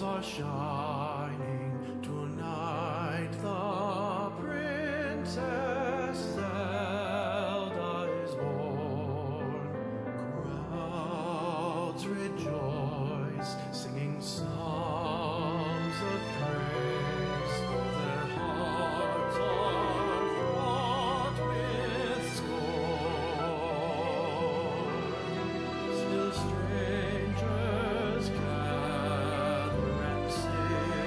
are shining tonight. The Princess Zelda is born. Crowds rejoice, singing songs of praise. Their hearts are fraught with scorn. Still strangers gather and sing.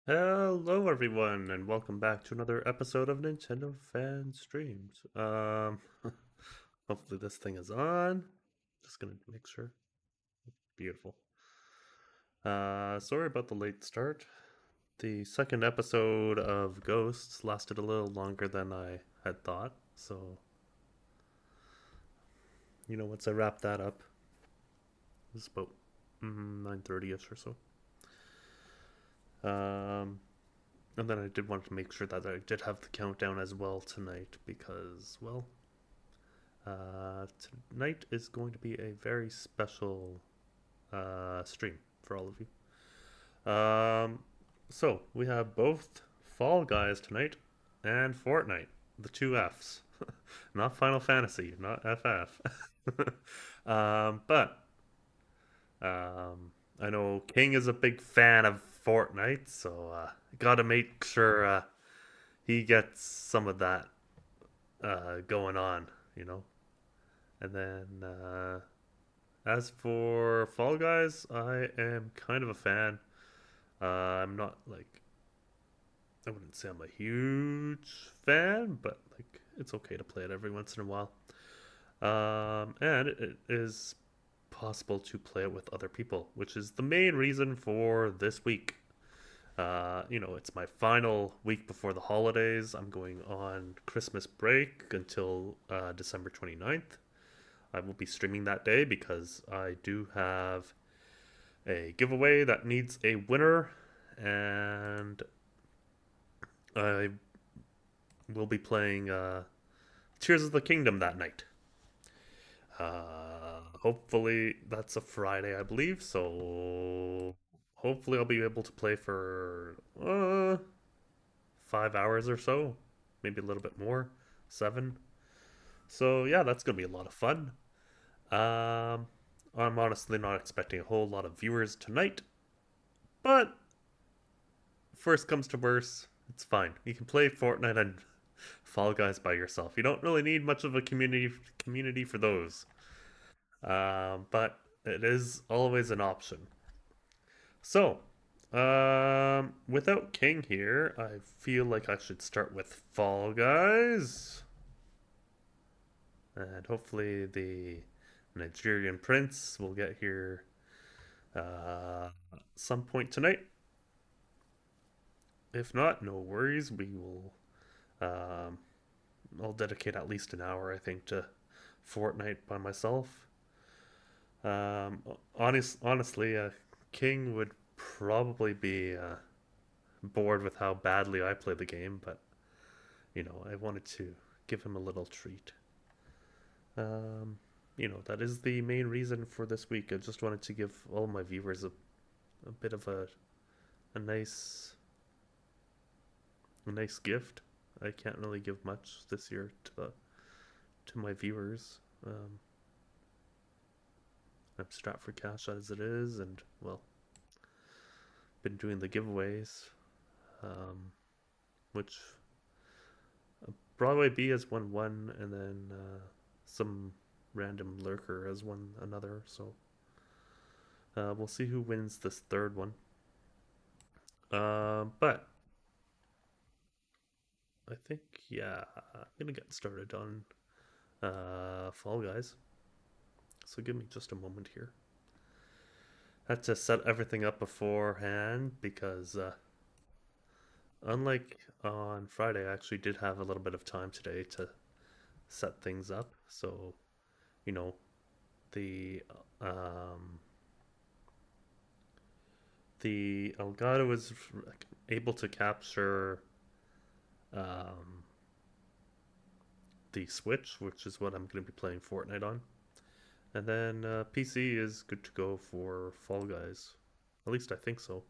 Hello, everyone, and welcome back to another episode of Nintendo Fan Streams. Hopefully this thing is on. Just gonna make sure. Beautiful. Sorry about the late start. The second episode of Ghosts lasted a little longer than I had thought, so once I wrap that up, it's about 9:30ish or so. Um, and then I did want to make sure that I did have the countdown as well tonight because, well, tonight is going to be a very special stream for all of you. So we have both Fall Guys tonight and Fortnite, the two Fs, not Final Fantasy, not FF. But I know King is a big fan of Fortnite, so gotta make sure he gets some of that going on, you know. And then as for Fall Guys, I am kind of a fan. I'm not like I wouldn't say I'm a huge fan, but like it's okay to play it every once in a while. And it is possible to play it with other people, which is the main reason for this week. It's my final week before the holidays. I'm going on Christmas break until December 29th. I will be streaming that day because I do have a giveaway that needs a winner, and I will be playing Tears of the Kingdom that night. Hopefully, that's a Friday, I believe, so hopefully, I'll be able to play for 5 hours or so, maybe a little bit more, 7. So, yeah, that's going to be a lot of fun. Um, I'm honestly not expecting a whole lot of viewers tonight, but first comes to worst, it's fine. You can play Fortnite and Fall Guys by yourself. You don't really need much of a community for those, but it is always an option. So, without King here, I feel like I should start with Fall Guys, and hopefully the Nigerian Prince will get here some point tonight. If not, no worries. We will. Um, I'll dedicate at least an hour, I think, to Fortnite by myself. Honestly, King would probably be bored with how badly I play the game, but I wanted to give him a little treat. That is the main reason for this week. I just wanted to give all my viewers a bit of a nice gift. I can't really give much this year to my viewers. I'm strapped for cash as it is, and well, been doing the giveaways, um, which Broadway B has won one, and then some random lurker has won another. So we'll see who wins this third one. But I think, yeah, I'm gonna get started on Fall Guys. So give me just a moment here. I had to set everything up beforehand because, unlike on Friday, I actually did have a little bit of time today to set things up. So, you know, the um, the Elgato was able to capture um, the Switch, which is what I'm going to be playing Fortnite on. And then PC is good to go for Fall Guys. At least I think so.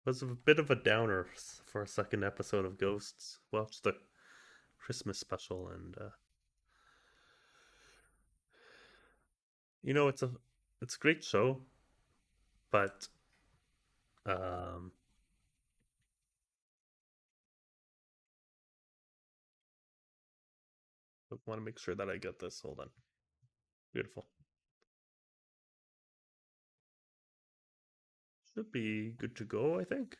It was a bit of a downer for a second episode of Ghosts. Watched the Christmas special, and it's a great show, but um, want to make sure that I get this. Hold on. Beautiful. Should be good to go, I think.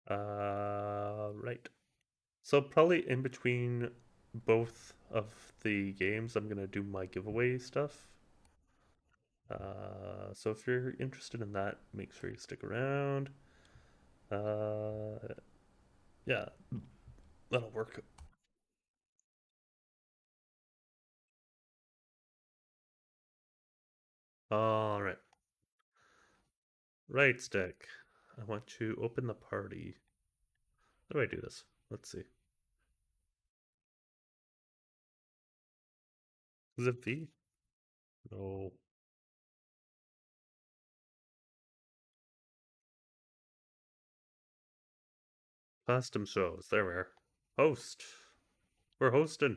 Right. So probably in between both of the games, I'm gonna do my giveaway stuff. So if you're interested in that, make sure you stick around. Uh, yeah, that'll work. All right, right stick. I want to open the party. How do I do this? Let's see. Is it V? No. Custom shows. There we are. Host. We're hosting.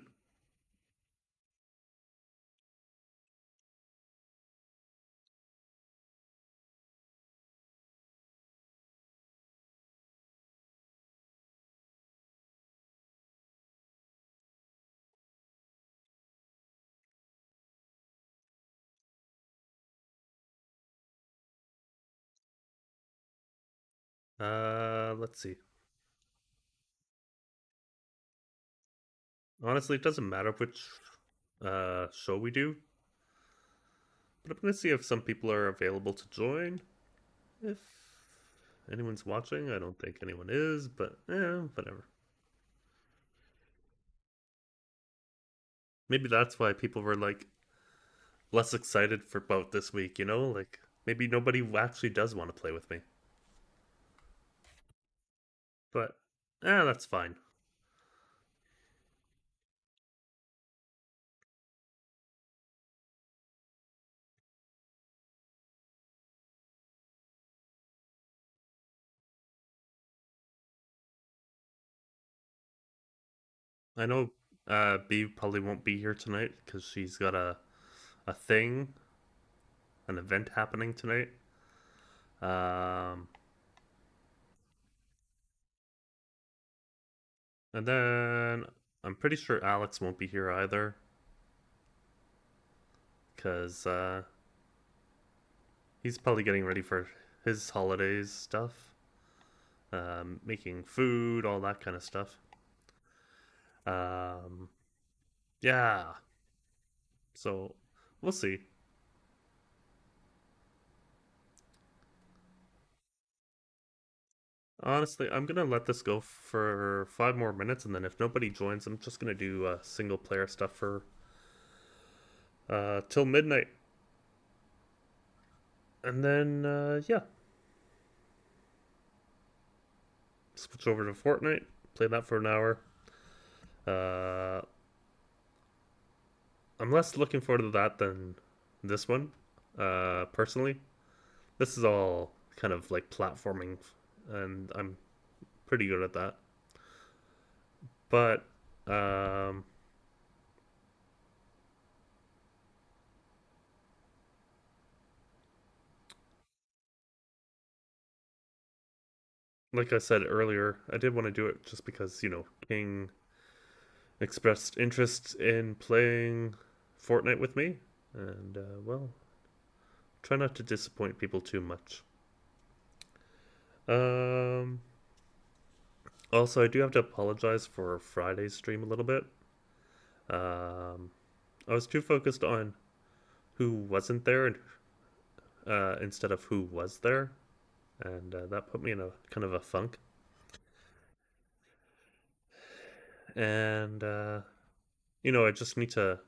Let's see. Honestly, it doesn't matter which show we do, but I'm gonna see if some people are available to join. If anyone's watching, I don't think anyone is, but whatever. Maybe that's why people were like less excited for about this week, you know? Like maybe nobody actually does want to play with me. But that's fine. I know B probably won't be here tonight because she's got a thing, an event happening tonight. Um, and then I'm pretty sure Alex won't be here either because he's probably getting ready for his holidays stuff, making food, all that kind of stuff. Um, yeah, so we'll see. Honestly, I'm gonna let this go for 5 more minutes, and then if nobody joins, I'm just gonna do single player stuff for till midnight, and then yeah, switch over to Fortnite, play that for an hour. Uh, I'm less looking forward to that than this one, personally. This is all kind of like platforming, and I'm pretty good at that. But um, like I said earlier, I did want to do it just because King expressed interest in playing Fortnite with me, and well, try not to disappoint people too much. Um, Also, I do have to apologize for Friday's stream a little bit. Um, I was too focused on who wasn't there and instead of who was there, and that put me in a kind of a funk. And I just need to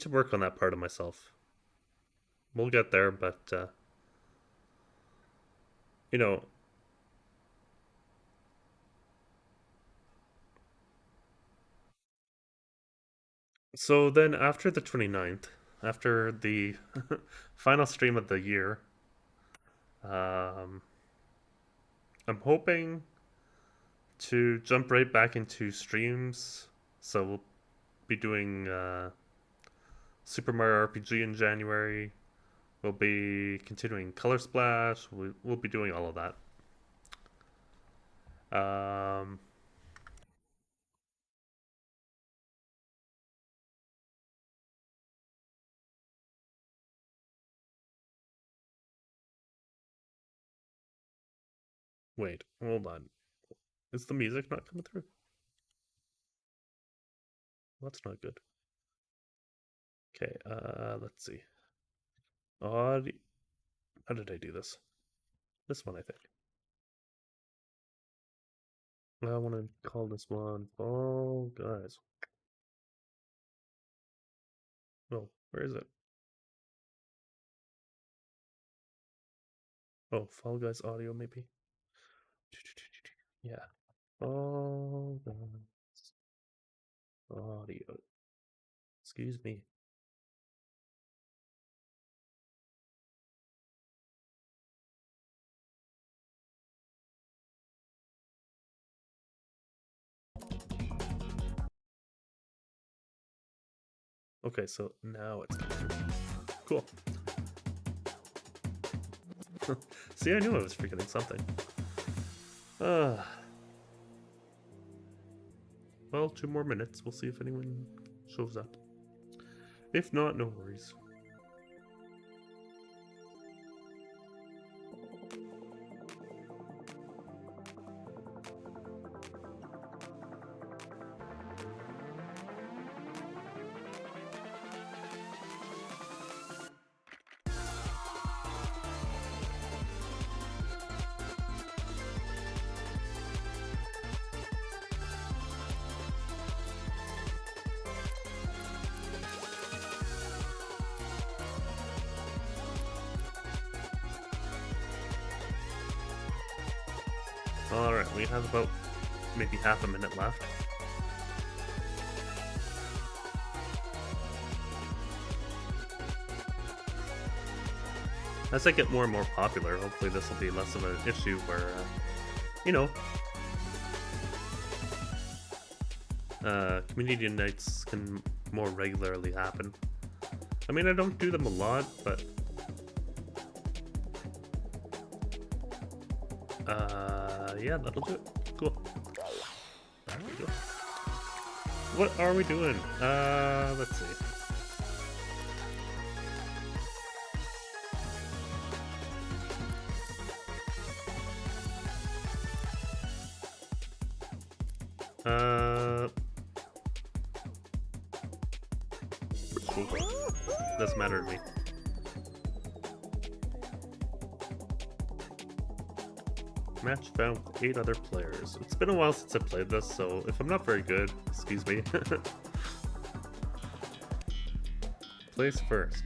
work on that part of myself. We'll get there, but you know, so then after the 29th, after the final stream of the year, um, I'm hoping to jump right back into streams. So we'll be doing Super Mario RPG in January. We'll be continuing Color Splash. We'll be doing all of that. Um, Wait, hold on. Is the music not coming through? Well, that's not good. Okay, let's see. Audio. How did I do this? This one, I think. I want to call this one Fall Guys. Oh, where is it? Oh, Fall Guys audio, maybe? Yeah. Fall Guys audio. Excuse me. Okay, so now it's coming through. Cool. See, I knew I was forgetting something. Well, 2 more minutes. We'll see if anyone shows up. If not, no worries. Alright, we have about maybe half a minute left. As I get more and more popular, hopefully this will be less of an issue where, you know, community nights can more regularly happen. I mean, I don't do them a lot, but yeah, that'll do it. Cool. There we go. What are we doing? Let's see. Doesn't matter to me. Match found with 8 other players. It's been a while since I played this, so if I'm not very good, excuse me. Place first.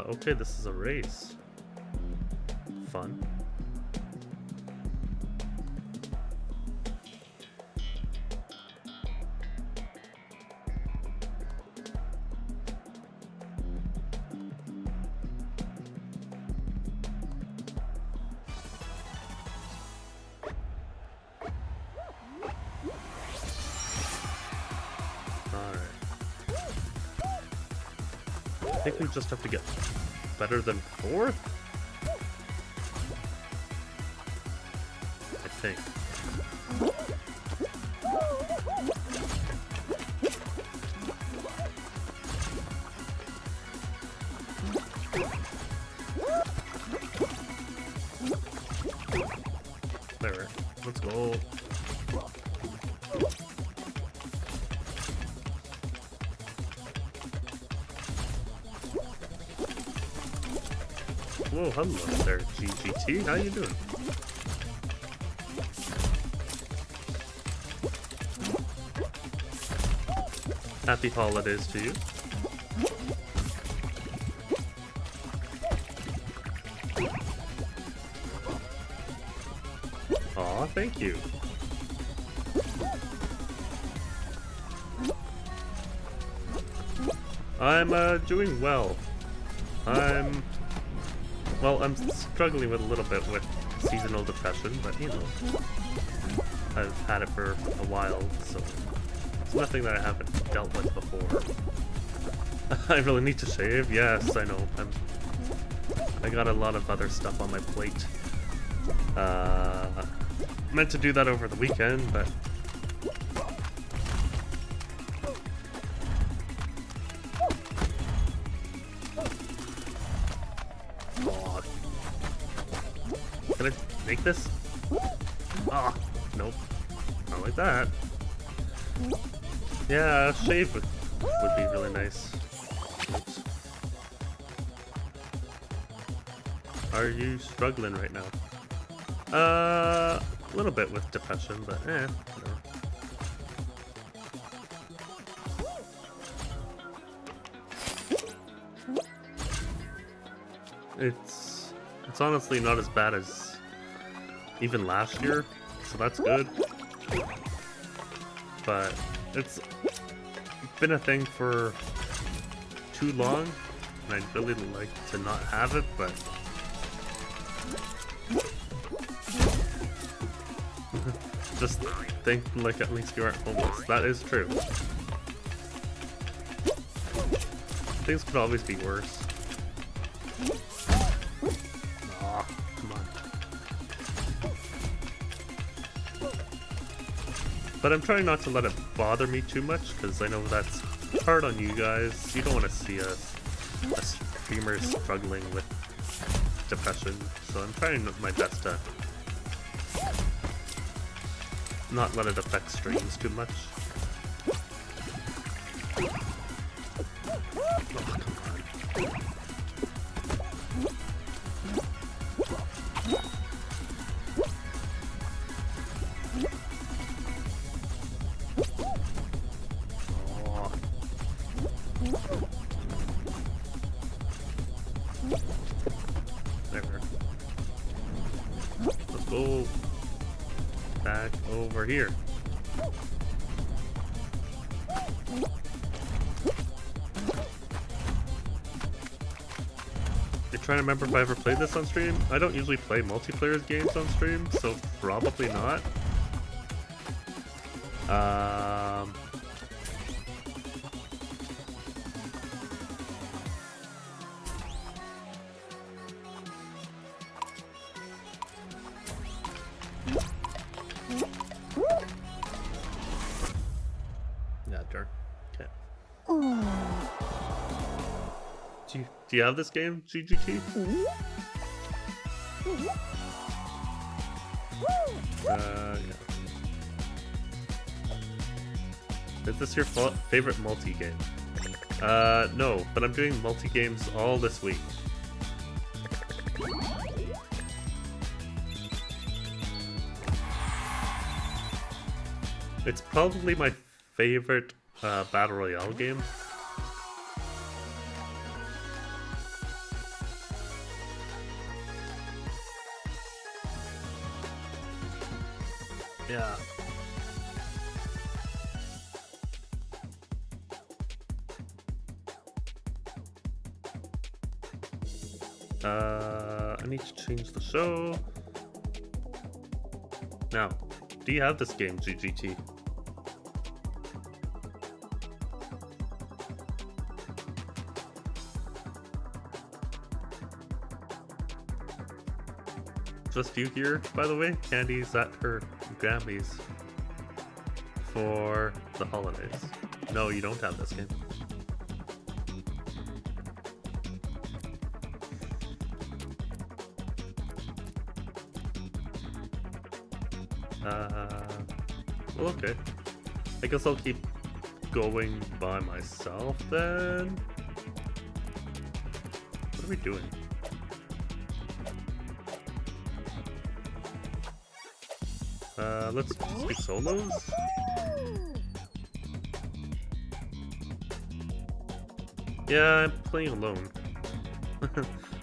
Okay, this is a race. Fun. Alright. I think we just have to get better than 4th? I think. There, let's go. Whoa, hello there, GGT. How you doing? Happy holidays to you. Aw, thank you. I'm doing well. I'm struggling with a little bit with seasonal depression, but you know, I've had it for a while, so it's nothing that I haven't dealt with before. I really need to shave. Yes, I know. I got a lot of other stuff on my plate. Meant to do that over the weekend, but can I make this? Ah, nope. Not like that. Yeah, a shave would be really nice. Oops. Are you struggling right now? A little bit with depression, but whatever. It's honestly not as bad as even last year, so that's good. But it's been a thing for too long, and I'd really like to not have it, but just think like at least you aren't homeless. That is true. Things could always be worse. Aw, come on. But I'm trying not to let it bother me too much, because I know that's hard on you guys. You don't want to see a streamer struggling with depression, so I'm trying my best to not let it affect streams too much. Let's go back over here. I'm trying to remember if I ever played this on stream. I don't usually play multiplayer games on stream, so probably not. Yeah, darn. Okay. Do you have this game, GGT? Yeah. Is this your favorite multi-game? No, but I'm doing multi-games all this week. It's probably my favorite Battle Royale game. Yeah. I need to change the show. Now, do you have this game, GGT? Just you here, by the way? Candy's at her Grammys for the holidays. No, you don't have this game. Well, okay. I guess I'll keep going by myself then. What are we doing? Let's just do solos. Yeah, I'm playing alone.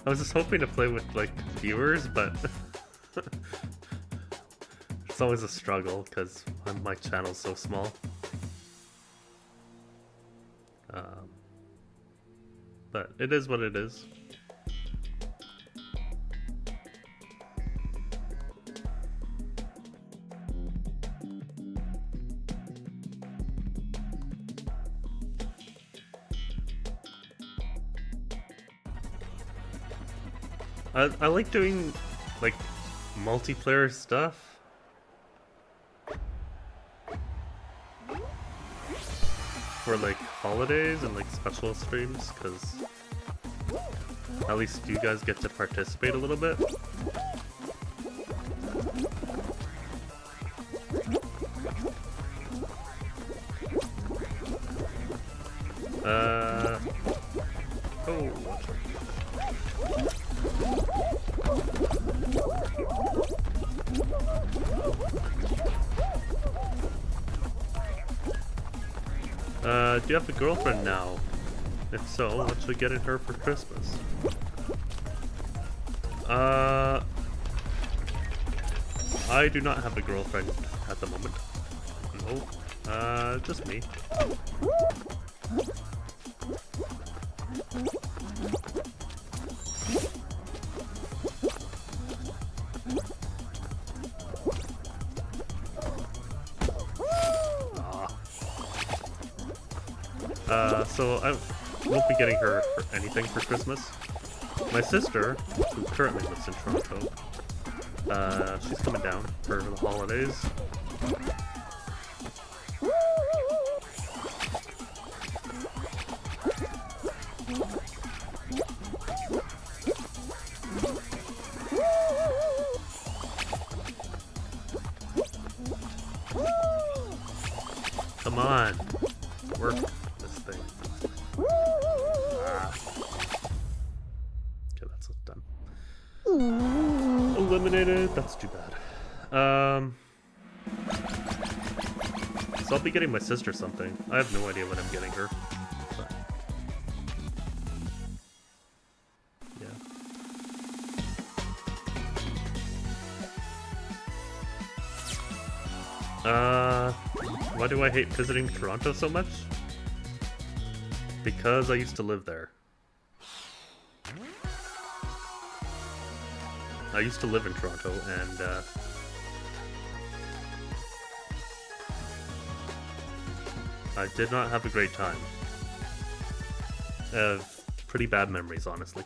I was just hoping to play with, like, viewers, but it's always a struggle because my channel's so small. but it is what it is. I like doing like multiplayer stuff for like holidays and like special streams because at least you guys get to participate a little bit. Oh. Do you have a girlfriend now? If so, what should we get her for Christmas? I do not have a girlfriend at the moment. No. Just me. So I won't be getting her for anything for Christmas. My sister, who currently lives in Toronto, she's coming down for the holidays. Come on, work this thing. Okay, that's done. Eliminated. That's too bad. So I'll be getting my sister something. I have no idea what I'm getting her. But yeah. Why do I hate visiting Toronto so much? Because I used to live there. I used to live in Toronto, and I did not have a great time. I have pretty bad memories, honestly.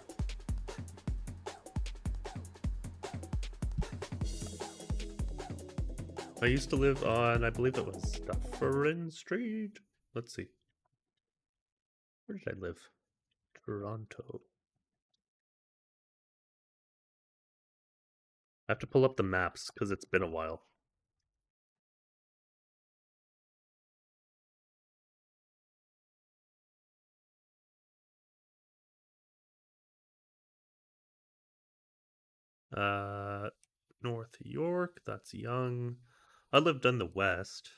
I used to live on, I believe it was Dufferin Street. Let's see. Where did I live? Toronto. I have to pull up the maps because it's been a while. North York, that's Young. I lived in the West.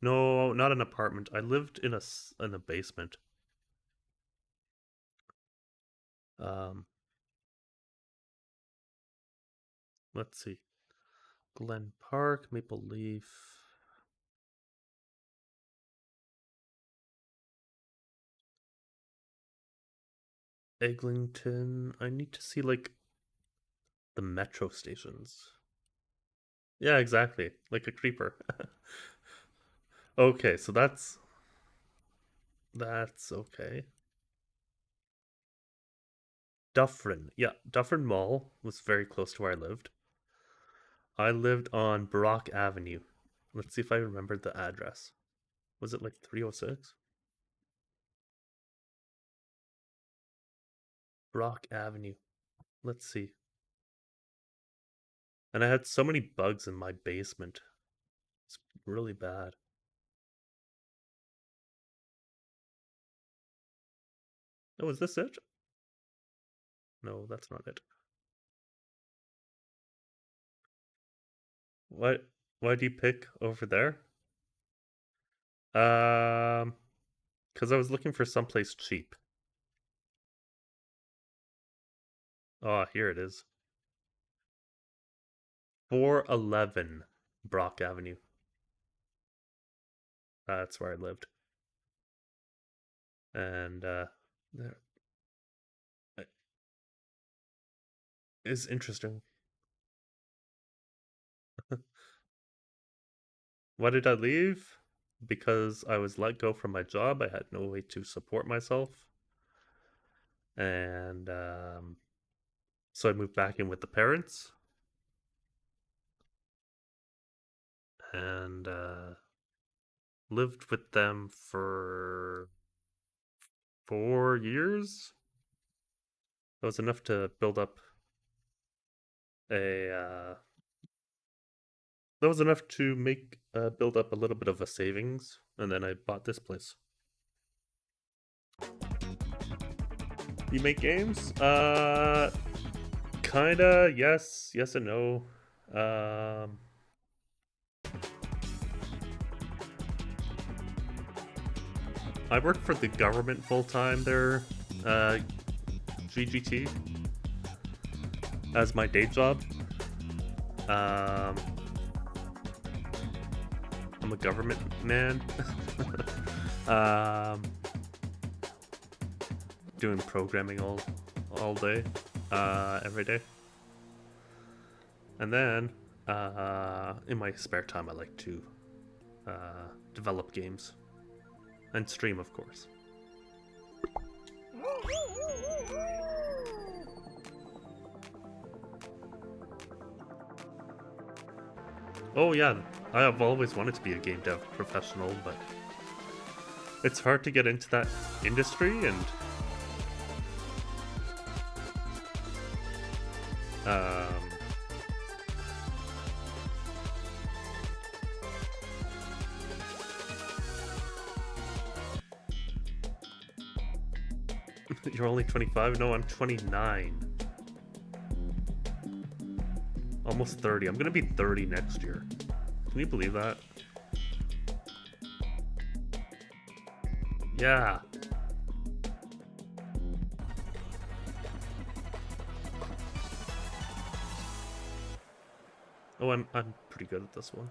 No, not an apartment. I lived in a basement. Let's see. Glen Park, Maple Leaf. Eglinton. I need to see like the metro stations. Yeah, exactly. Like a creeper. Okay, so that's okay. Dufferin. Yeah, Dufferin Mall was very close to where I lived. I lived on Brock Avenue. Let's see if I remember the address. Was it like 306? Brock Avenue. Let's see. And I had so many bugs in my basement. It's really bad. Oh, is this it? No, that's not it. What? Why do you pick over there? Because I was looking for someplace cheap. Oh, here it is. 411 Brock Avenue. That's where I lived. And there. is interesting. Why did I leave? Because I was let go from my job. I had no way to support myself. And so I moved back in with the parents. And lived with them for 4 years. That was enough to build up a. That was enough to make build up a little bit of a savings, and then I bought this place. You make games? Kinda. Yes and no. I work for the government full time there, GGT, as my day job. I'm a government man. Doing programming all day, every day. And then, in my spare time, I like to develop games. And stream, of course. Oh yeah, I have always wanted to be a game dev professional, but it's hard to get into that industry, and you're only 25? No, I'm 29. Almost 30. I'm gonna be 30 next year. Can you believe that? Yeah. Oh, I'm pretty good at this one.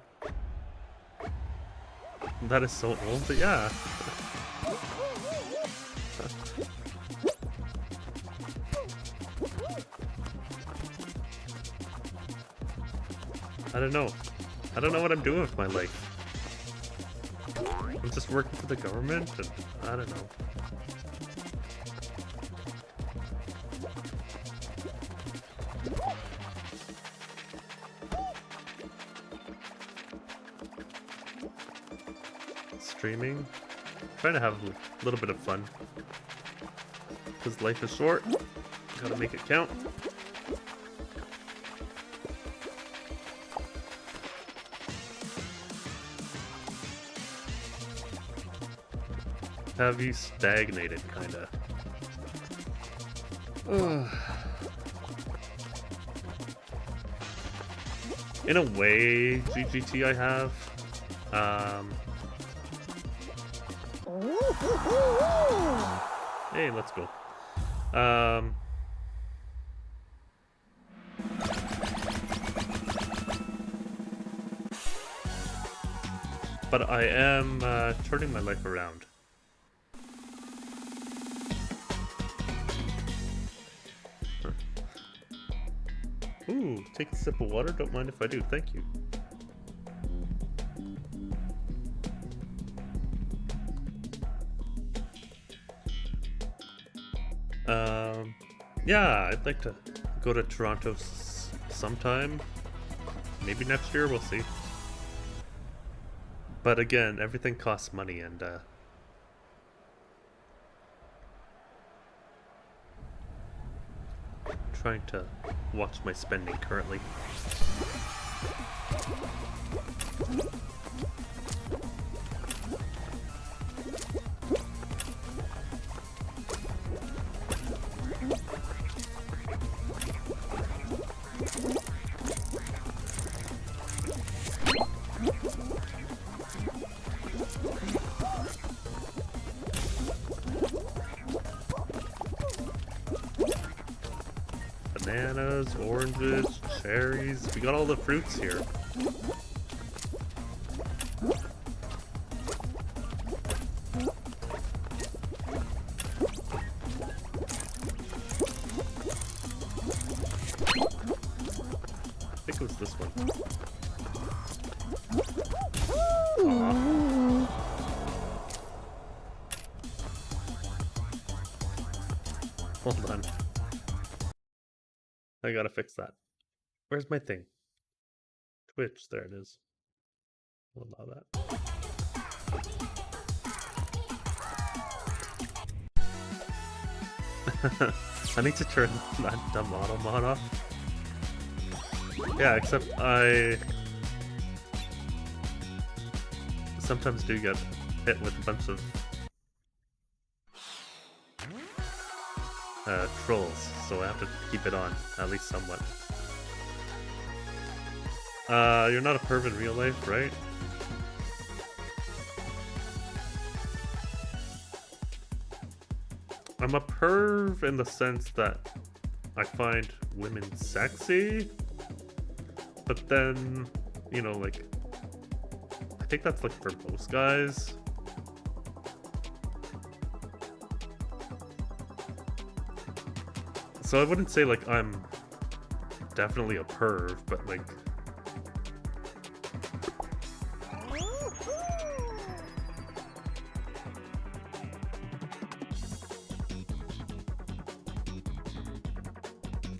That is so old, but yeah. I don't know. I don't know what I'm doing with my life. I'm just working for the government, and I don't know. Streaming. Trying to have a little bit of fun. Because life is short. Gotta make it count. Have you stagnated, kinda? In a way, GGT I have. Hey, let's go. But I am turning my life around. Ooh, take a sip of water. Don't mind if I do. Thank you. Yeah, I'd like to go to Toronto sometime. Maybe next year, we'll see. But again, everything costs money, and trying to watch my spending currently. Bananas, oranges, cherries. We got all the fruits here. think it was this one. Hold on. I gotta fix that. Where's my thing? Twitch, there it is. We'll allow that. I need to turn that dumb auto mod off. Yeah, except I sometimes do get hit with a bunch of trolls, so I have to keep it on, at least somewhat. You're not a perv in real life, right? I'm a perv in the sense that I find women sexy, but then, you know, like, I think that's like for most guys. So I wouldn't say like I'm definitely a perv, but like,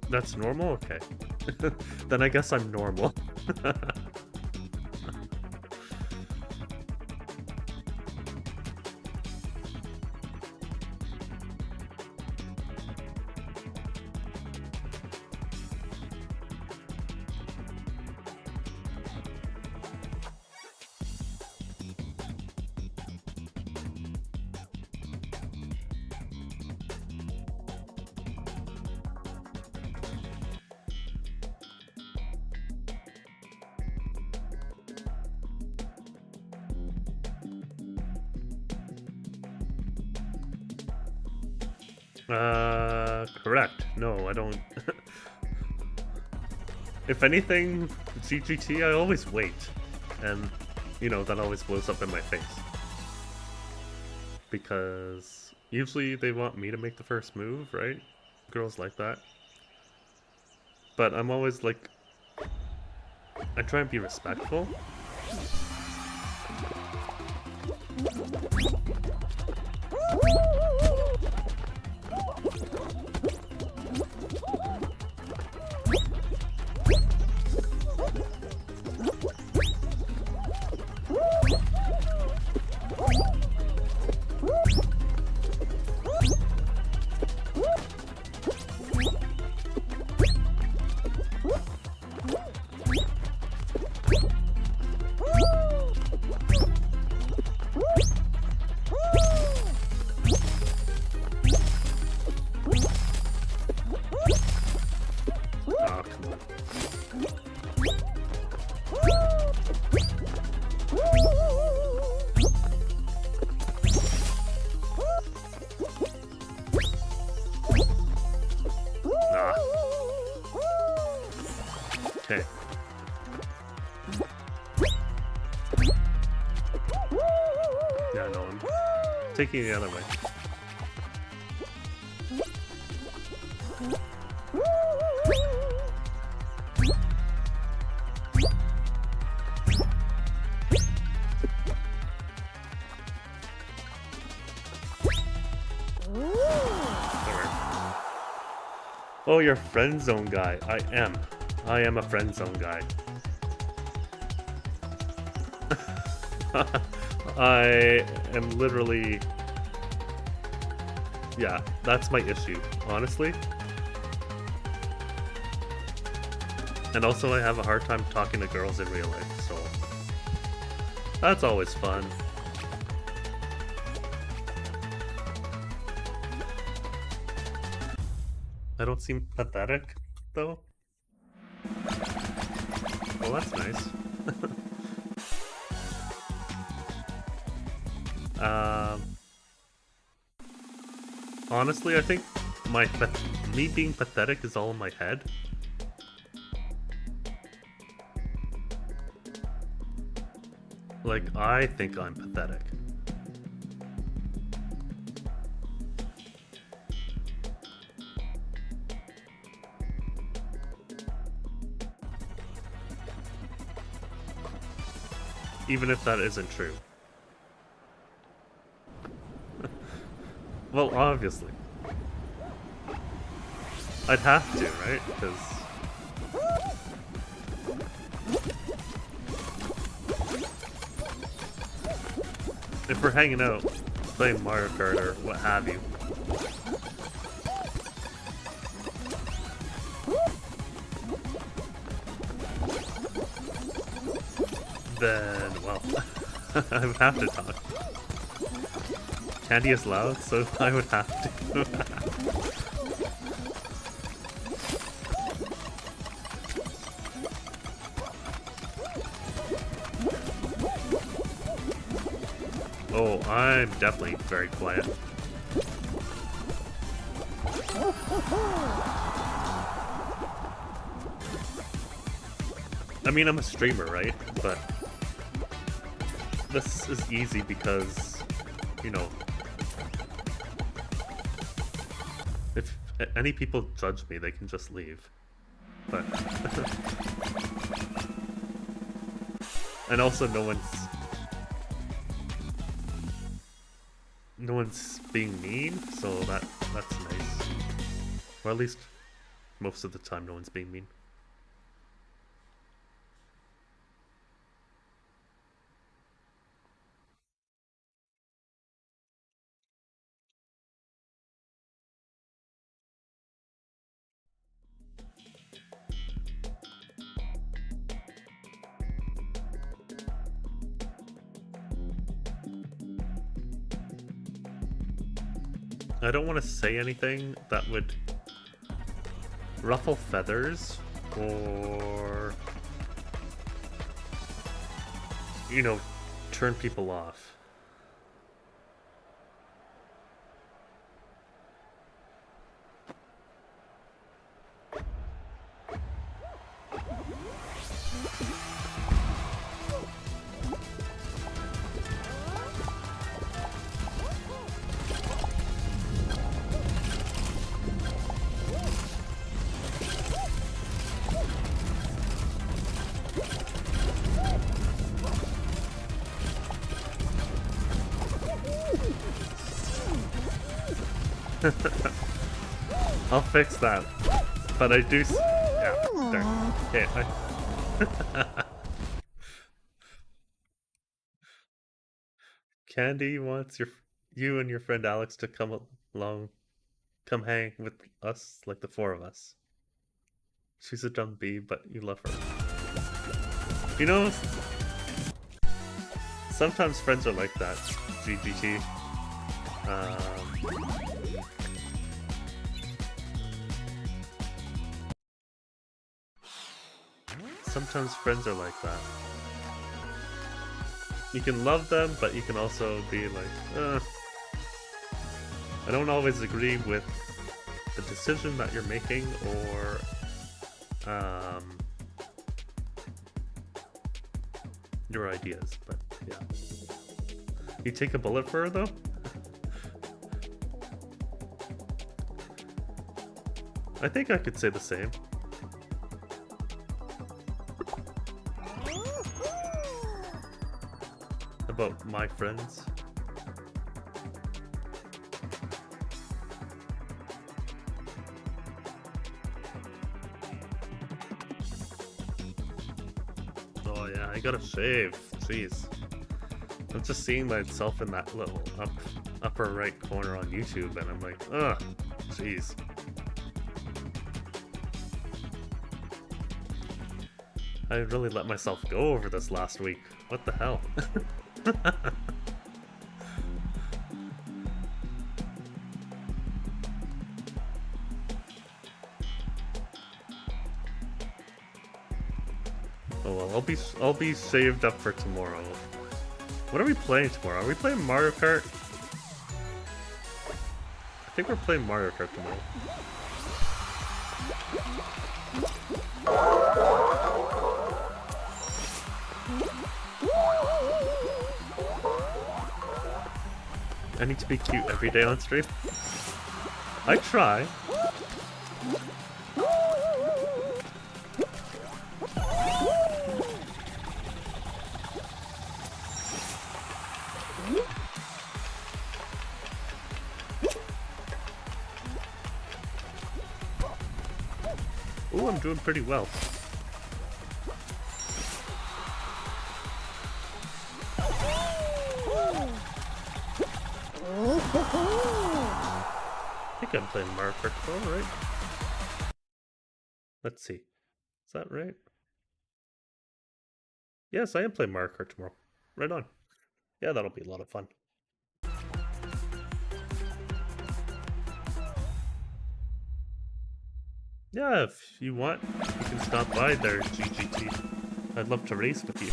that's normal? Okay. Then I guess I'm normal. Correct. No, I don't. If anything, GGT, I always wait. And, you know, that always blows up in my face. Because usually they want me to make the first move, right? Girls like that. But I'm always like, I try and be respectful. Okay. Yeah, no, I'm taking it the other way. Oh, you're a friend zone guy. I am a friend zone guy. I am literally... Yeah, that's my issue, honestly. And also I have a hard time talking to girls in real life, so... That's always fun. I don't seem pathetic, though. Well, that's nice. Honestly, I think me being pathetic is all in my head. Like, I think I'm pathetic. even if that isn't true. Well, obviously. I'd have to, right? Because... if we're hanging out, playing Mario Kart or what have you, then, well, I would have to talk. Candy is loud, so I would have to. Oh, I'm definitely very quiet. I mean, I'm a streamer, right? But this is easy because, you know, if any people judge me, they can just leave. But and also no one's being mean, so that's nice. Or at least most of the time no one's being mean. I don't want to say anything that would ruffle feathers or, you know, turn people off. I'll fix that. But I do yeah, darn. Okay, Candy wants you and your friend Alex to come along, come hang with us, like the four of us. She's a dumb bee, but you love her. You know, sometimes friends are like that, GGT. Sometimes friends are like that. You can love them, but you can also be like, I don't always agree with the decision that you're making, or your ideas, but yeah. You take a bullet for her, though? I think I could say the same. About my friends. Oh yeah, I gotta shave. Jeez. I'm just seeing myself in that little upper right corner on YouTube, and I'm like, ugh, jeez. I really let myself go over this last week. What the hell? Oh well, I'll be saved up for tomorrow. What are we playing tomorrow? Are we playing Mario Kart? I think we're playing Mario Kart tomorrow. I need to be cute every day on stream. I try. I'm doing pretty well. I think I'm playing Mario Kart 4, right? Let's see. Is that right? Yes, I am playing Mario Kart tomorrow. Right on. Yeah, that'll be a lot of fun. Yeah, if you want, you can stop by there, GGT. I'd love to race with you.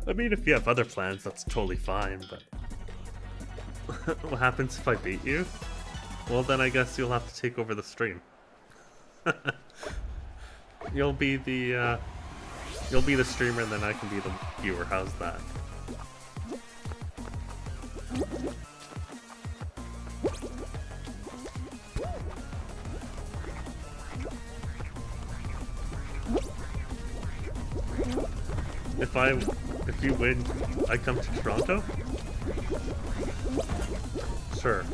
I mean, if you have other plans, that's totally fine, but... what happens if I beat you? Well, then I guess you'll have to take over the stream. You'll be the streamer, and then I can be the viewer. How's that? If you win, I come to Toronto? Sure.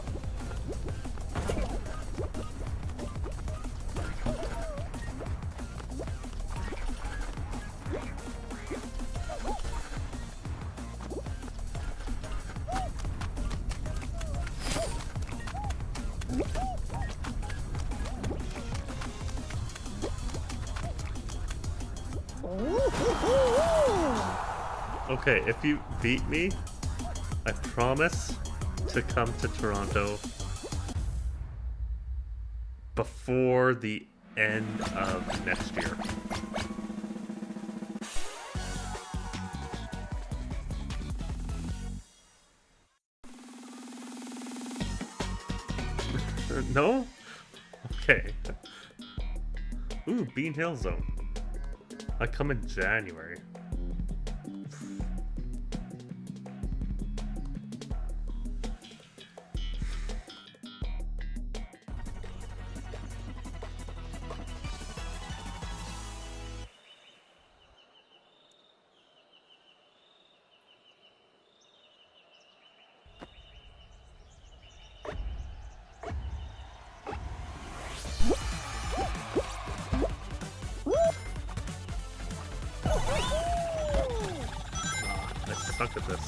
Okay, if you beat me, I promise to come to Toronto before the end of next year. No? Okay. Ooh, Bean Hill Zone. I come in January. I suck at this.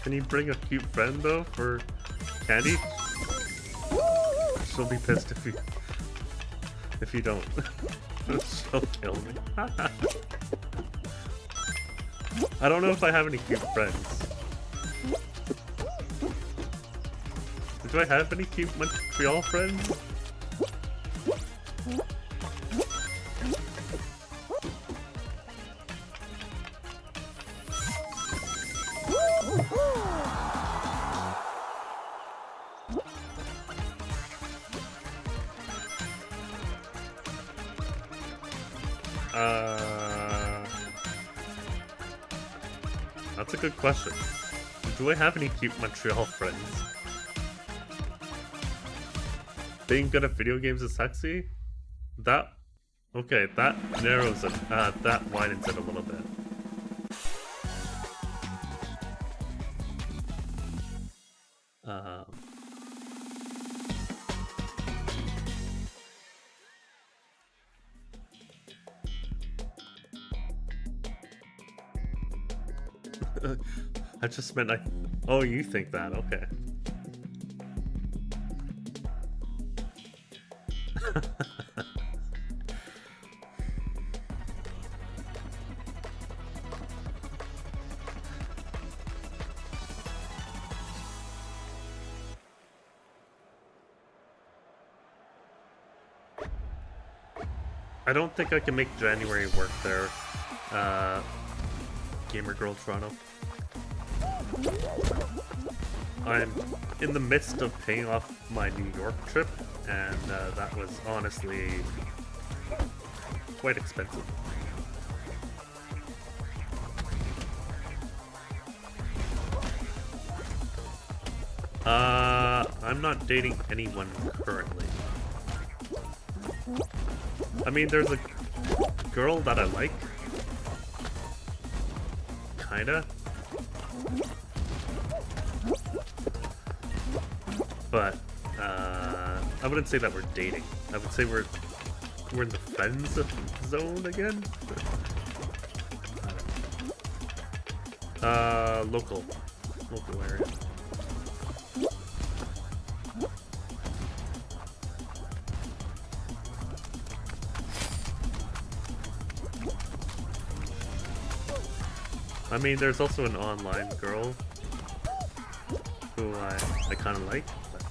Can you bring a cute friend though for Candy? She'll be pissed if you don't. She'll kill me. I don't know if I have any cute friends. Do I have any cute Montreal friends? That's a good question. Do I have any cute Montreal friends? Being good at video games is sexy? Okay, that narrows it, that widens it a little bit. I just meant oh, you think that, okay. I don't think I can make January work there. Gamer Girl Toronto. I'm in the midst of paying off my New York trip, and that was honestly quite expensive. I'm not dating anyone currently. I mean, there's a girl that I like. Kinda. But, I wouldn't say that we're dating. I would say we're in the friends zone again? Local area. I mean, there's also an online girl who I kind of like, but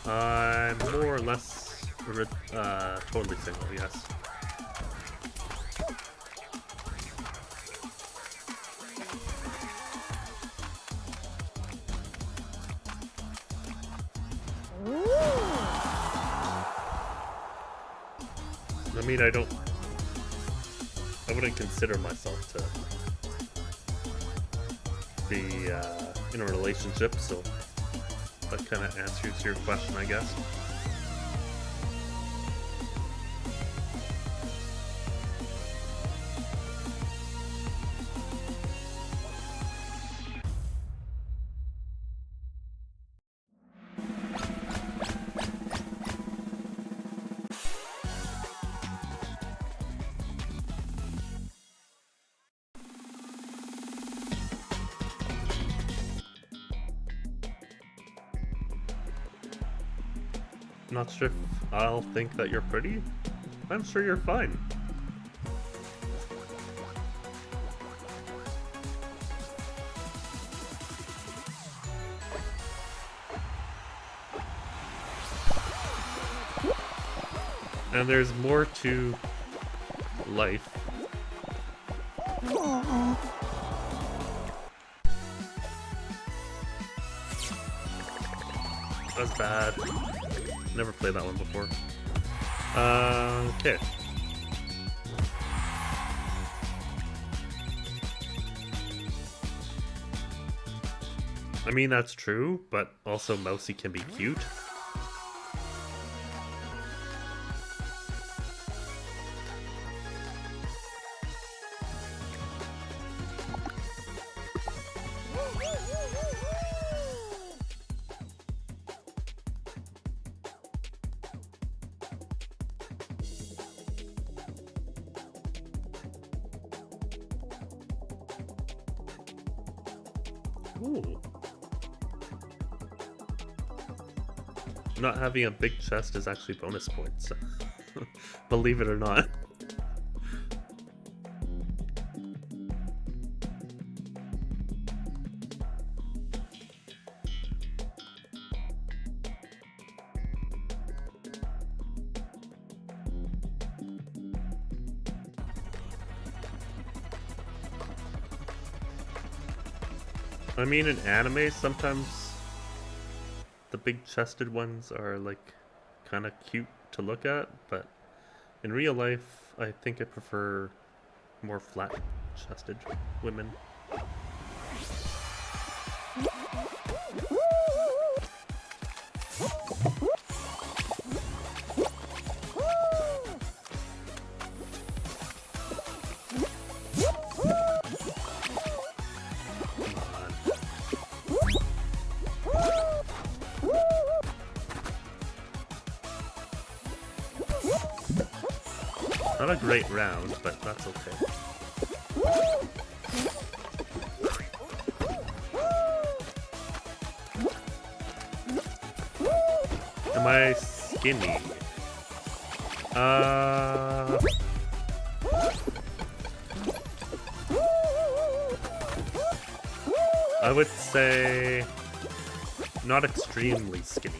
I'm more or less totally single, yes. I mean, I wouldn't consider myself to be in a relationship, so that kind of answers your question, I guess. Not sure if I'll think that you're pretty. I'm sure you're fine. And there's more to life. That's bad. Never played that one before. Okay. I mean, that's true, but also Mousy can be cute. Ooh. Not having a big chest is actually bonus points. Believe it or not. I mean, in anime, sometimes the big-chested ones are, like, kind of cute to look at, but in real life, I think I prefer more flat-chested women. Not a great round, but that's okay. Am I skinny? I would say not extremely skinny.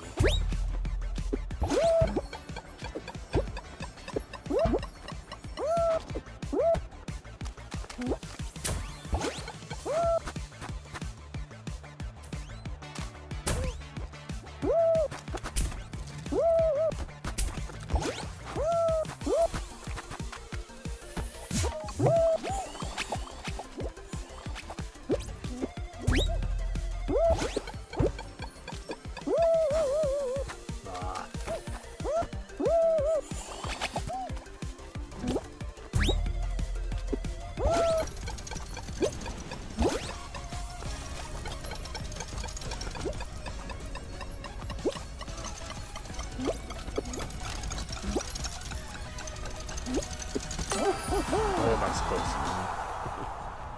muscles.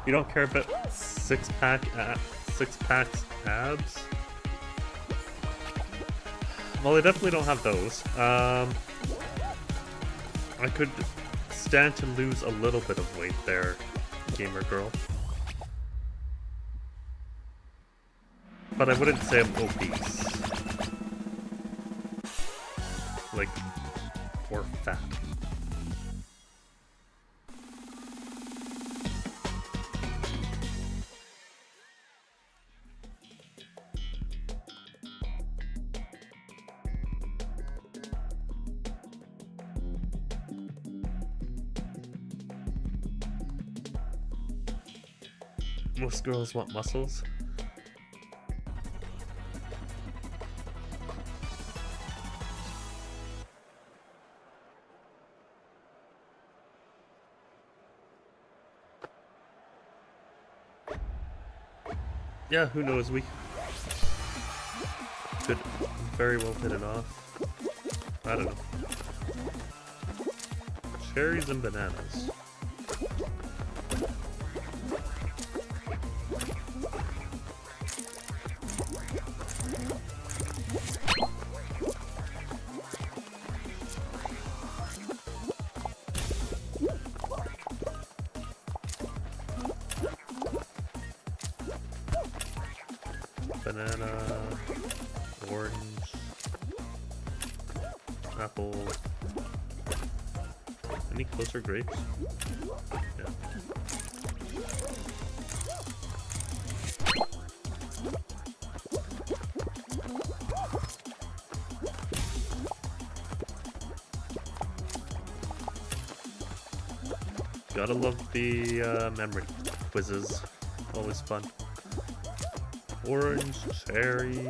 You don't care about six-packs abs? Well, I definitely don't have those. I could stand to lose a little bit of weight there, gamer girl. But I wouldn't say I'm obese. Like, or fat. Most girls want muscles. Yeah, who knows, we could very well hit it off. I don't know. Cherries and bananas. Banana, orange, apple. Any closer grapes? Yeah. Gotta love the memory quizzes. Always fun. Orange, cherry,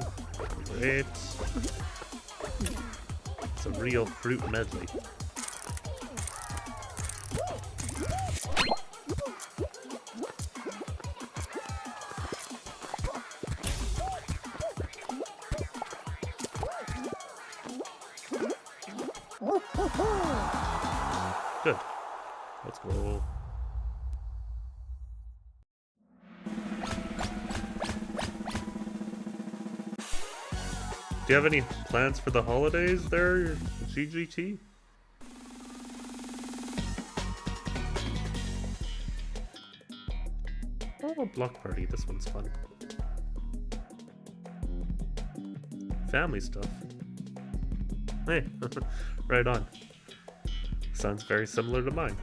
grapes. It's a real fruit medley. Good. Let's go. Do you have any plans for the holidays there, GGT? Oh, a block party. This one's fun. Family stuff. Hey, right on. Sounds very similar to mine.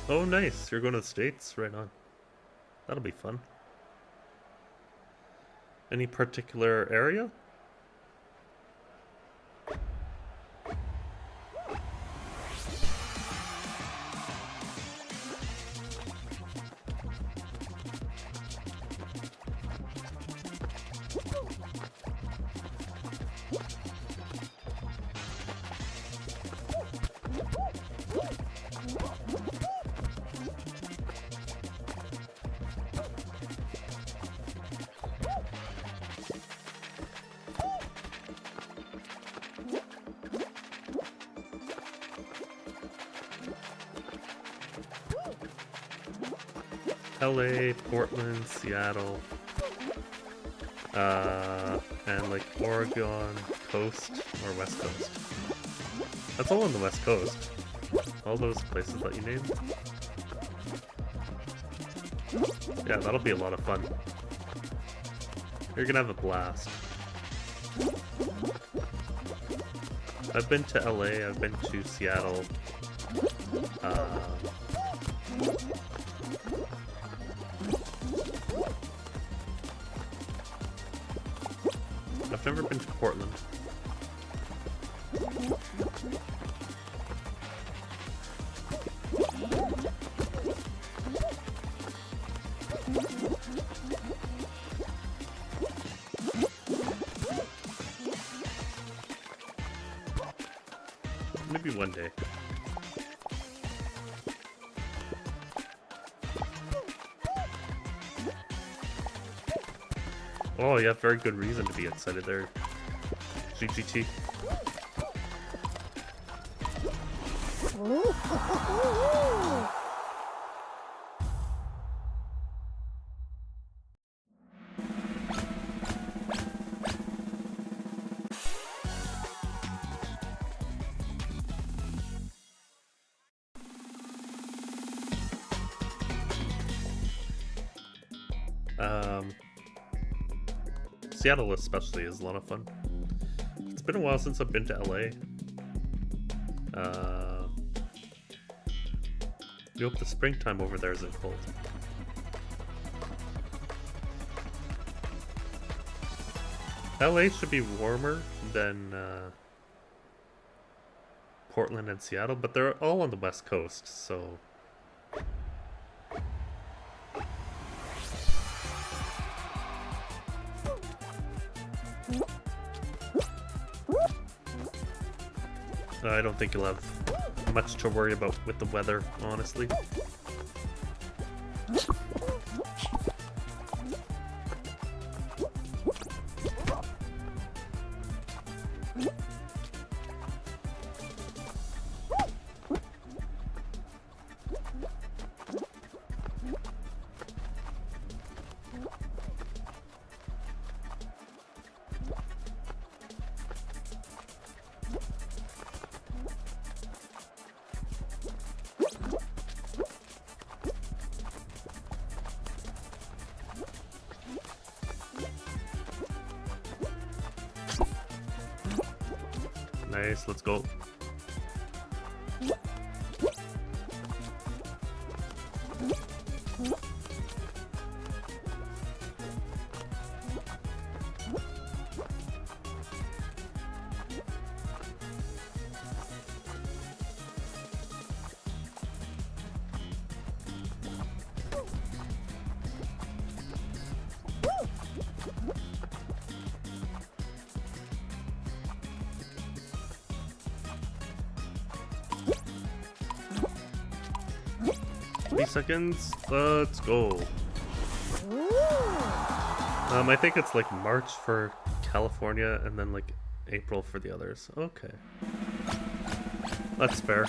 Oh, nice. You're going to the States? Right on. That'll be fun. Any particular area? LA, Portland, Seattle, and like Oregon coast or West Coast. That's all on the West Coast. All those places that you named. Yeah, that'll be a lot of fun. You're gonna have a blast. I've been to LA, I've been to Seattle. I've never been to Portland. Maybe one day. Oh, you have very good reason to be excited there. GGT. Seattle especially is a lot of fun. It's been a while since I've been to LA. We hope the springtime over there isn't cold. LA should be warmer than Portland and Seattle, but they're all on the west coast, so... I don't think you'll have much to worry about with the weather, honestly. Nice, let's go. Seconds. Let's go. I think it's like March for California and then like April for the others. Okay. That's fair.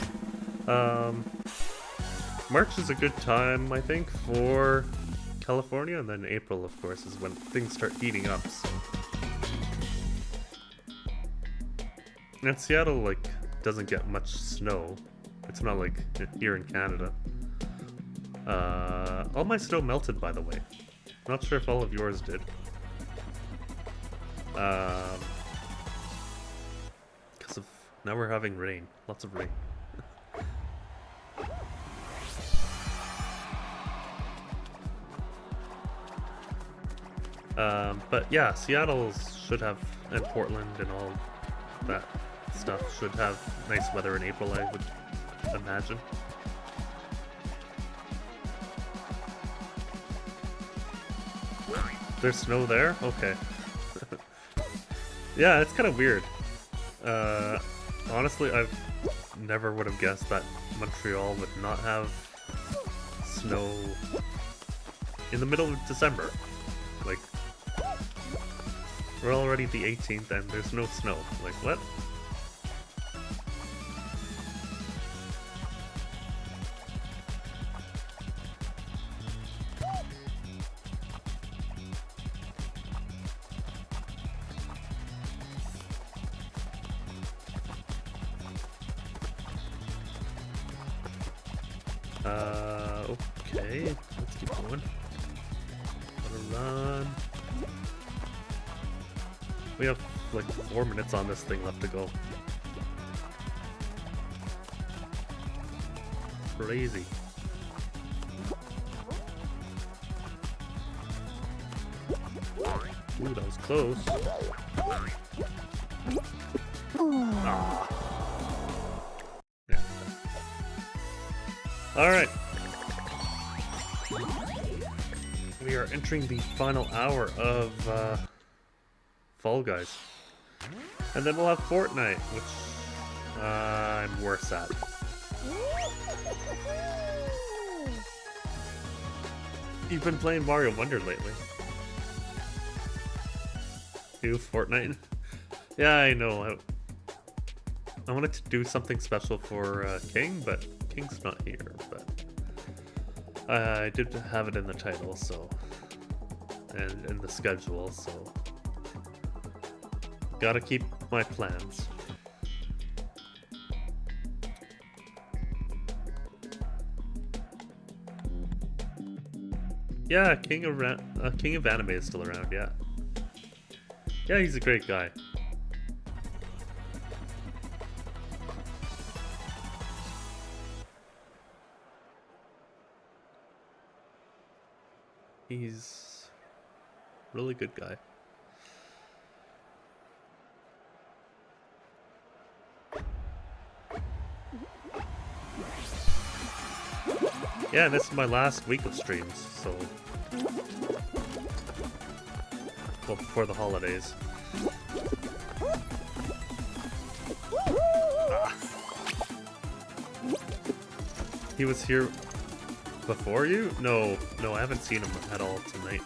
March is a good time, I think, for California, and then April, of course, is when things start heating up, so. And Seattle, like, doesn't get much snow. It's not like here in Canada. All my snow melted, by the way. Not sure if all of yours did. Because of now we're having rain, lots of rain. But yeah, Seattle should have, and Portland and all that stuff should have nice weather in April, I would imagine. There's snow there? Okay. Yeah, it's kind of weird. Honestly, I've never would have guessed that Montreal would not have snow in the middle of December. Like, we're already the 18th and there's no snow. Like, what? Okay, let's keep going. Gotta run. We have like 4 minutes on this thing left to go. Crazy. Ooh, that was close. Ah. Yeah. Alright. We are entering the final hour of Fall Guys. And then we'll have Fortnite, which I'm worse at. You've been playing Mario Wonder lately. New Fortnite? Yeah, I know. I wanted to do something special for King, but King's not here. But I did have it in the title, so, and in the schedule, so gotta keep my plans. Yeah, King of Anime is still around. Yeah, yeah, he's a great guy. He's a really good guy. Yeah, this is my last week of streams, so well, before the holidays. Ah. He was here before you? No, I haven't seen him at all tonight.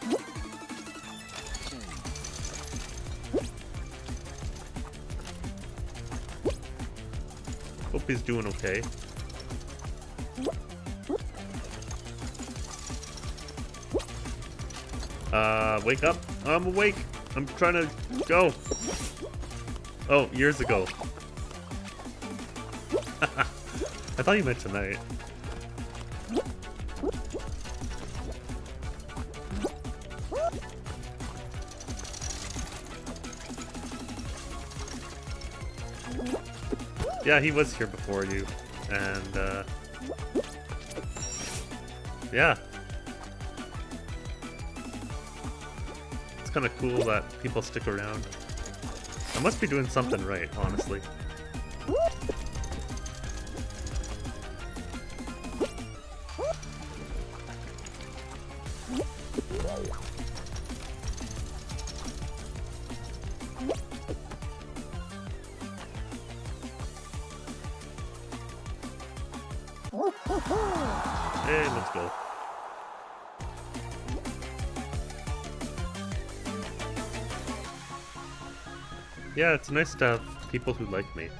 Hope he's doing okay. Wake up. I'm awake. I'm trying to go. Oh, years ago. I thought you meant tonight. Yeah, he was here before you. And, yeah. It's kind of cool that people stick around. I must be doing something right, honestly. Hey, let's go. Yeah, it's nice to have people who like me.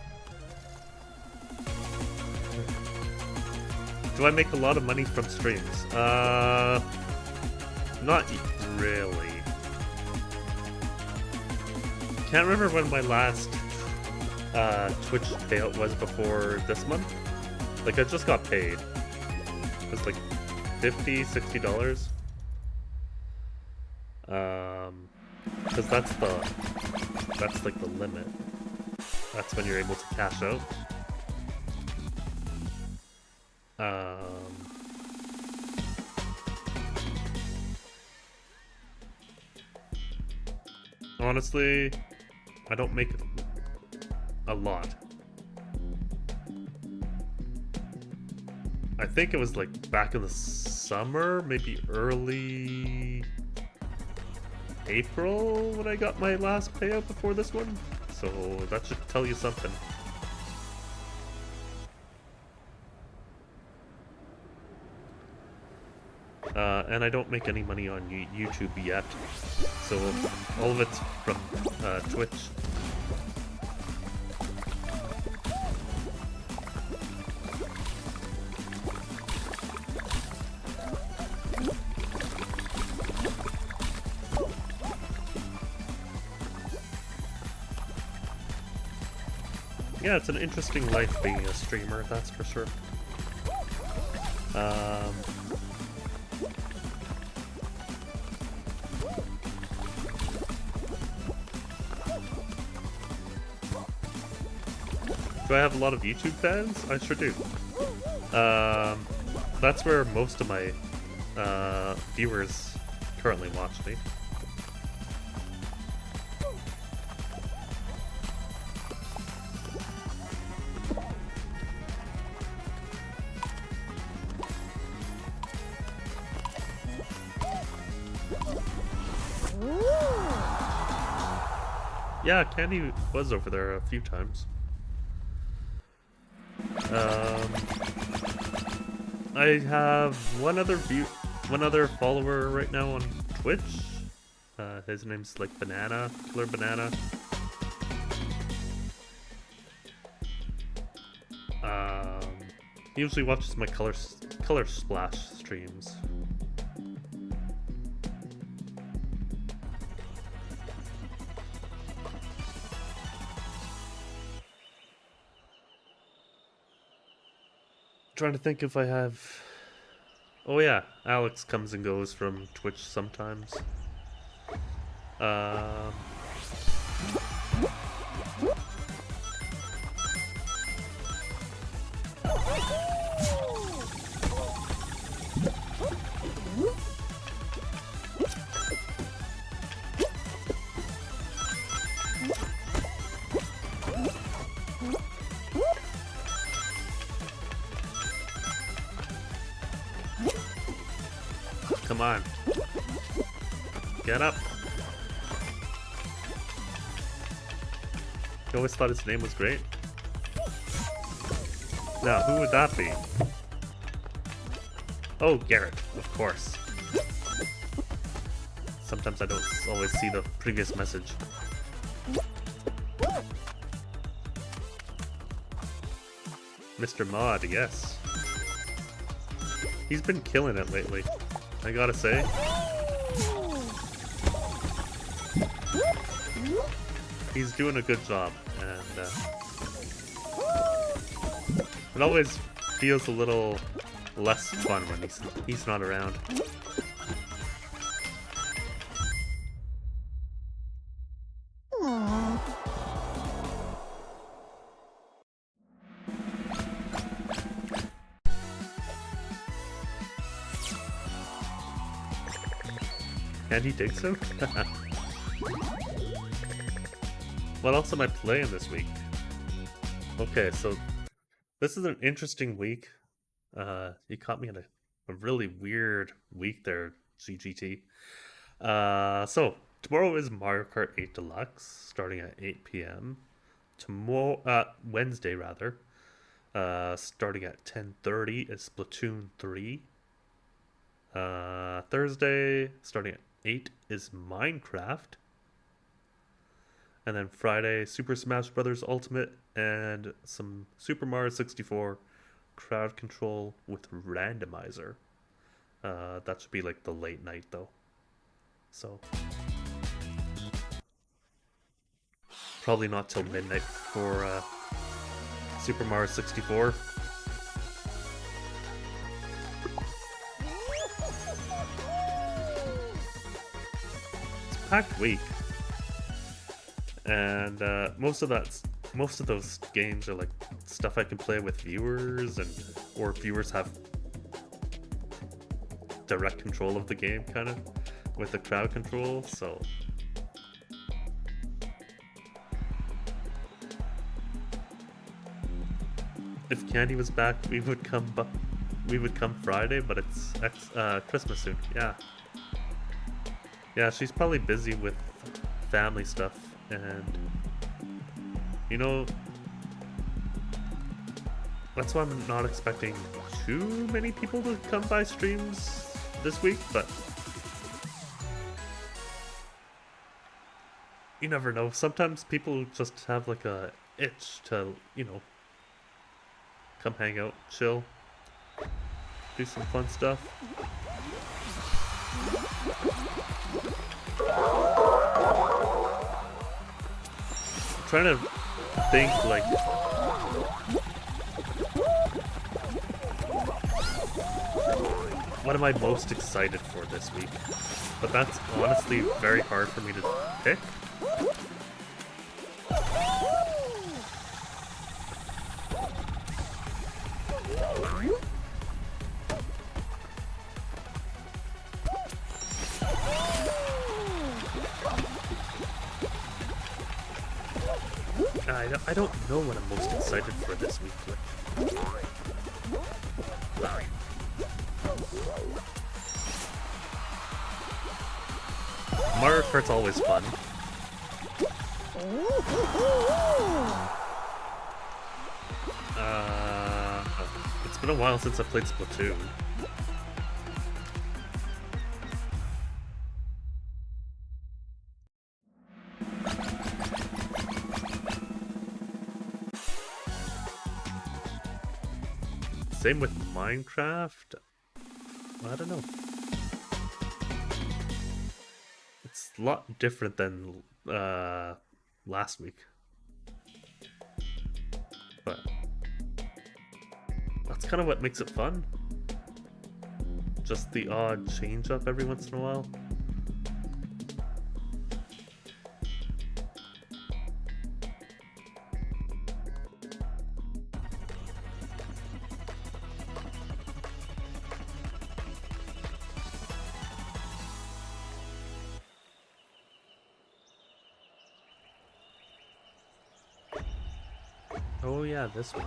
Do I make a lot of money from streams? Not really. Can't remember when my last Twitch payout was before this month. Like, I just got paid. It was like $50, $60. Because that's like the limit. That's when you're able to cash out. Honestly, I don't make a lot. I think it was like back in the summer, maybe early April when I got my last payout before this one. So that should tell you something. And I don't make any money on YouTube yet. So all of it's from Twitch. Yeah, it's an interesting life being a streamer, that's for sure. Do I have a lot of YouTube fans? I sure do. That's where most of my viewers currently watch me. Yeah, Candy was over there a few times. I have one other follower right now on Twitch. His name's like Banana, Killer Banana. He usually watches my color splash streams. Trying to think if I have. Oh yeah, Alex comes and goes from Twitch sometimes. Come on. Get up. You always thought his name was great? Now, who would that be? Oh, Garrett, of course. Sometimes I don't always see the previous message. Mr. Mod, yes. He's been killing it lately, I gotta say. He's doing a good job, and it always feels a little less fun when he's not around. Can he dig so? What else am I playing this week? Okay, so this is an interesting week. You caught me in a really weird week there, CGT. So tomorrow is Mario Kart 8 Deluxe, starting at 8 p.m. Tomorrow, Wednesday rather, starting at 10:30 is Splatoon 3. Thursday, starting at 8 is Minecraft. And then Friday, Super Smash Bros. Ultimate and some Super Mario 64 crowd control with randomizer. That should be like the late night though. So probably not till midnight for Super Mario 64. It's a packed week. And most of those games are like stuff I can play with viewers, or viewers have direct control of the game, kind of with the crowd control. So if Candy was back, we would come Friday, but it's Christmas soon. Yeah, she's probably busy with family stuff. And, you know, that's why I'm not expecting too many people to come by streams this week, but you never know. Sometimes people just have like a itch to, you know, come hang out, chill, do some fun stuff. Trying to think like what am I most excited for this week? But that's honestly very hard for me to pick. I don't know what I'm most excited for this week. Mario Kart's always fun. It's been a while since I played Splatoon. Same with Minecraft. I don't know. It's a lot different than last week. But that's kind of what makes it fun. Just the odd change up every once in a while. Oh yeah, this one.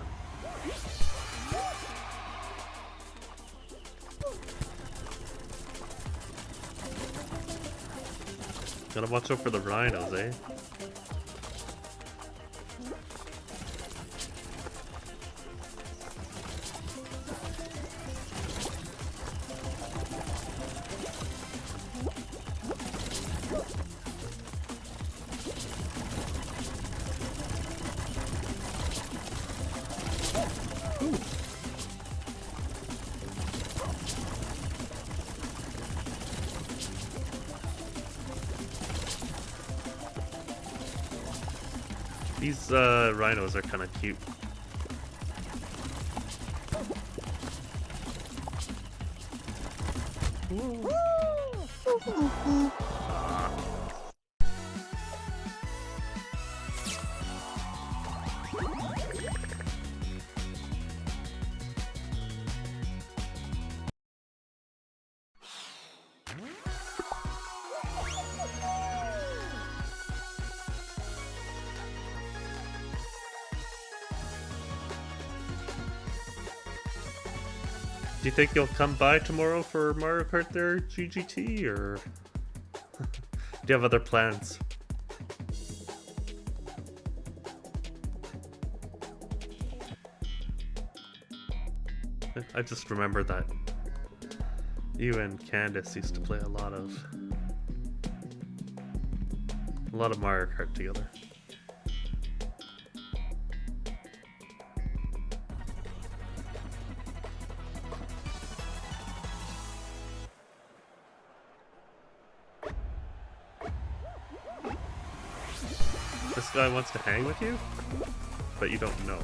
Gotta watch out for the rhinos, eh? These rhinos are kind of cute. Do you think you'll come by tomorrow for Mario Kart there, GGT, or do you have other plans? I just remember that you and Candace used to play a lot of Mario Kart together. This guy wants to hang with you, but you don't know.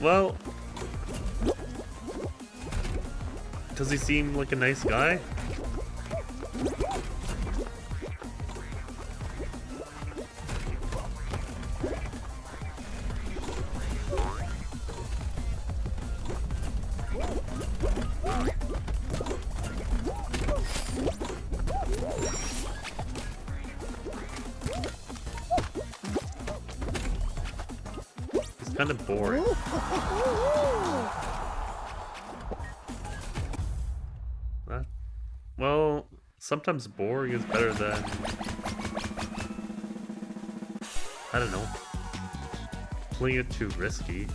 Well, does he seem like a nice guy? Kind of boring. Well, sometimes boring is better than, I don't know, playing it too risky.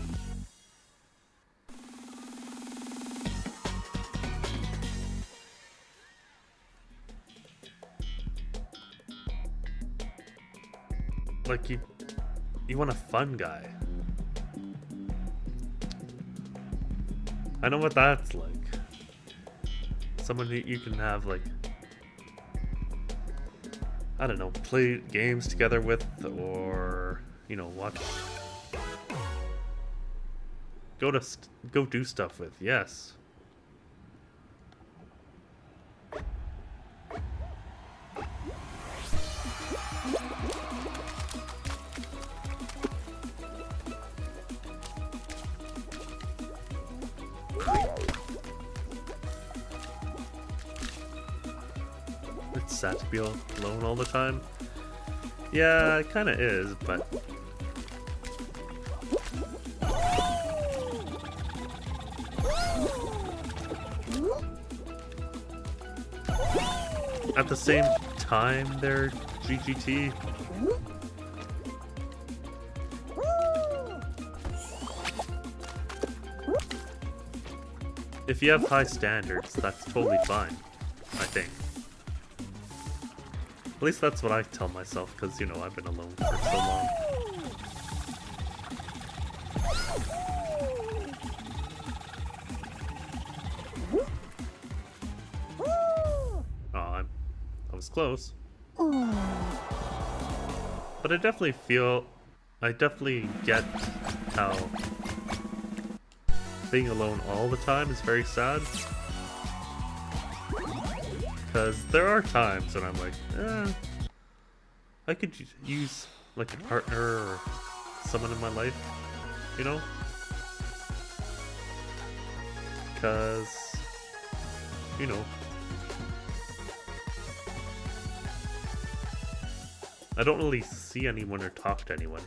Like you want a fun guy. I know what that's like. Someone that you can have, like, I don't know, play games together with, or, you know, watch, go do stuff with. Yes. It's sad to be alone all the time. Yeah, it kind of is, but at the same time, they're GGT. If you have high standards, that's totally fine, I think. At least that's what I tell myself, because, you know, I've been alone for so long. was close. But I definitely get how being alone all the time is very sad. Because there are times when I'm like, I could use like a partner or someone in my life, you know? Because, you know, I don't really see anyone or talk to anyone.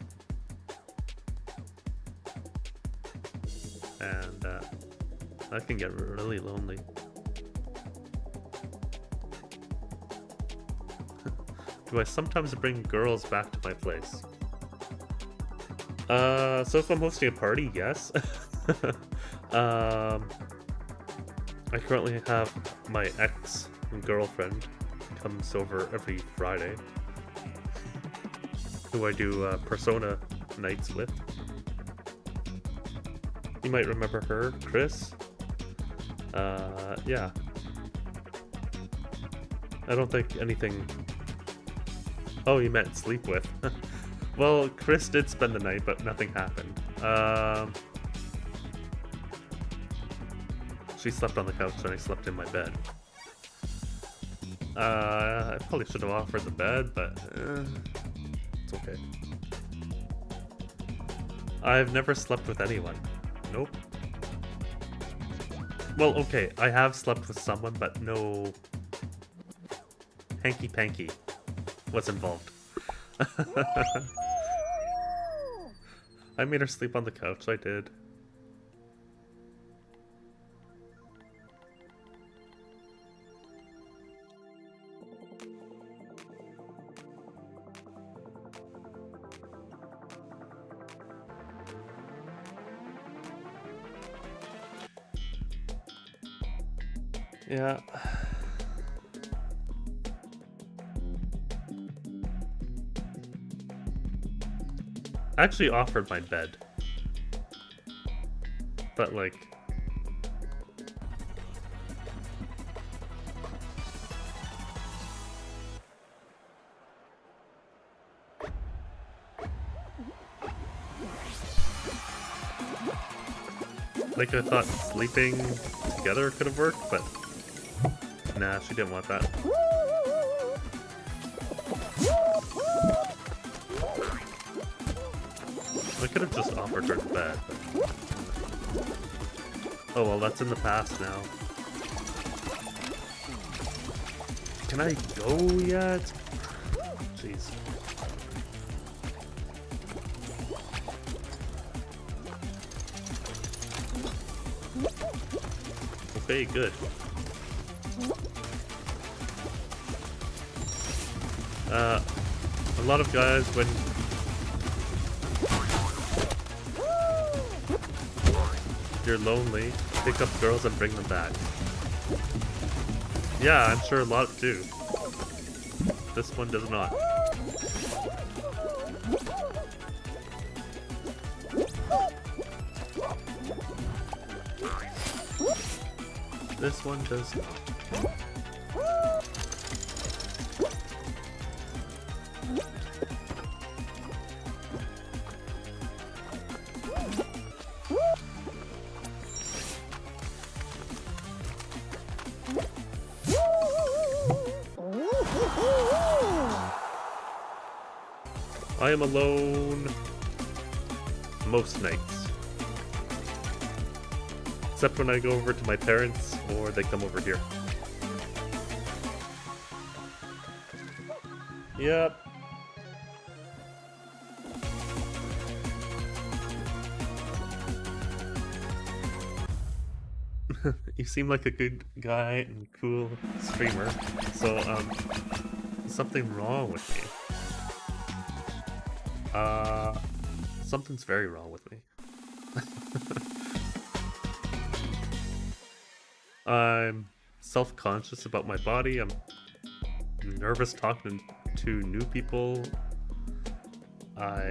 And that can get really lonely. Do I sometimes bring girls back to my place? So if I'm hosting a party, yes. I currently have my ex-girlfriend comes over every Friday, who I do Persona nights with. You might remember her, Chris. Yeah. I don't think anything... Oh, you meant sleep with. Well, Chris did spend the night, but nothing happened. She slept on the couch and I slept in my bed. I probably should have offered the bed, but it's okay. I've never slept with anyone. Nope. Well, okay, I have slept with someone, but no hanky-panky was involved. I made her sleep on the couch, I did. Yeah. I actually offered my bed. But like... Like I thought sleeping together could have worked, but... Nah, she didn't want that. I could have just offered her the bed, but... Oh well, that's in the past now. Can I go yet? Jeez. Okay, good. A lot of guys, when you're lonely, pick up girls and bring them back. Yeah, I'm sure a lot do. This one does not. This one does not. I am alone most nights. Except when I go over to my parents or they come over here. Yep. You seem like a good guy and cool streamer, so there's something wrong with me. Something's very wrong with me. I'm self-conscious about my body. I'm nervous talking to new people. Yeah.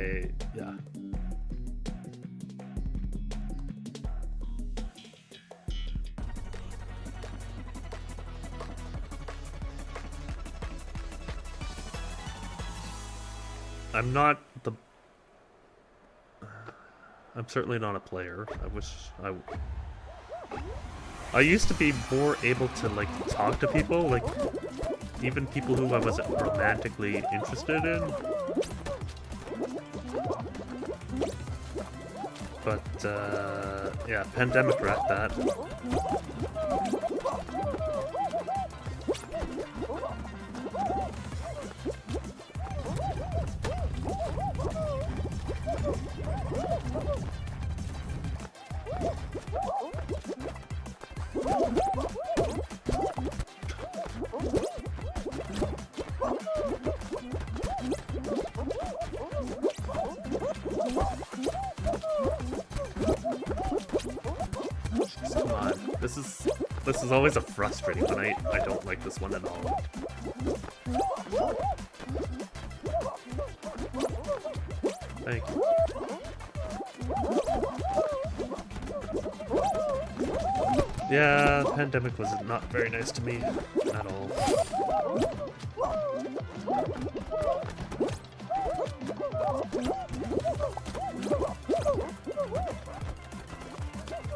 I'm not the. I'm certainly not a player. I wish I. I used to be more able to like talk to people, like even people who I wasn't romantically interested in. But yeah, pandemic wrapped that. Come on, this is always a frustrating one. I don't like this one at all. Thank you. Yeah, pandemic was not very nice to me at all.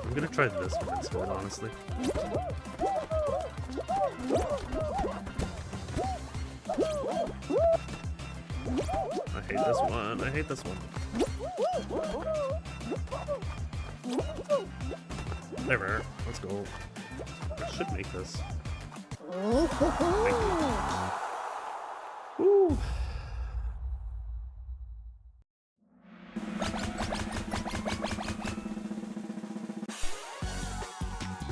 I'm gonna try this one instead, honestly. I hate this one. I hate this one. There, let's go. I should make this. Thank you. Woo.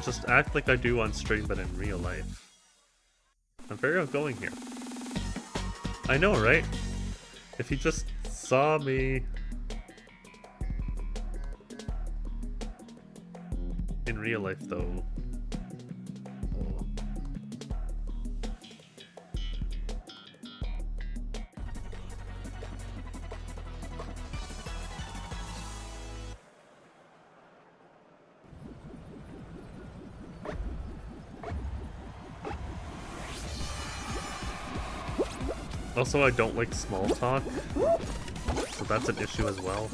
Just act like I do on stream, but in real life. I'm very outgoing here. I know, right? If he just saw me in real life, though. Oh. Also, I don't like small talk, so that's an issue as well.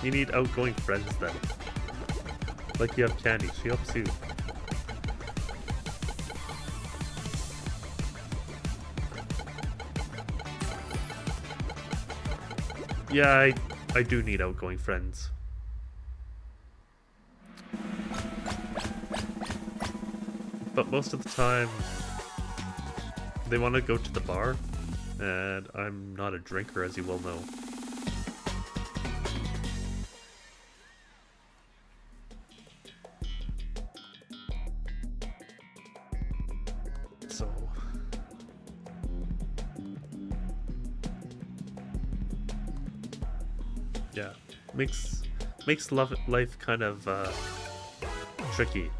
You need outgoing friends then. Like you have Candy, she helps you. Yeah, I do need outgoing friends. But most of the time, they want to go to the bar, and I'm not a drinker, as you well know. So... yeah, makes life kind of tricky.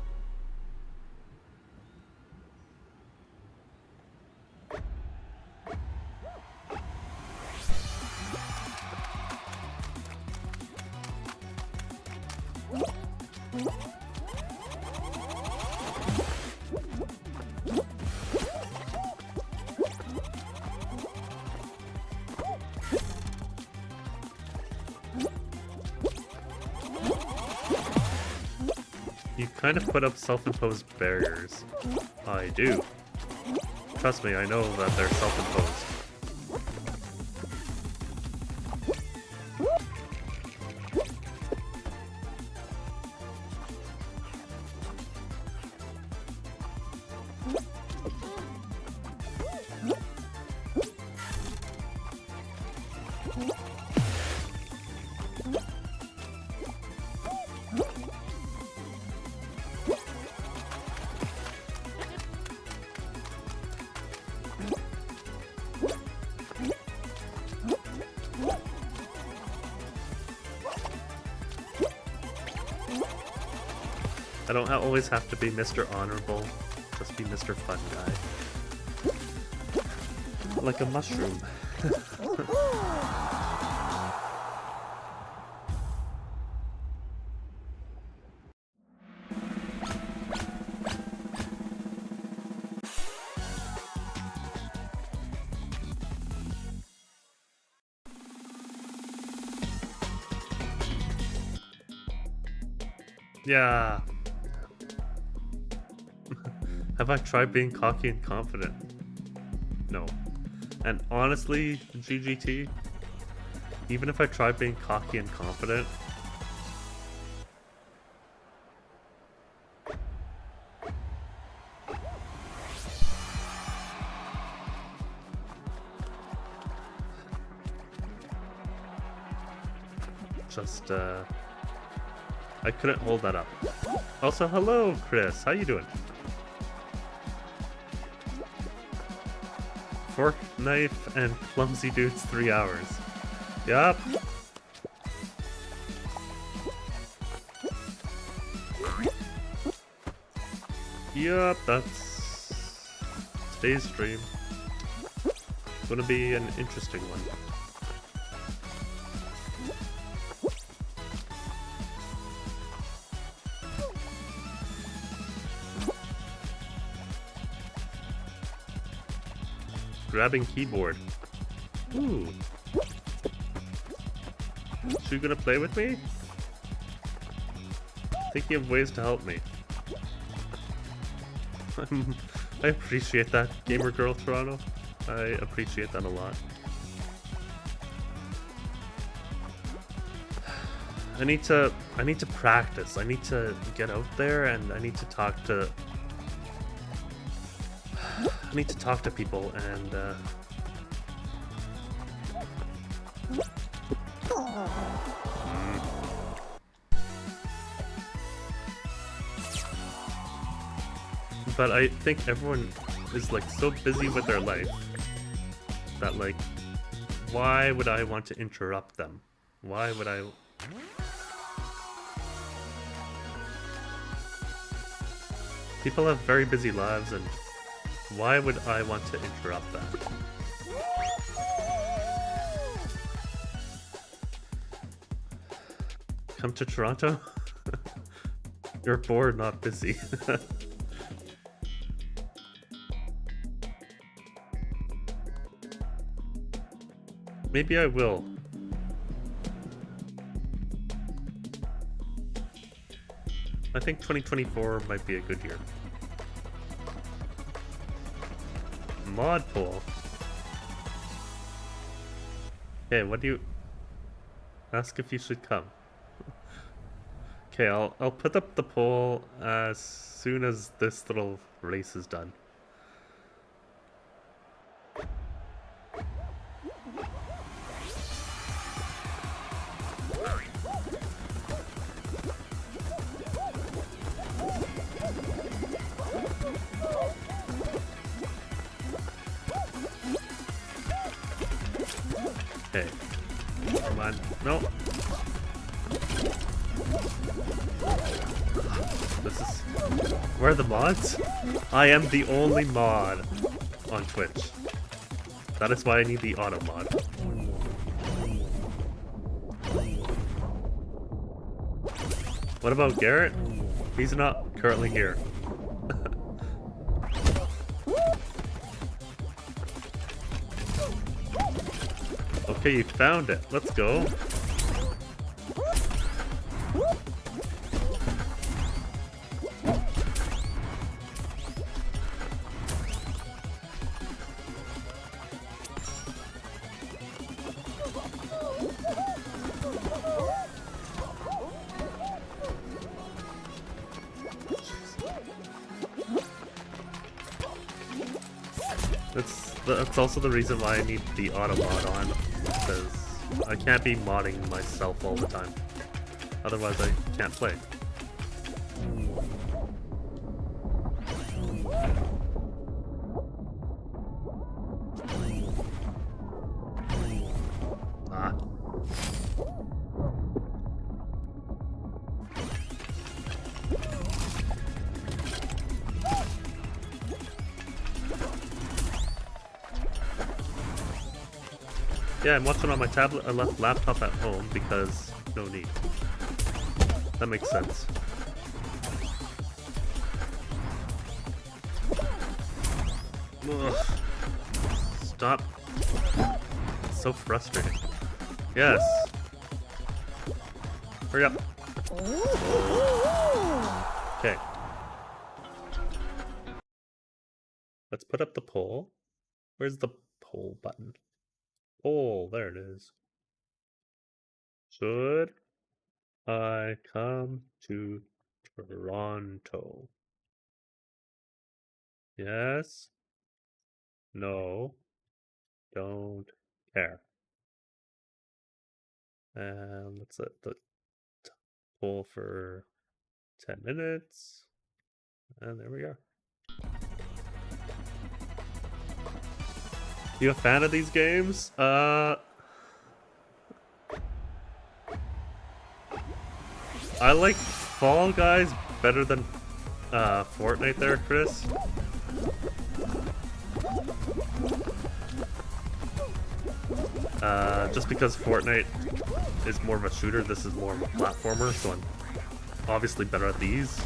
You kind of put up self-imposed barriers. I do. Trust me, I know that they're self-imposed. don't always have to be Mr. Honorable. Just be Mr. Fun Guy. Like a mushroom. Yeah. Have I tried being cocky and confident? No. And honestly, GGT, even if I tried being cocky and confident, just, I couldn't hold that up. Also, hello, Chris. How you doing? Fork, knife, and clumsy dudes 3 hours. Yup. Yup, that's today's stream. It's gonna be an interesting one. Grabbing keyboard. Ooh. So you gonna play with me? Thinking of ways to help me. I appreciate that, Gamer Girl Toronto. I appreciate that a lot. I need to practice. I need to get out there and I need to talk to people and but I think everyone is like so busy with their life that like why would I want to interrupt them? Why would I? People have very busy lives and why would I want to interrupt that? Come to Toronto? You're bored, not busy. Maybe I will. I think 2024 might be a good year. Mod poll. Okay, what do you ask if you should come? Okay, I'll put up the poll as soon as this little race is done. Okay. Come on. No. This is... Where are the mods? I am the only mod on Twitch. That is why I need the auto mod. What about Garrett? He's not currently here. Okay, you found it. Let's go. That's also the reason why I need the auto mod on, because I can't be modding myself all the time. Otherwise I can't play. Ah. Yeah, I'm watching on my tablet. I left laptop at home because no need. That makes sense. Ugh. Stop. It's so frustrating. Yes. Hurry up. Okay. Let's put up the poll. Where's the poll button? Poll, there it is. Should I come to Toronto? Yes. No. Don't care. And let's set the poll for 10 minutes. And there we are. You a fan of these games? I like Fall Guys better than Fortnite there, Chris. Just because Fortnite is more of a shooter, this is more of a platformer, so I'm obviously better at these.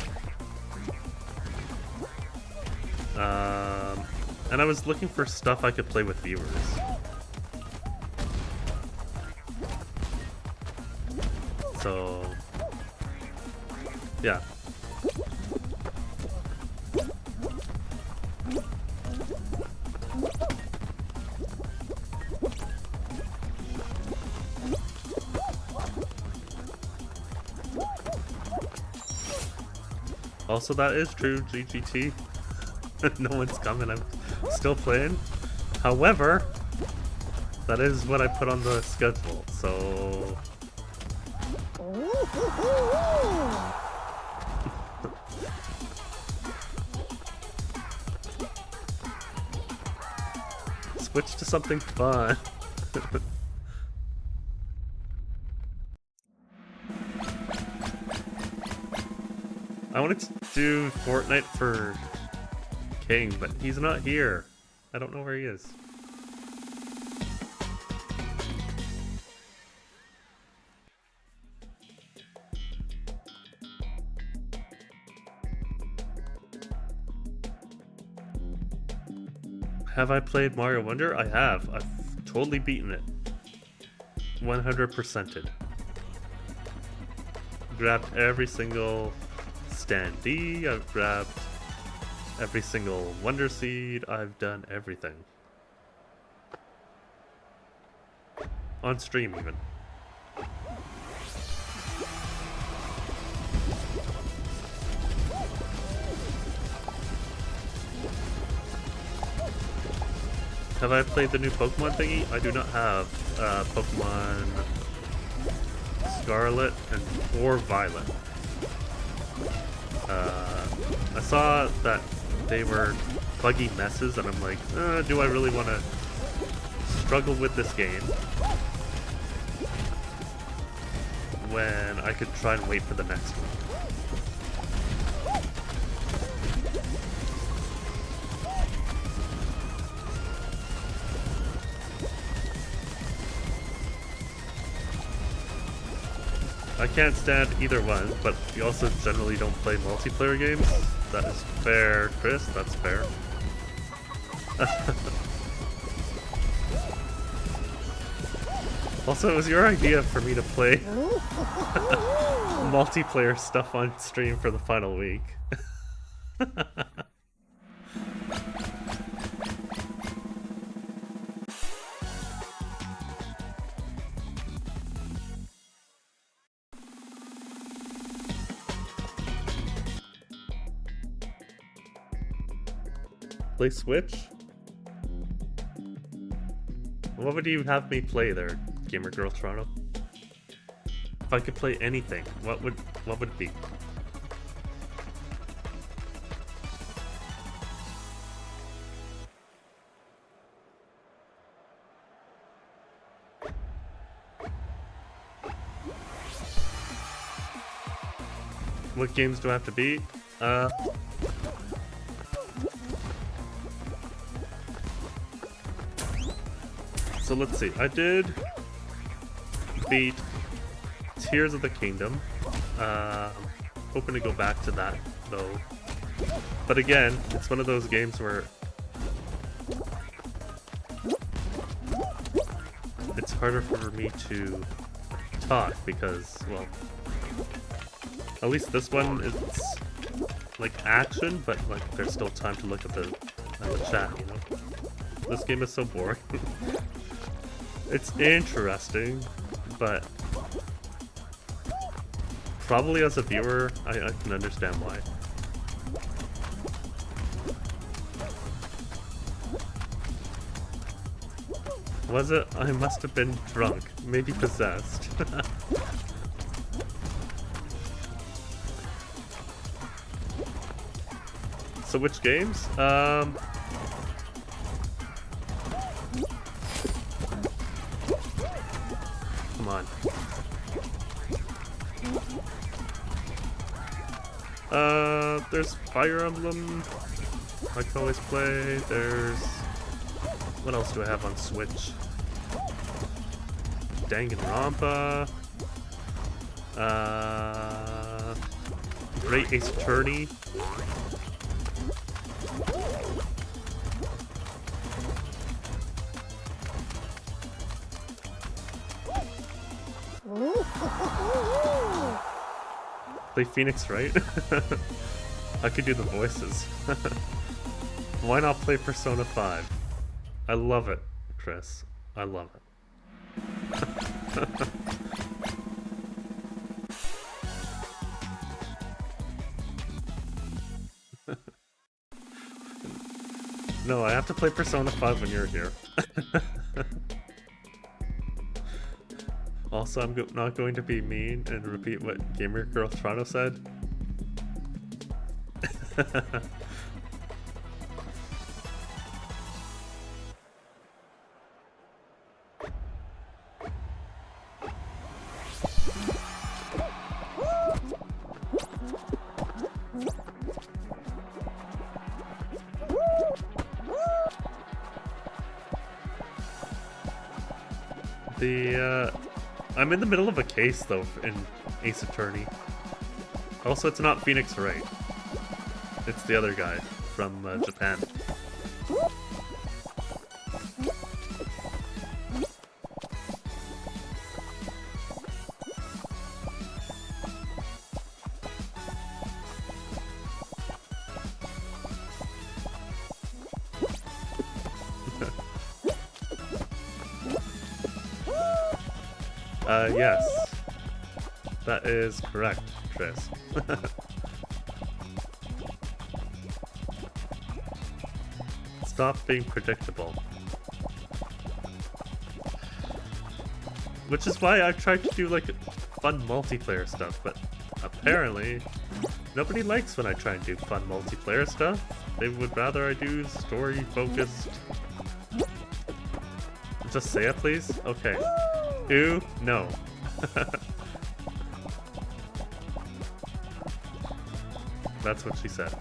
And I was looking for stuff I could play with viewers. So, yeah. Also, that is true, GGT. No one's coming, I'm still playing. However, that is what I put on the schedule, so... Switch to something fun. I wanted to do Fortnite for King, but he's not here. I don't know where he is. Have I played Mario Wonder? I have. I've totally beaten it. 100%ed. Grabbed every single standee. I've grabbed every single Wonder Seed. I've done everything. On stream, even. Have I played the new Pokemon thingy? I do not have Pokemon Scarlet or Violet. I saw that they were buggy messes, and I'm like, do I really want to struggle with this game when I could try and wait for the next one? I can't stand either one, but you also generally don't play multiplayer games. That is fair, Chris. That's fair. Also, it was your idea for me to play multiplayer stuff on stream for the final week. Play Switch? What would you have me play there, Gamer Girl Toronto? If I could play anything, what would it be? What games do I have to beat? So let's see. I did beat Tears of the Kingdom. Hoping to go back to that though. But again, it's one of those games where it's harder for me to talk because, well, at least this one is like action, but like there's still time to look at the chat, you know? This game is so boring. It's interesting, but probably as a viewer, I can understand why. Was it? I must have been drunk. Maybe possessed. So which games? Come on. There's Fire Emblem. I can always play. There's... What else do I have on Switch? Danganronpa. Great Ace Attorney. Play Phoenix, right? I could do the voices. Why not play Persona 5? I love it, Chris. I love it. No, I have to play Persona 5 when you're here. Also, I'm not going to be mean and repeat what Gamer Girl Toronto said. I'm in the middle of a case though in Ace Attorney. Also, it's not Phoenix Wright. It's the other guy from Japan. Yes. That is correct, Tris. Stop being predictable. Which is why I've tried to do like fun multiplayer stuff, but apparently nobody likes when I try and do fun multiplayer stuff. They would rather I do story focused. Just say it, please? Okay. Who? No. That's what she said.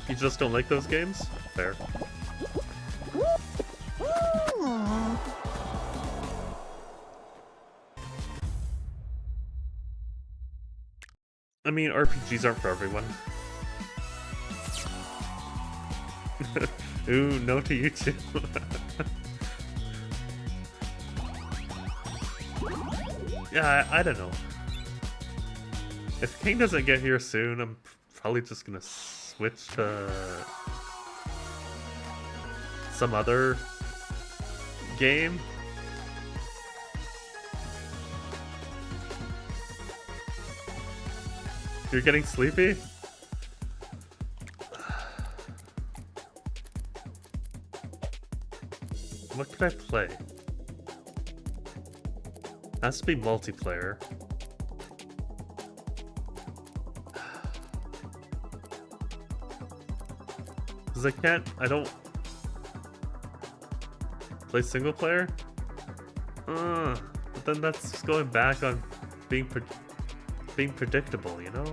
You just don't like those games? Fair. I mean, RPGs aren't for everyone. Ooh, no to you too. Yeah, I don't know. If King doesn't get here soon, I'm probably just gonna switch to some other game. You're getting sleepy? What could I play? Has to be multiplayer. Because I don't play single player? But then that's going back on being predictable, you know.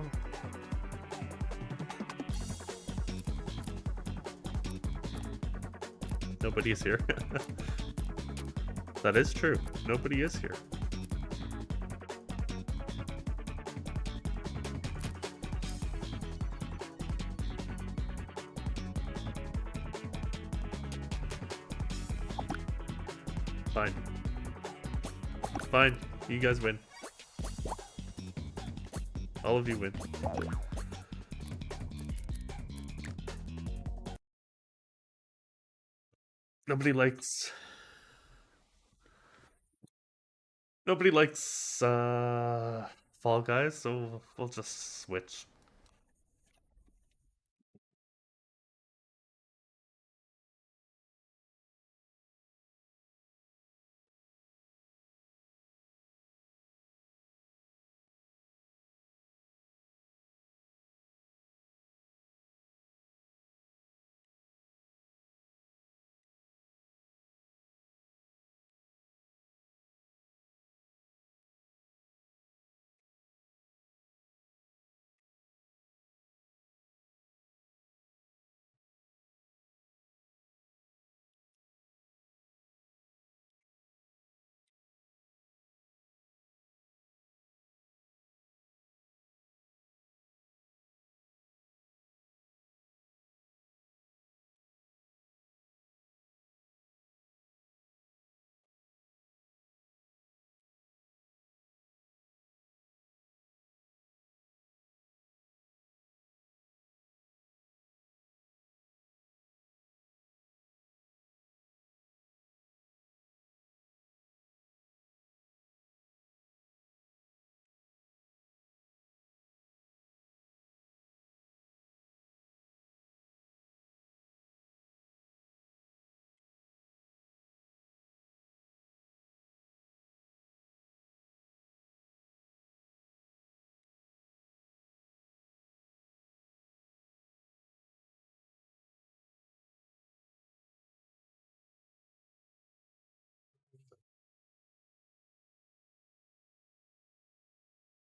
Nobody is here. That is true. Nobody is here. Fine. Fine. You guys win. All of you win. Nobody likes. Nobody likes Fall Guys, so we'll just switch.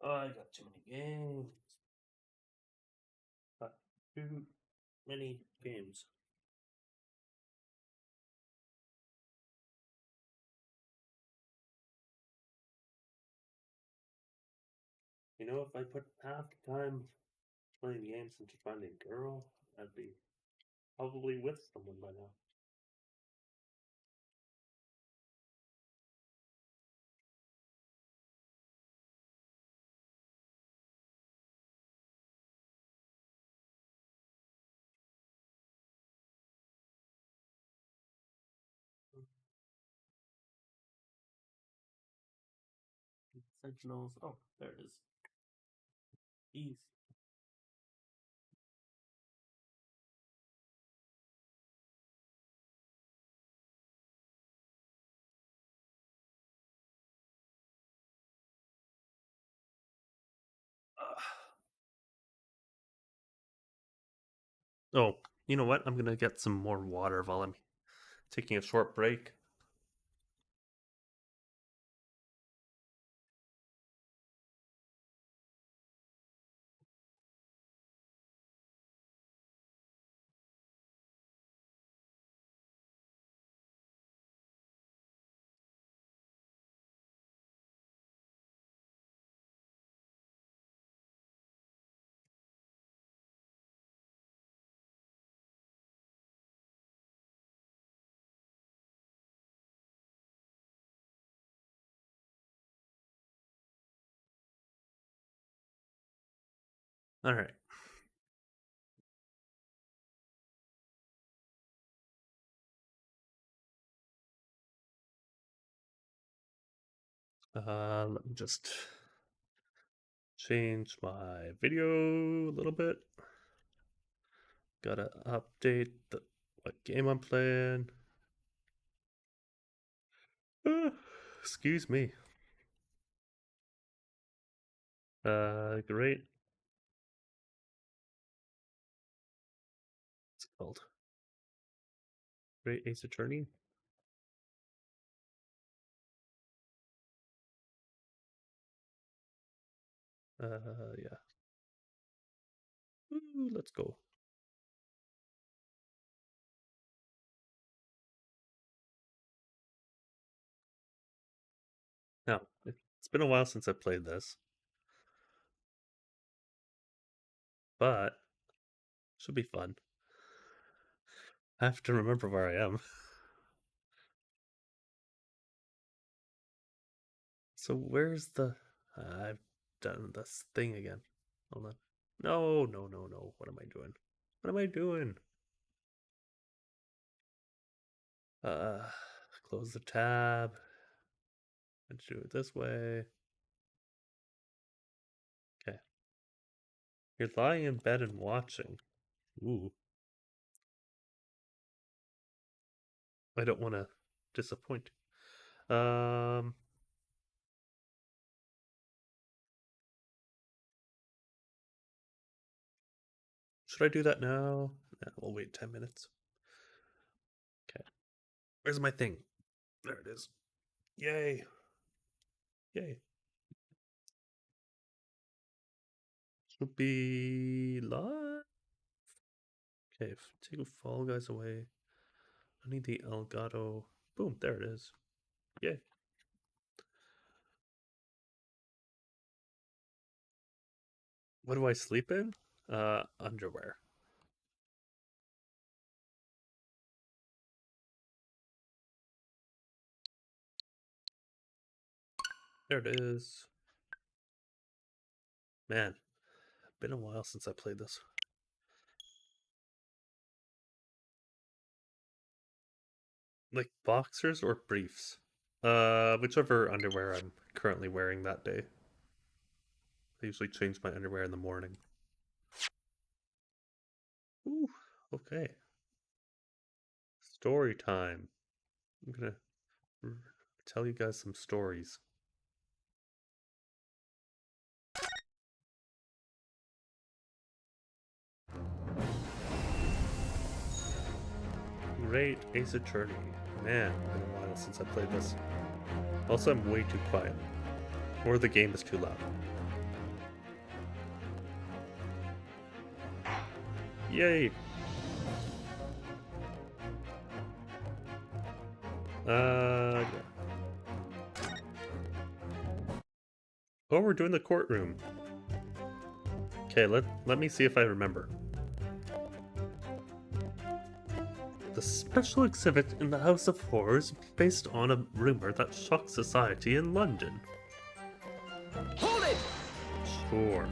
Oh, I got too many games. Got too many games. You know, if I put half the time playing games into finding a girl, I'd be probably with someone by now. Sentinels. Oh, there it is. Ease. Oh, you know what? I'm gonna get some more water while I'm taking a short break. All right. Let me just change my video a little bit. Gotta update what game I'm playing. Excuse me. Great. What's it called? Great Ace Attorney. Yeah. Ooh, let's go. Now, it's been a while since I played this, but should be fun. I have to remember where I am. So where's the? I've done this thing again. Hold on. No, no, no, no. What am I doing? What am I doing? Uh, close the tab. Let's do it this way. Okay. You're lying in bed and watching. Ooh. I don't want to disappoint. Um, should I do that now? Yeah, we'll wait 10 minutes. Okay. Where's my thing? There it is. Yay. Yay. Should be live. Okay, take Fall Guys away. I need the Elgato. Boom, there it is. Yay. What do I sleep in? Underwear. There it is. Man, been a while since I played this. Like boxers or briefs? Whichever underwear I'm currently wearing that day. I usually change my underwear in the morning. Ooh, okay. Story time. I'm gonna tell you guys some stories. Great Ace Attorney. Man, been a while since I played this. Also, I'm way too quiet. Or the game is too loud. Yay! Yeah. Oh, we're doing the courtroom. Okay, let me see if I remember. The special exhibit in the House of Horrors based on a rumor that shocked society in London. Hold it! Sure.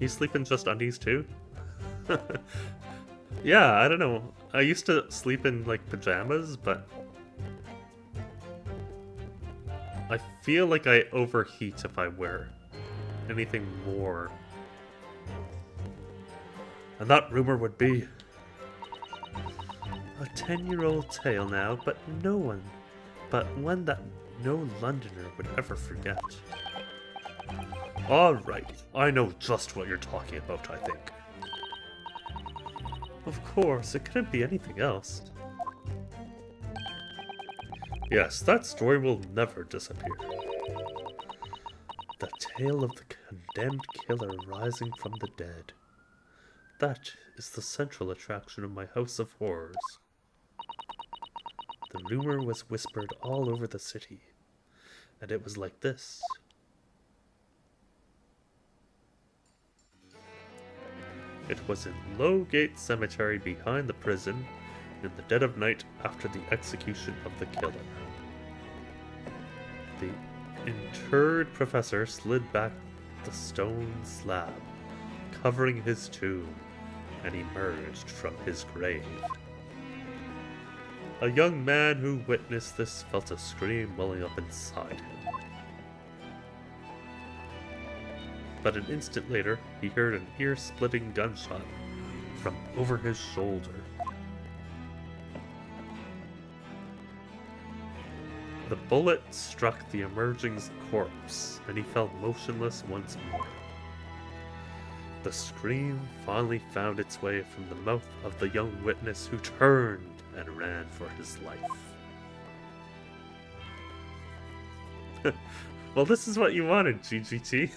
You sleep in just undies too? Yeah, I don't know. I used to sleep in like pajamas, but I feel like I overheat if I wear anything more. And that rumor would be a 10-year-old tale now, but one that no Londoner would ever forget. Alright, I know just what you're talking about, I think. Of course, it couldn't be anything else. Yes, that story will never disappear. The tale of the condemned killer rising from the dead. That is the central attraction of my House of Horrors. The rumor was whispered all over the city, and it was like this. It was in Lowgate Cemetery behind the prison in the dead of night after the execution of the killer. The interred professor slid back the stone slab, covering his tomb, and emerged from his grave. A young man who witnessed this felt a scream welling up inside him. But an instant later, he heard an ear-splitting gunshot from over his shoulder. The bullet struck the emerging corpse, and he fell motionless once more. The scream finally found its way from the mouth of the young witness, who turned and ran for his life. Well, this is what you wanted, GGT.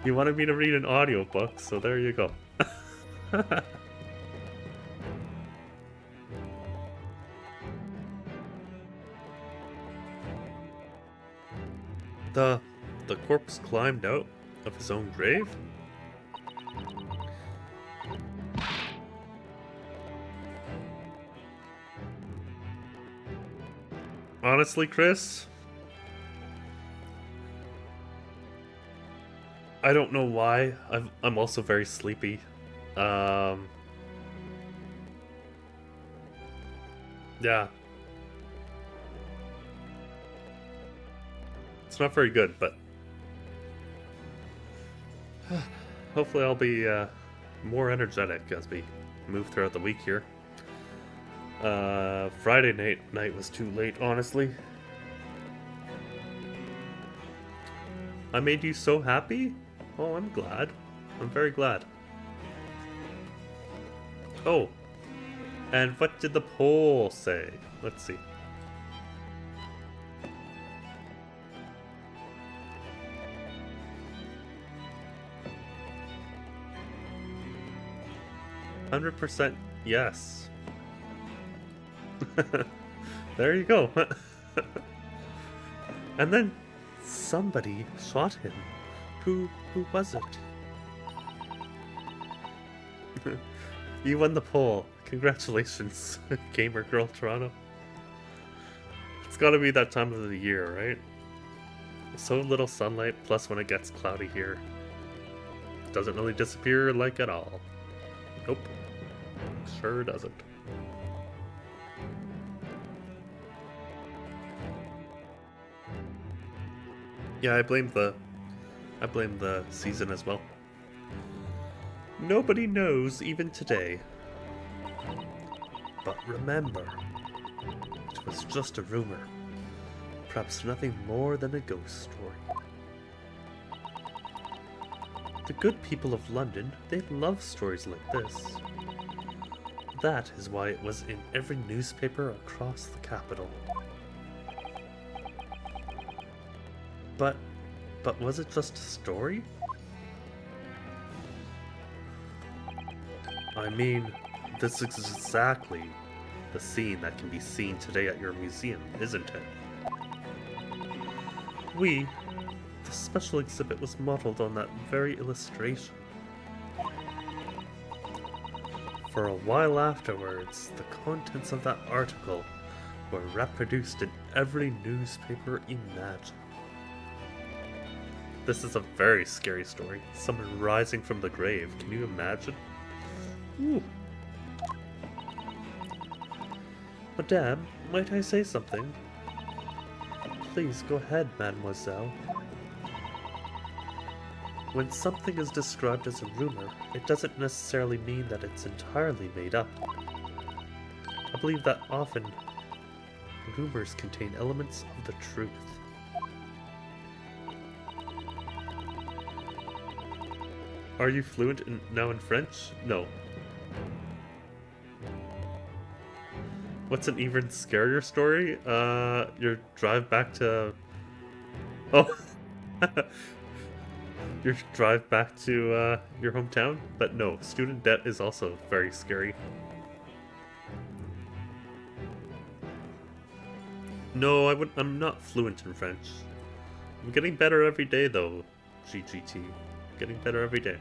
You wanted me to read an audiobook, so there you go. the the corpse climbed out of his own grave? Honestly, Chris, I don't know why. I'm also very sleepy. Um, yeah, it's not very good, but hopefully I'll be more energetic as we move throughout the week here. Friday night was too late, honestly. I made you so happy? Oh, I'm glad. I'm very glad. Oh, and what did the poll say? Let's see. %, yes. There you go. And then somebody shot him. Who was it? You won the poll. Congratulations, Gamer Girl Toronto. It's gotta be that time of the year, right? So little sunlight, plus when it gets cloudy here, it doesn't really disappear like at all. Nope. Sure doesn't. Yeah, I blame the season as well. Nobody knows even today. But remember, it was just a rumor. Perhaps nothing more than a ghost story. The good people of London, they love stories like this. That is why it was in every newspaper across the capital. But was it just a story? I mean, this is exactly the scene that can be seen today at your museum, isn't it? The special exhibit was modeled on that very illustration. For a while afterwards, the contents of that article were reproduced in every newspaper imaginable. This is a very scary story. Someone rising from the grave. Can you imagine? Ooh. Madame, might I say something? Please go ahead, mademoiselle. When something is described as a rumor, it doesn't necessarily mean that it's entirely made up. I believe that often rumors contain elements of the truth. Are you fluent now in French? No. What's an even scarier story? Your drive back to... Oh! Your drive back to your hometown? But no, student debt is also very scary. No, I'm not fluent in French. I'm getting better every day though, GGT. Getting better every day.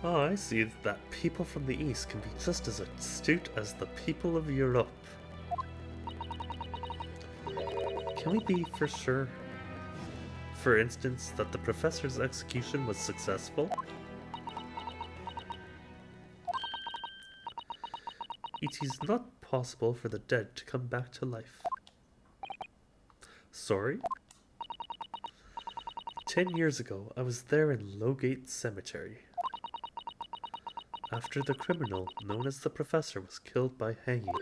Oh, I see that people from the East can be just as astute as the people of Europe. Can we be for sure, for instance, that the professor's execution was successful? It is not possible for the dead to come back to life. Sorry? 10 years ago, I was there in Lowgate Cemetery. After the criminal, known as the Professor, was killed by hanging,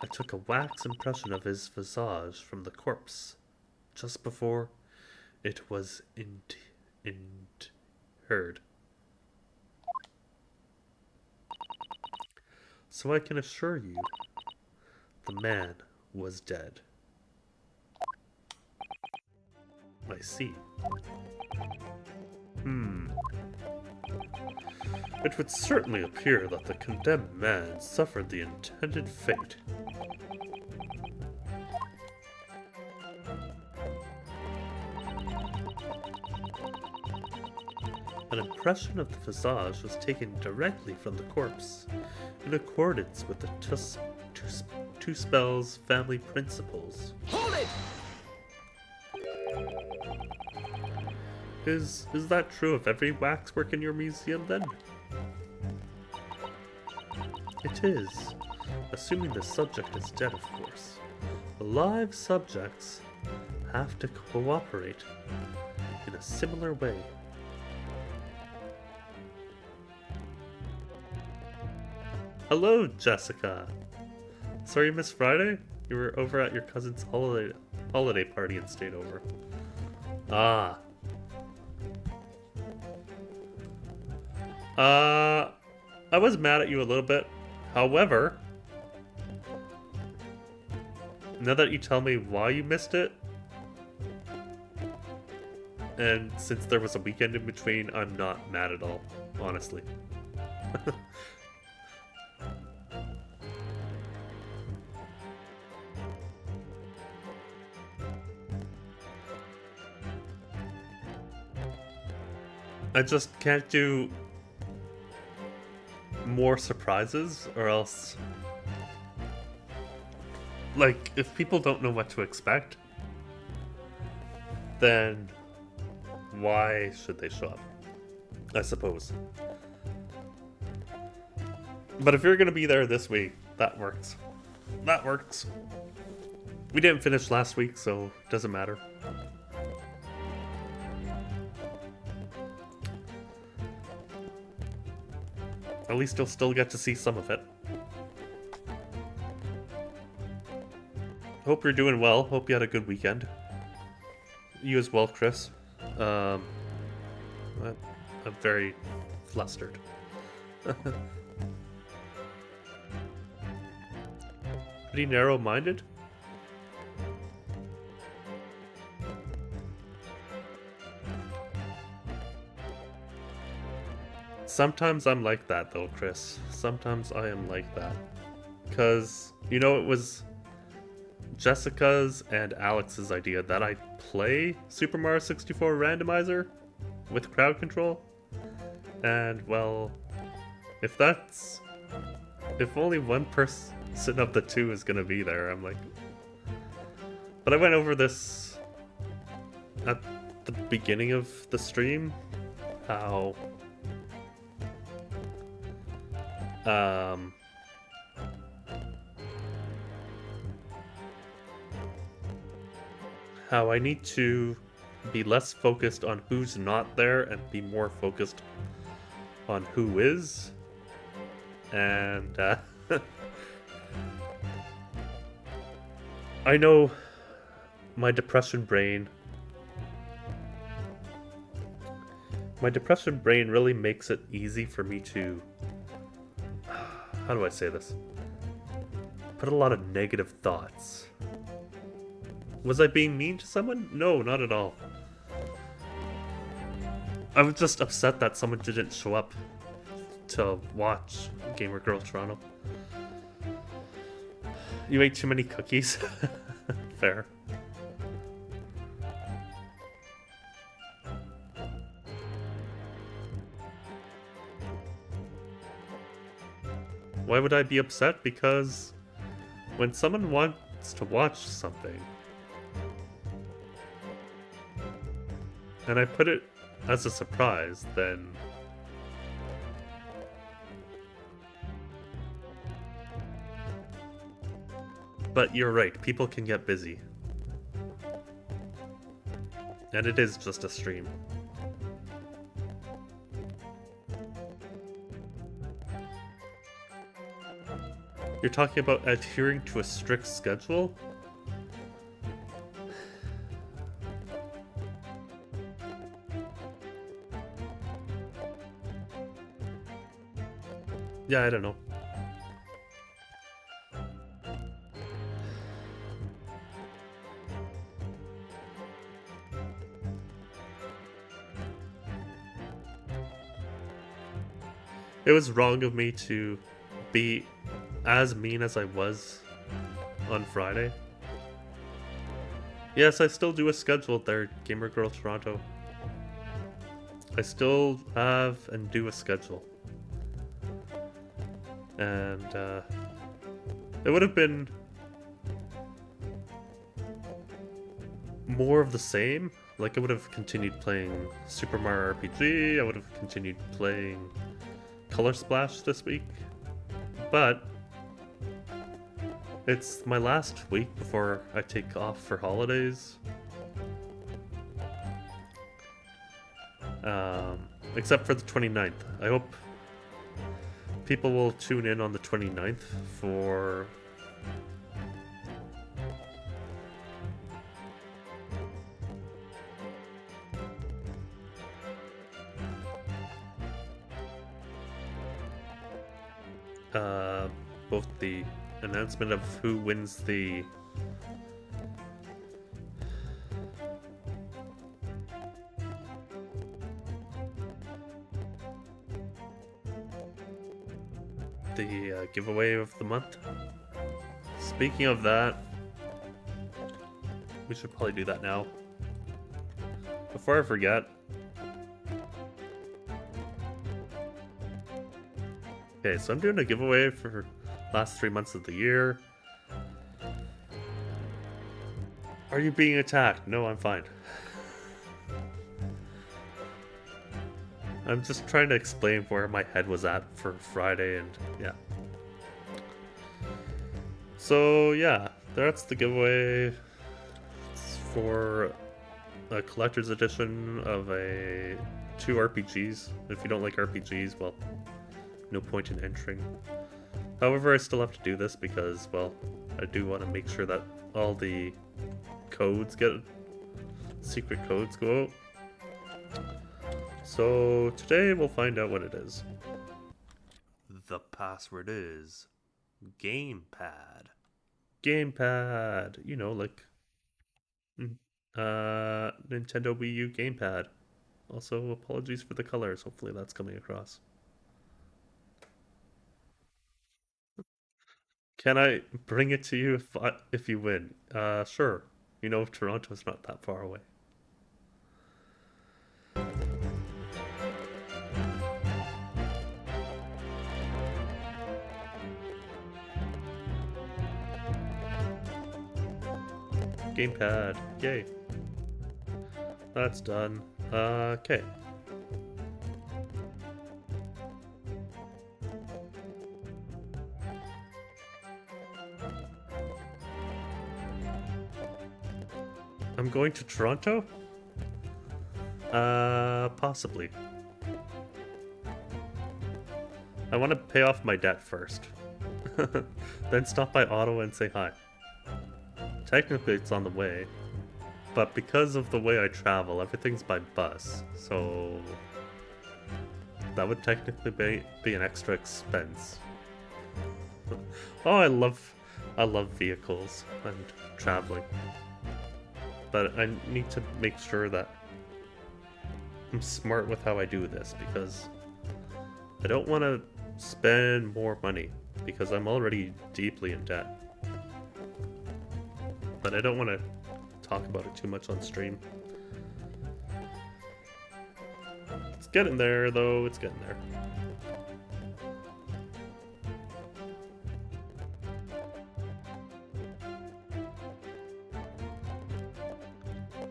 I took a wax impression of his visage from the corpse, just before it was interred. So I can assure you the man was dead. I see. It would certainly appear that the condemned man suffered the intended fate. An impression of the visage was taken directly from the corpse, in accordance with the two spells family principles. Hold it! Is that true of every waxwork in your museum, then? It is, assuming the subject is dead, of course. Alive subjects have to cooperate in a similar way. Hello, Jessica. Sorry you missed Friday? You were over at your cousin's holiday party and stayed over. Ah. I was mad at you a little bit. However, now that you tell me why you missed it, and since there was a weekend in between, I'm not mad at all, honestly. I just can't do more surprises, or else, like, if people don't know what to expect, then why should they show up? I suppose. But if you're gonna be there this week, that works. That works. We didn't finish last week, so it doesn't matter. At least you'll still get to see some of it. Hope you're doing well. Hope you had a good weekend. You as well, Chris. I'm very flustered. Pretty narrow-minded? Sometimes I'm like that, though, Chris. Sometimes I am like that. Because, you know, it was Jessica's and Alex's idea that I play Super Mario 64 Randomizer with crowd control. And, well, if only one person of the two is gonna be there, I'm like... But I went over this at the beginning of the stream, how... how I need to be less focused on who's not there and be more focused on who is. And I know my depression brain really makes it easy for me to, how do I say this? Put a lot of negative thoughts. Was I being mean to someone? No, not at all. I was just upset that someone didn't show up to watch Gamer Girl Toronto. You ate too many cookies? Fair. Why would I be upset? Because when someone wants to watch something, and I put it as a surprise, then but you're right, people can get busy. And it is just a stream. You're talking about adhering to a strict schedule? Yeah, I don't know. It was wrong of me to be as mean as I was on Friday. Yes, I still do a schedule there, Gamer Girl Toronto. I still have and do a schedule. And it would have been more of the same. Like, I would have continued playing Super Mario RPG, I would have continued playing Color Splash this week. But it's my last week before I take off for holidays. Except for the 29th. I hope people will tune in on the 29th for both the announcement of who wins the giveaway of the month. Speaking of that, we should probably do that now. Before I forget, okay, so I'm doing a giveaway for last 3 months of the year. Are you being attacked? No, I'm fine. I'm just trying to explain where my head was at for Friday, and yeah. So yeah, that's the giveaway. It's for a collector's edition of two RPGs. If you don't like RPGs, well, no point in entering. However, I still have to do this because, well, I do want to make sure that all the secret codes go out. So today we'll find out what it is. The password is gamepad. Gamepad, you know, like Nintendo Wii U gamepad. Also, apologies for the colors. Hopefully that's coming across. Can I bring it to you if you win? Sure. You know, Toronto's not that far away. Gamepad. Yay. That's done. Okay. I'm going to Toronto? Possibly. I want to pay off my debt first. Then stop by Ottawa and say hi. Technically it's on the way, but because of the way I travel, everything's by bus, so that would technically be an extra expense. Oh, I love vehicles and traveling. But I need to make sure that I'm smart with how I do this, because I don't want to spend more money, because I'm already deeply in debt. But I don't want to talk about it too much on stream. It's getting there, though. It's getting there.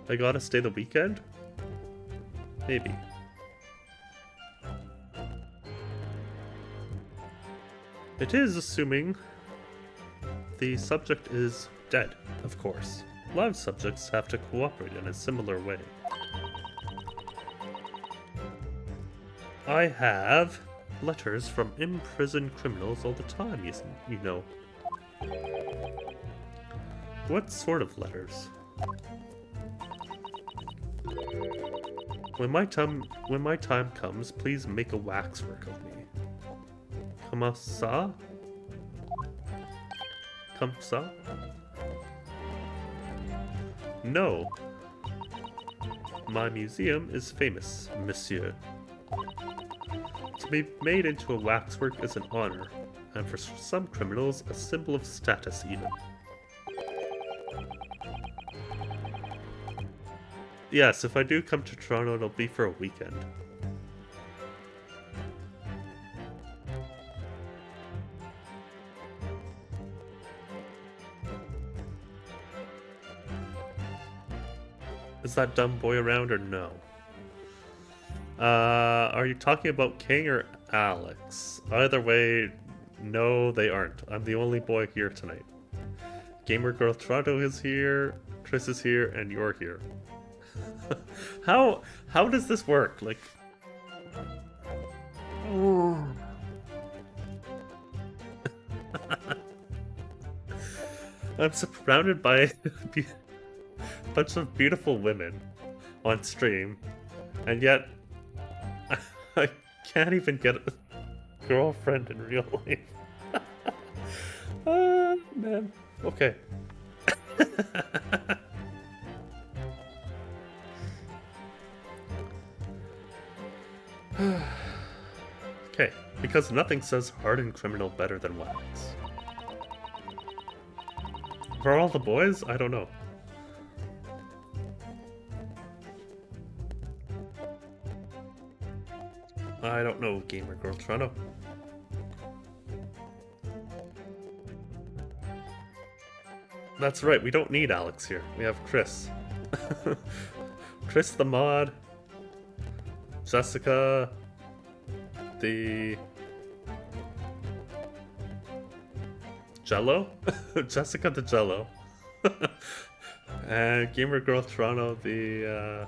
I gotta stay the weekend? Maybe. It is assuming the subject is dead, of course. Live subjects have to cooperate in a similar way. I have letters from imprisoned criminals all the time, you know. What sort of letters? When my time comes, please make a waxwork of me. Kamasa? Kamsa? No. My museum is famous, monsieur. To be made into a waxwork is an honor, and for some criminals, a symbol of status even. Yes, if I do come to Toronto, it'll be for a weekend. Is that dumb boy around or no? Are you talking about King or Alex? Either way, no, they aren't. I'm the only boy here tonight. Gamer Girl Toronto is here, Chris is here, and you're here. How does this work? Like, I'm surrounded by a bunch of beautiful women on stream, and yet I can't even get a girlfriend in real life. Man. Okay. Okay, because nothing says hardened criminal better than wax. For all the boys, I don't know. I don't know, Gamer Girl Toronto. That's right, we don't need Alex here. We have Chris. Chris the mod. Jessica. The... Jello? Jessica the Jello. And Gamer Girl Toronto, the...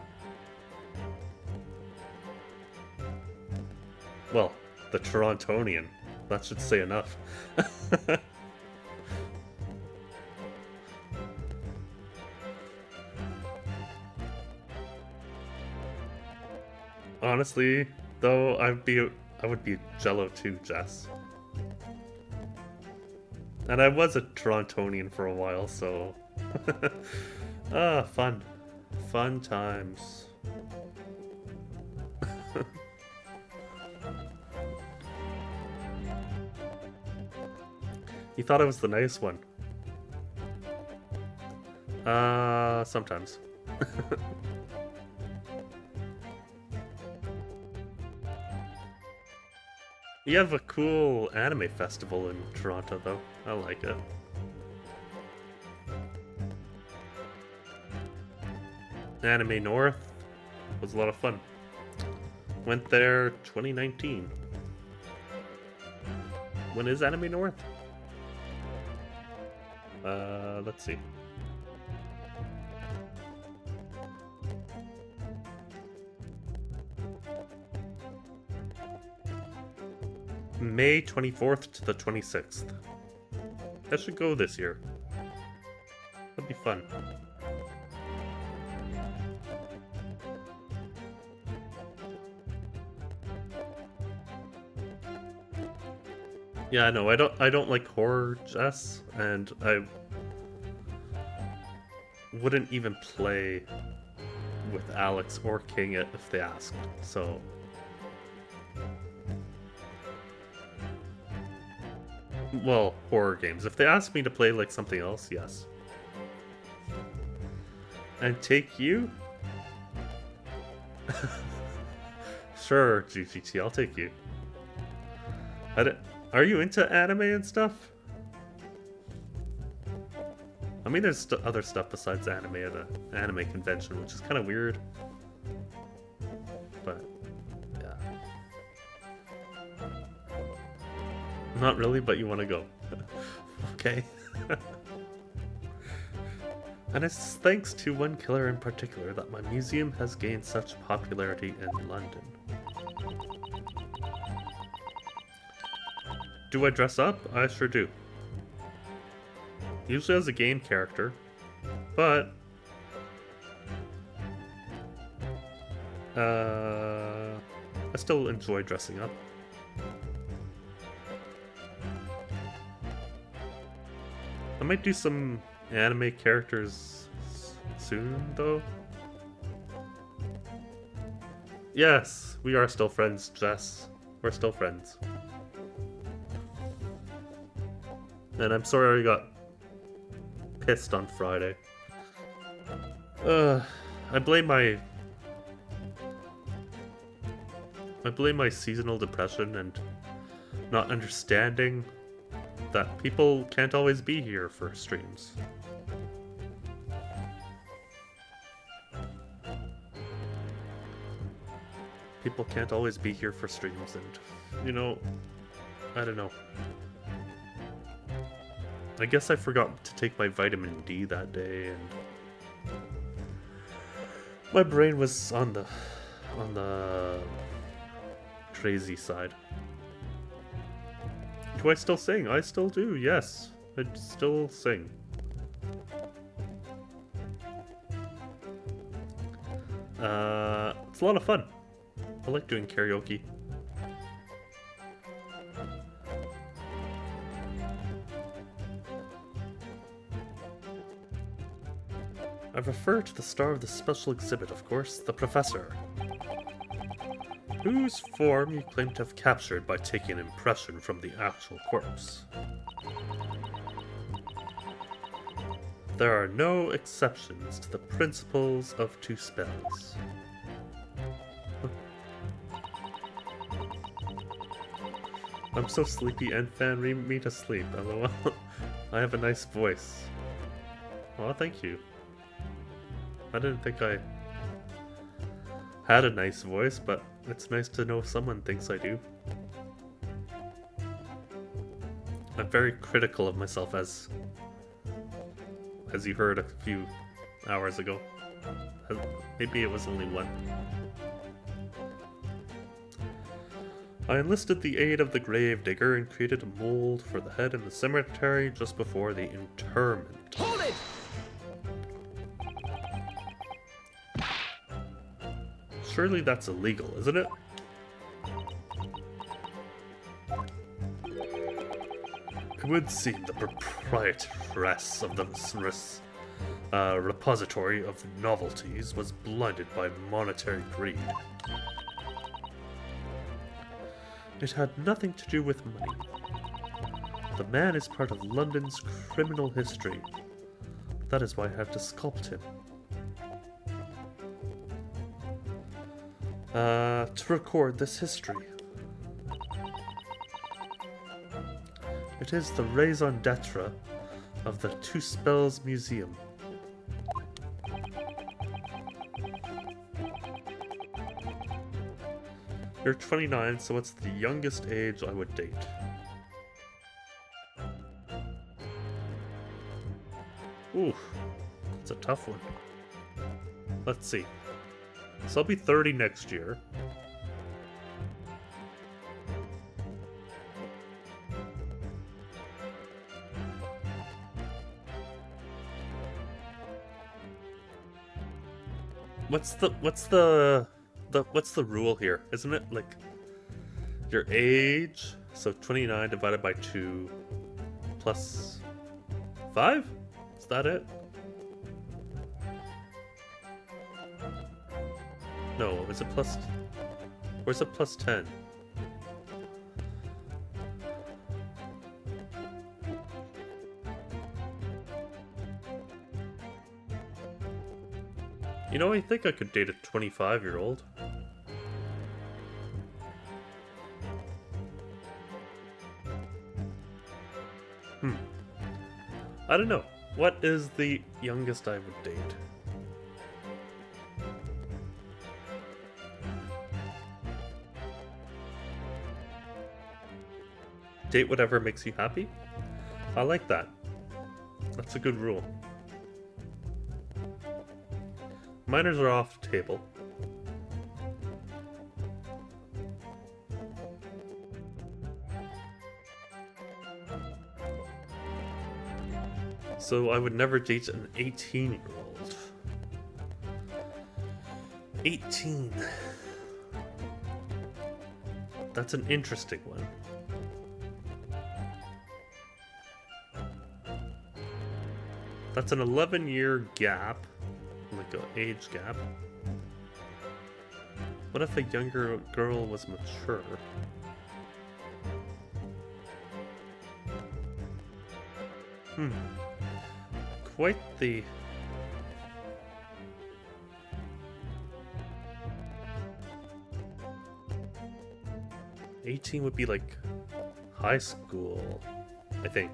Well, the Torontonian. That should say enough. Honestly, though, I would be Jello too, Jess. And I was a Torontonian for a while, so... Fun. Fun times. You thought I was the nice one. Sometimes. You have a cool anime festival in Toronto, though. I like it. Anime North was a lot of fun. Went there 2019. When is Anime North? Let's see. May 24th to the 26th. That should go this year. That'd be fun. Yeah, no, I don't like horror, Jess, and I wouldn't even play with Alex or King it if they asked, so... Well, horror games. If they ask me to play like something else, yes. And take you? Sure, GGT, I'll take you. Are you into anime and stuff? I mean, there's other stuff besides anime at an anime convention, which is kind of weird. But, yeah. Not really, but you want to go. Okay. And it's thanks to one killer in particular that my museum has gained such popularity in London. Do I dress up? I sure do. Usually as a game character, but I still enjoy dressing up. I might do some anime characters soon, though. Yes, we are still friends, Jess. We're still friends. And I'm sorry I got pissed on Friday. I blame my seasonal depression and not understanding that people can't always be here for streams. People can't always be here for streams, and, you know, I don't know. I guess I forgot to take my vitamin D that day, and my brain was on the crazy side. Do I still sing? I still do, yes. I still sing. It's a lot of fun. I like doing karaoke. I refer to the star of the special exhibit, of course, the Professor, whose form you claim to have captured by taking an impression from the actual corpse. There are no exceptions to the principles of two spells. I'm so sleepy, and fan, read me to sleep, lol. I have a nice voice. Aw, thank you. I didn't think I had a nice voice, but it's nice to know someone thinks I do. I'm very critical of myself, as you heard a few hours ago. Maybe it was only one. I enlisted the aid of the gravedigger and created a mold for the head in the cemetery just before the interment. Hold it! Surely that's illegal, isn't it? It would seem the proprietress of the repository of novelties was blinded by monetary greed. It had nothing to do with money. The man is part of London's criminal history. That is why I had to sculpt him. To record this history. It is the raison d'etre of the Two Spells Museum. You're 29, so what's the youngest age I would date? Ooh, that's a tough one. Let's see. So I'll be 30 next year. What's the rule here? Isn't it like your age? So 29 divided by 2 plus 5? Is that it? No, is it plus... Where's it plus 10? You know, I think I could date a 25-year-old. I don't know. What is the youngest I would date? Date whatever makes you happy? I like that. That's a good rule. Minors are off the table. So I would never date an 18-year-old. 18. That's an interesting one. That's an 11-year gap. Like an age gap. What if a younger girl was mature? Hmm. Quite the... 18 would be like high school, I think.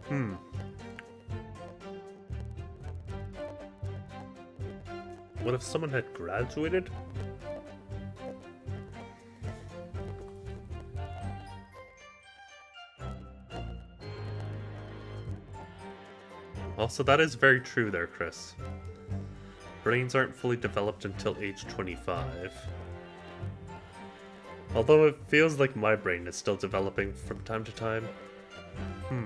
Hmm. What if someone had graduated? Also, that is very true there, Chris. Brains aren't fully developed until age 25. Although it feels like my brain is still developing from time to time. Hmm.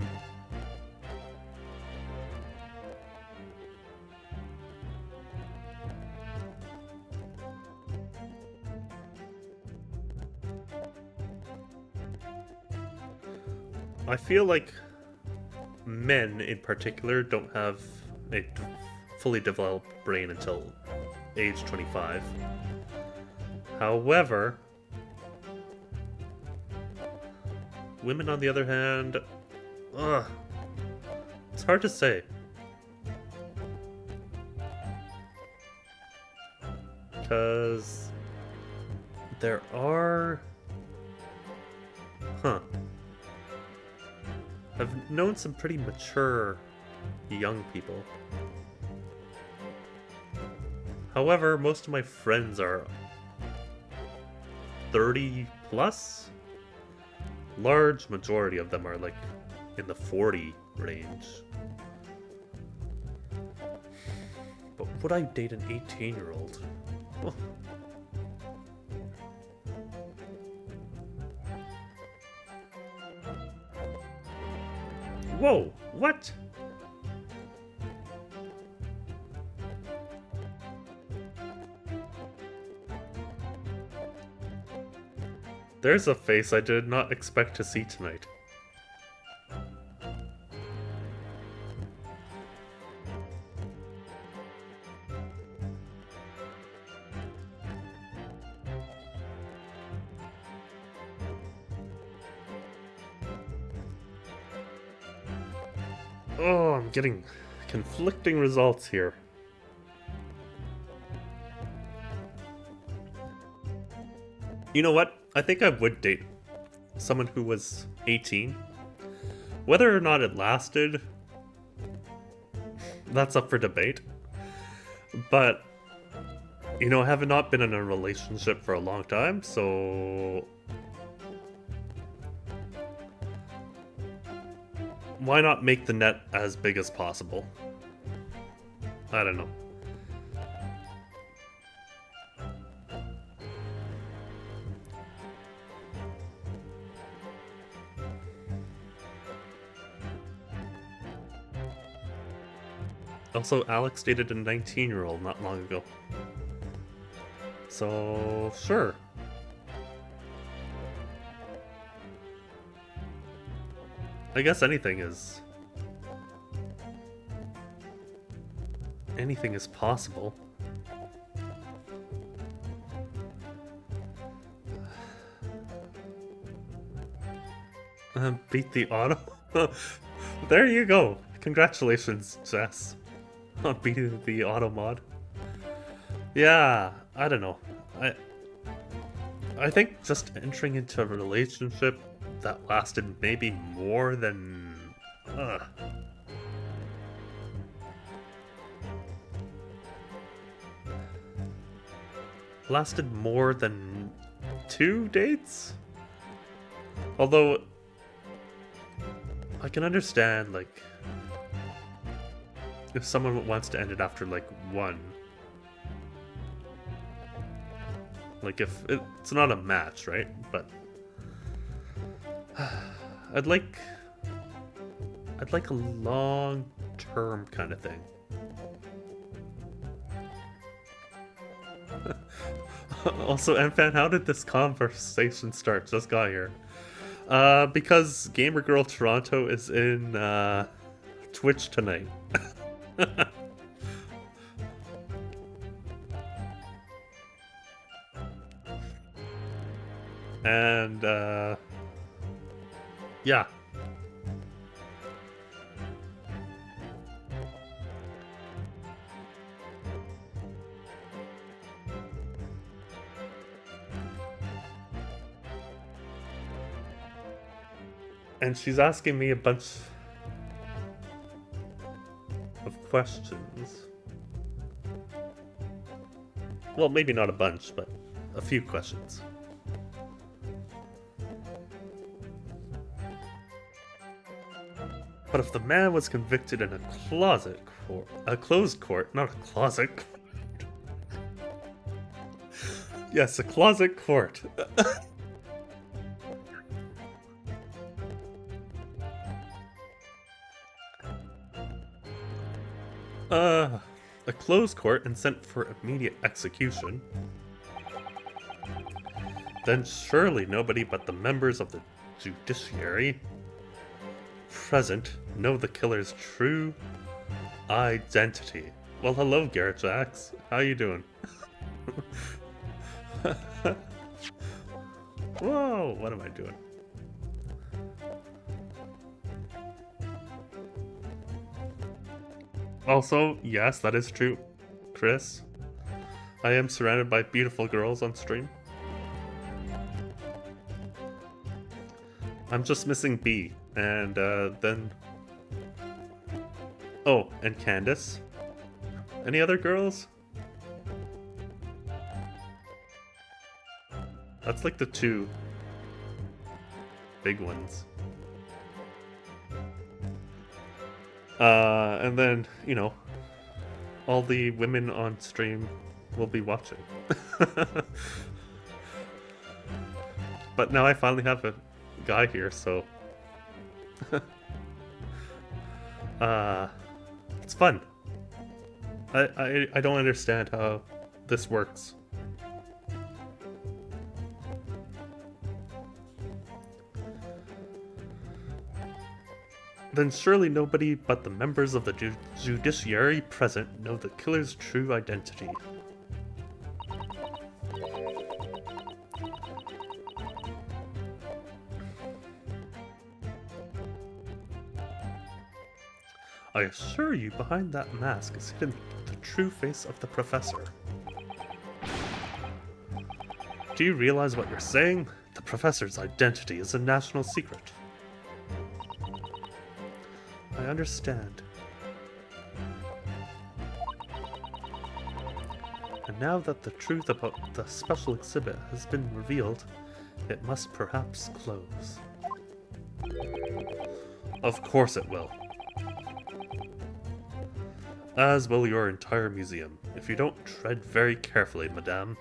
I feel like men in particular don't have a fully developed brain until age 25. However, women on the other hand, it's hard to say. Because there are... I've known some pretty mature young people. However, most of my friends are 30 plus. Large majority of them are like in the 40 range. But would I date an 18-year-old? Oh. Whoa, what? There's a face I did not expect to see tonight. Oh, I'm getting conflicting results here. You know what? I think I would date someone who was 18. Whether or not it lasted, that's up for debate. But, you know, I have not been in a relationship for a long time, so... why not make the net as big as possible? I don't know. Also, Alex dated a 19-year-old not long ago. So, sure. I guess anything is possible. Beat the auto? There you go. Congratulations, Jess, on beating the auto mod. Yeah, I don't know. I think just entering into a relationship that lasted maybe more than... lasted more than 2 dates? Although, I can understand, like, if someone wants to end it after, like, 1. Like, if it's not a match, right? But I'd like a long-term kind of thing. Also, Enfan, how did this conversation start? Just got here. Because Gamer Girl Toronto is in Twitch tonight. And, yeah. And she's asking me a bunch of questions. Well, maybe not a bunch, but a few questions. But if the man was convicted in a closed court, not a closet. Yes, a closet court. A closed court and sent for immediate execution, then surely nobody but the members of the judiciary present know the killer's true identity. Well, hello, Garrett Jax. How you doing? Whoa, what am I doing? Also, yes, that is true, Chris. I am surrounded by beautiful girls on stream. I'm just missing B, and then... Oh, and Candace. Any other girls? That's like the two big ones. And then, you know, all the women on stream will be watching. But now I finally have a guy here, so... it's fun. I don't understand how this works. Then surely nobody but the members of the judiciary present know the killer's true identity. I assure you, behind that mask is hidden the true face of the professor. Do you realize what you're saying? The professor's identity is a national secret. I understand. And now that the truth about the special exhibit has been revealed, it must perhaps close. Of course it will. As will your entire museum, if you don't tread very carefully, madame.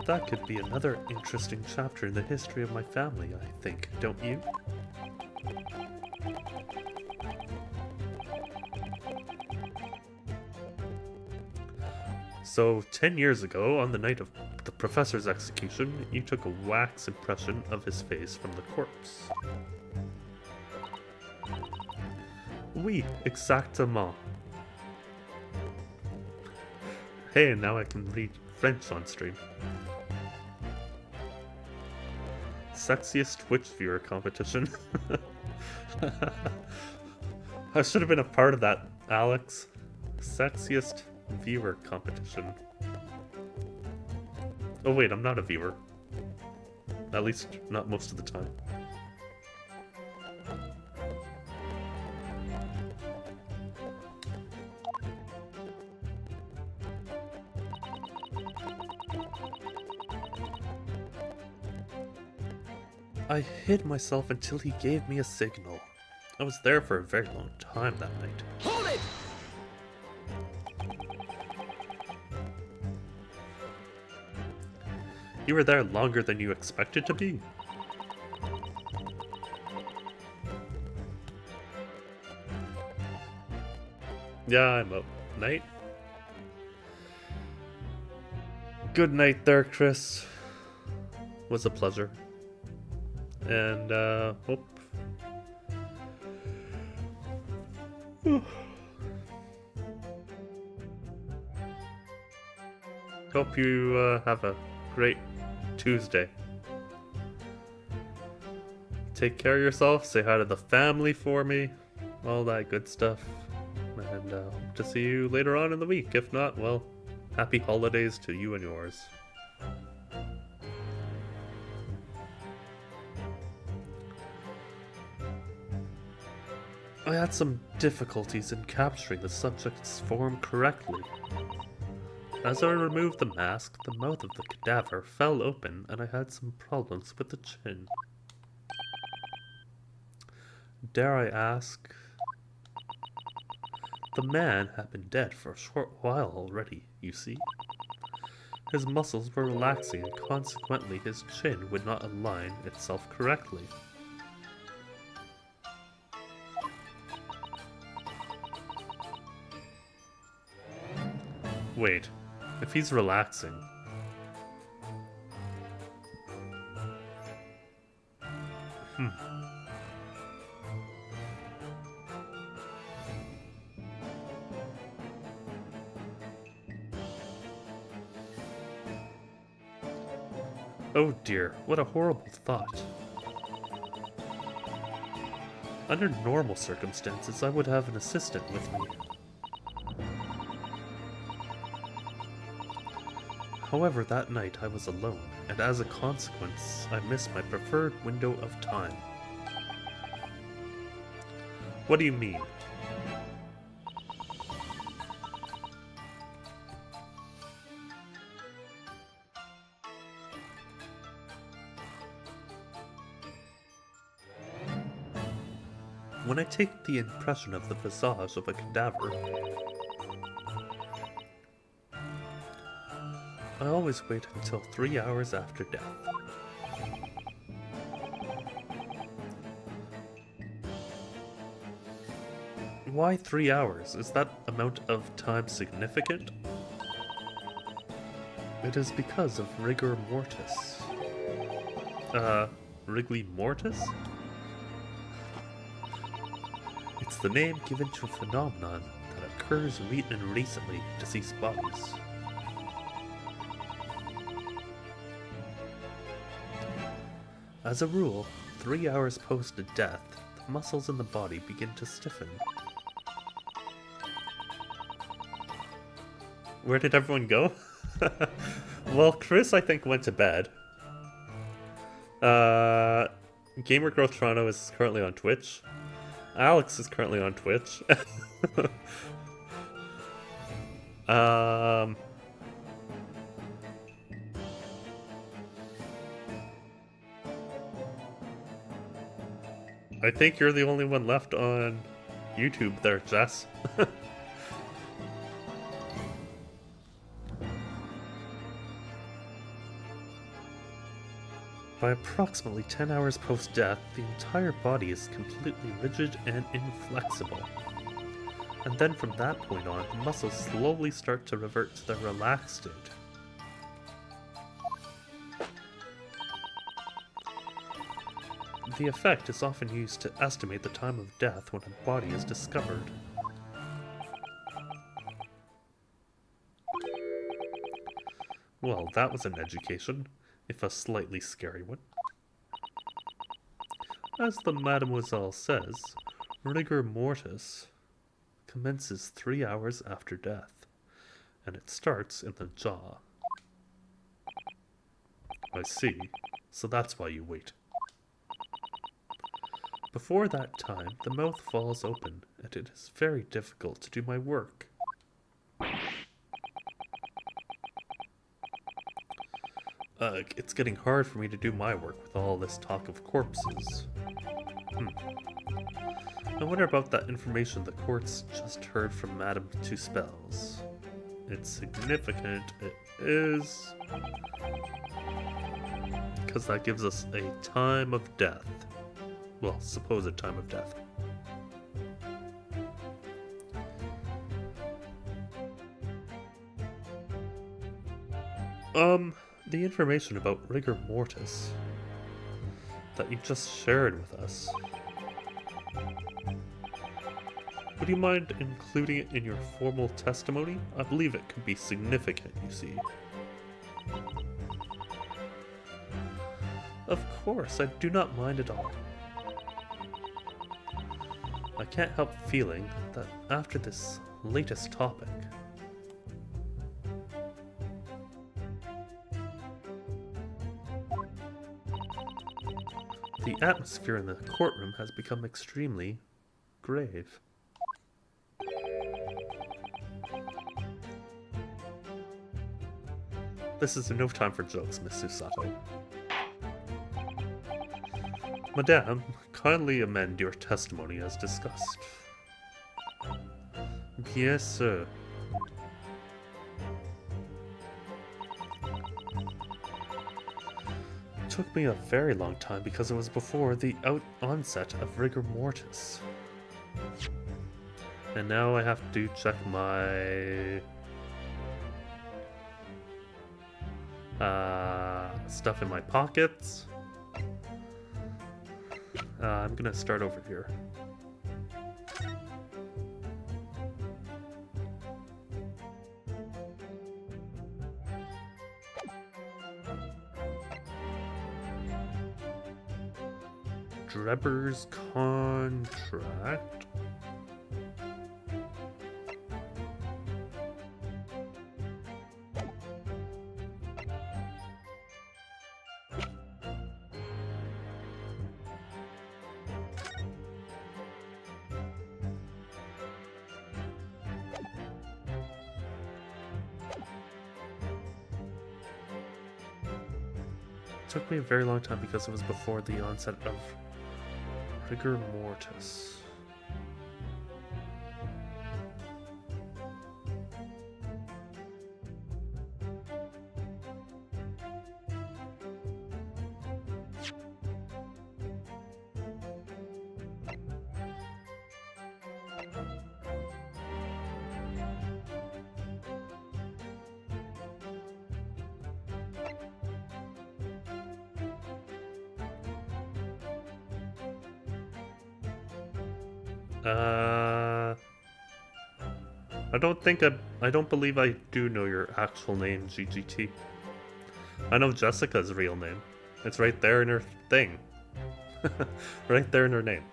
That could be another interesting chapter in the history of my family, I think, don't you? So, 10 years ago, on the night of the professor's execution, you took a wax impression of his face from the corpse. Oui, exactement. Hey, now I can read French on stream. Sexiest Twitch viewer competition. I should have been a part of that, Alex. Sexiest viewer competition. Oh wait, I'm not a viewer. At least not most of the time. I hid myself until he gave me a signal. I was there for a very long time that night. Hold it! You were there longer than you expected to be. Yeah, I'm up. Night? Good night there, Chris. Was a pleasure. And, hope... Hope you have a great Tuesday. Take care of yourself, say hi to the family for me, all that good stuff. And hope to see you later on in the week. If not, well, happy holidays to you and yours. I had some difficulties in capturing the subject's form correctly. As I removed the mask, the mouth of the cadaver fell open and I had some problems with the chin. Dare I ask? The man had been dead for a short while already, you see. His muscles were relaxing and consequently his chin would not align itself correctly. Wait, if he's relaxing... Oh dear, what a horrible thought. Under normal circumstances, I would have an assistant with me. However, that night I was alone, and as a consequence, I missed my preferred window of time. What do you mean? When I take the impression of the visage of a cadaver, I always wait until 3 hours after death. Why 3 hours? Is that amount of time significant? It is because of rigor mortis. Rigor mortis? It's the name given to a phenomenon that occurs in recently deceased bodies. As a rule, 3 hours post-death, the muscles in the body begin to stiffen. Where did everyone go? Well, Chris, I think, went to bed. Gamer Growth Toronto is currently on Twitch. Alex is currently on Twitch. I think you're the only one left on YouTube there, Jess. By approximately 10 hours post-death, the entire body is completely rigid and inflexible. And then from that point on, the muscles slowly start to revert to their relaxed state. The effect is often used to estimate the time of death when a body is discovered. Well, that was an education, if a slightly scary one. As the Mademoiselle says, rigor mortis commences 3 hours after death, and it starts in the jaw. I see, so that's why you wait. Before that time, the mouth falls open, and it is very difficult to do my work. It's getting hard for me to do my work with all this talk of corpses. I wonder about that information the courts just heard from Madame Two Spells. It's significant, it is, because that gives us a time of death. Well, supposed time of death. The information about rigor mortis that you just shared with us. Would you mind including it in your formal testimony? I believe it could be significant, you see. Of course, I do not mind at all. I can't help feeling that after this latest topic, the atmosphere in the courtroom has become extremely grave. This is no time for jokes, Miss Susato. Madame, kindly amend your testimony as discussed. Yes, sir. It took me a very long time because it was before the onset of rigor mortis. And now I have to check my stuff in my pockets. I'm gonna start over here. Drebber's contract. Took me a very long time because it was before the onset of rigor mortis. I don't believe I do know your actual name, GGT. I know Jessica's real name. It's right there in her thing. Right there in her name.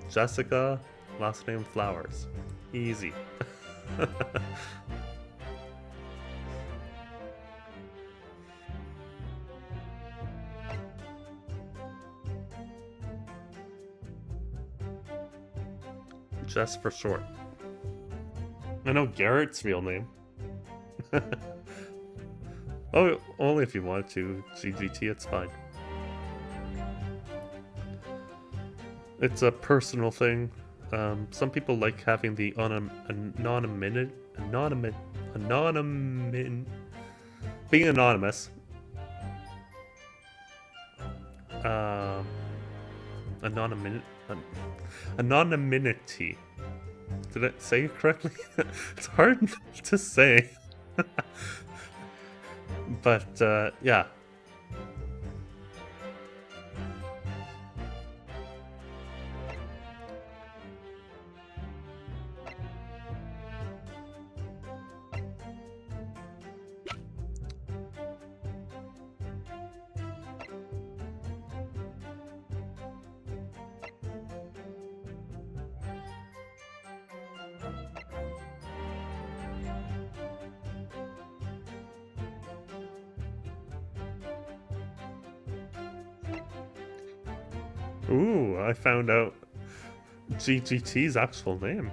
Jessica, last name Flowers. Easy. Jess for short. I know Garrett's real name. Oh, only if you want to. GGT, it's fine. It's a personal thing. Some people like having the being anonymous. Anonymity. Did I say it correctly? It's hard to say. But, yeah. Ooh, I found out GGT's actual name.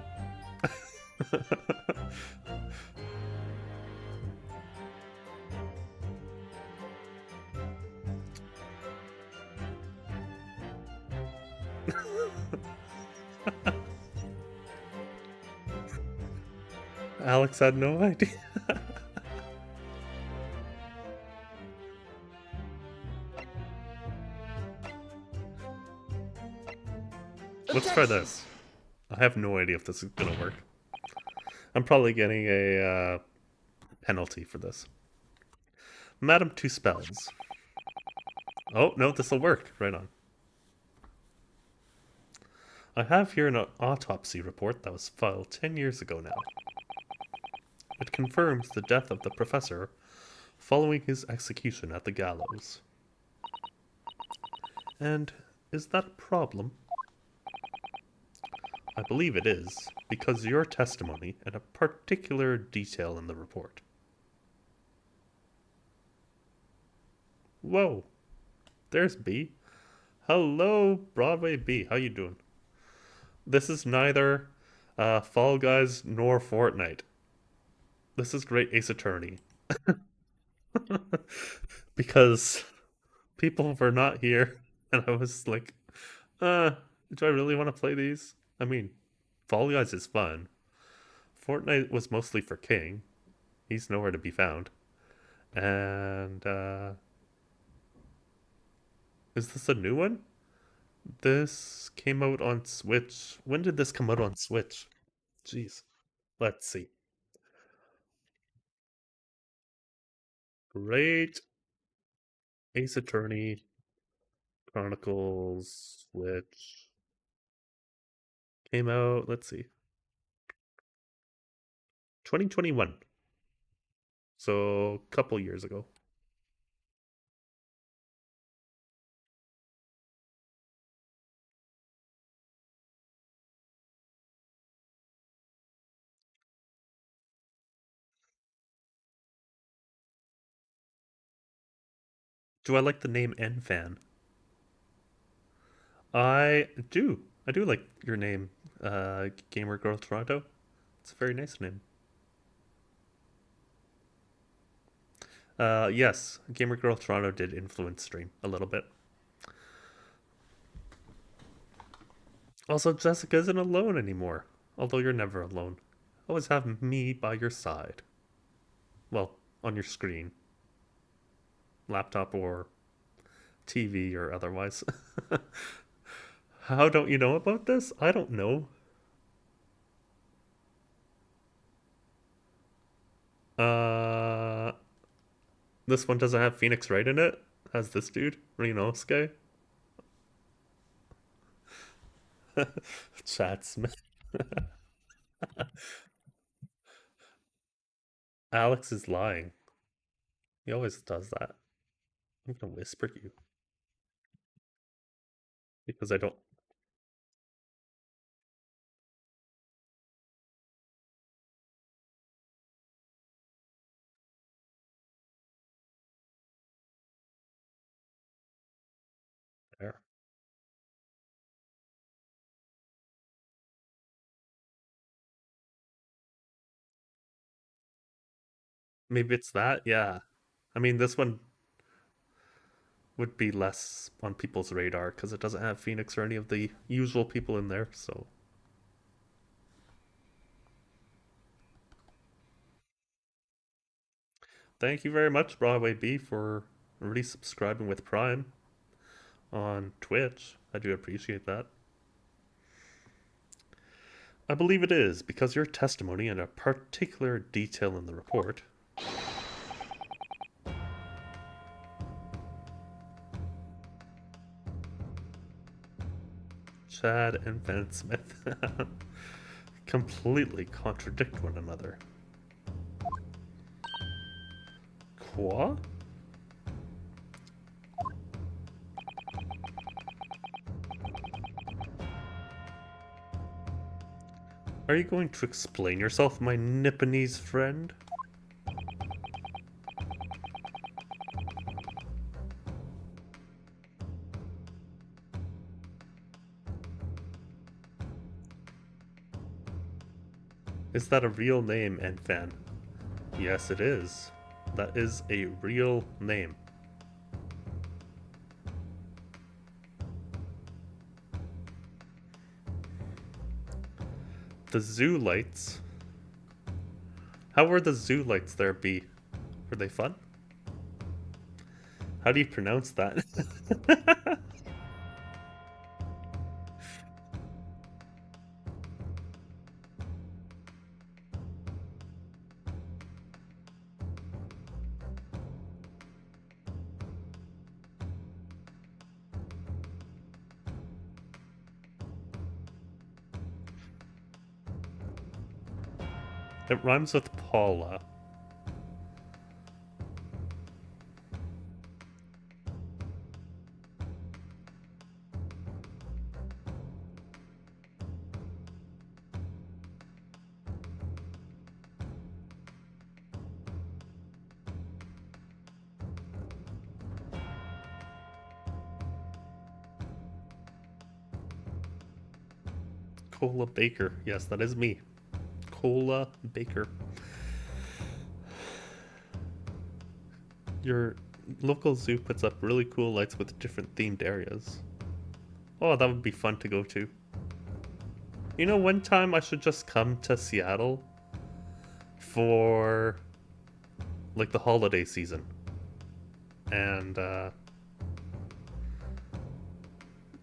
Alex had no idea. Let's try this. I have no idea if this is gonna work. I'm probably getting a penalty for this. Madam Two Spells. Oh, no, this'll work. Right on. I have here an autopsy report that was filed 10 years ago now. It confirms the death of the professor following his execution at the gallows. And is that a problem? I believe it is, because your testimony and a particular detail in the report. Whoa, there's B. Hello, Broadway B. How you doing? This is neither Fall Guys nor Fortnite. This is Great Ace Attorney. Because people were not here, and I was like, do I really want to play these? I mean, Fall Guys is fun. Fortnite was mostly for King. He's nowhere to be found. And, is this a new one? This came out on Switch. When did this come out on Switch? Jeez. Let's see. Great Ace Attorney Chronicles Switch came out, let's see, 2021. So, a couple years ago. Do I like the name NFan? I do. I do like your name, Gamer Girl Toronto. It's a very nice name. Yes, Gamer Girl Toronto did influence stream a little bit. Also, Jessica isn't alone anymore. Although you're never alone. Always have me by your side. Well, on your screen. Laptop or TV or otherwise. How don't you know about this? I don't know. Uh, this one doesn't have Phoenix Wright in it. Has this dude, Renosuke. Chad Smith. Alex is lying. He always does that. I'm gonna whisper you because I don't care. Maybe it's that. Yeah. I mean, this one would be less on people's radar because it doesn't have Phoenix or any of the usual people in there. So thank you very much, Broadway B, for resubscribing with Prime on Twitch. I do appreciate that. I believe it is because your testimony and a particular detail in the report. Chad and Ben Smith completely contradict one another. Quoi? Are you going to explain yourself, my Nipponese friend? Is that a real name, Enfan? Yes, it is. That is a real name. The zoo lights. How were the zoo lights there, B? Were they fun? How do you pronounce that? It rhymes with Paula. Cola Baker. Yes, that is me. Cola Baker. Your local zoo puts up really cool lights with different themed areas. Oh, that would be fun to go to. You know, one time I should just come to Seattle for like the holiday season. And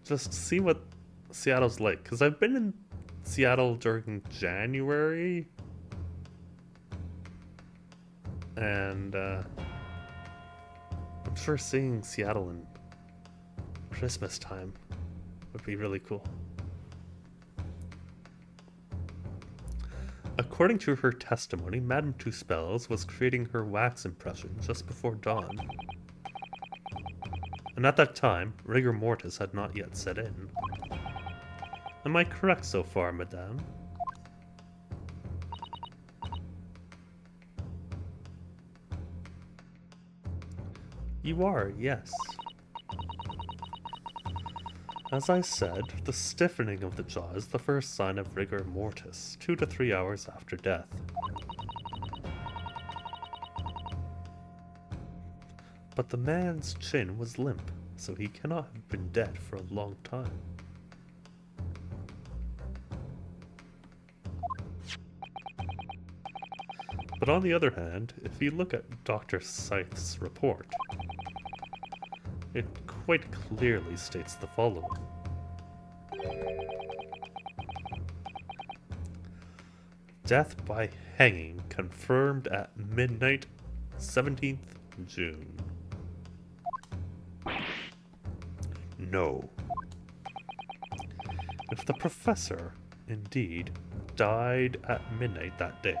just see what Seattle's like. Because I've been in Seattle during January. And I'm sure seeing Seattle in Christmas time would be really cool. According to her testimony, Madame Two Spells was creating her wax impression just before dawn. And at that time, rigor mortis had not yet set in. Am I correct so far, Madame? You are, yes. As I said, the stiffening of the jaw is the first sign of rigor mortis, 2 to 3 hours after death. But the man's chin was limp, so he cannot have been dead for a long time. But on the other hand, if you look at Dr. Scythe's report, it quite clearly states the following. Death by hanging confirmed at midnight, 17th June. No. If the professor, indeed, died at midnight that day,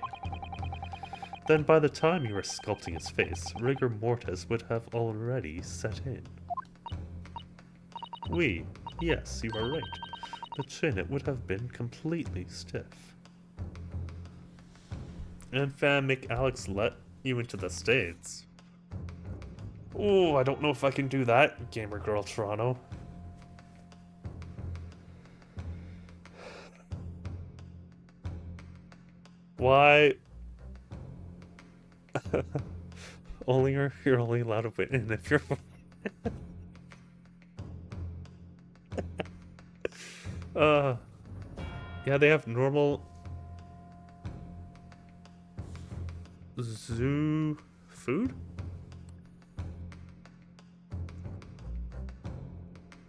then by the time you were sculpting his face, rigor mortis would have already set in. Yes, you are right. The chin, it would have been completely stiff. And fam, make Alex let you into the States. Oh, I don't know if I can do that, Gamer Girl Toronto. Why? You're only allowed to win if you're. Yeah, they have normal zoo food?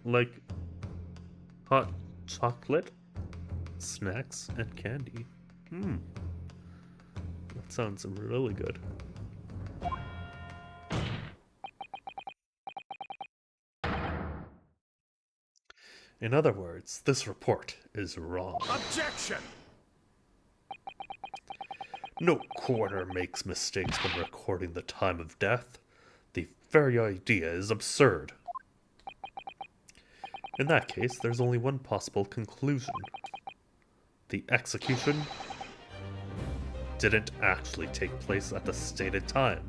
Like hot chocolate, snacks, and candy. That sounds really good. In other words, this report is wrong. Objection! No coroner makes mistakes when recording the time of death. The very idea is absurd. In that case, there's only one possible conclusion. The execution didn't actually take place at the stated time.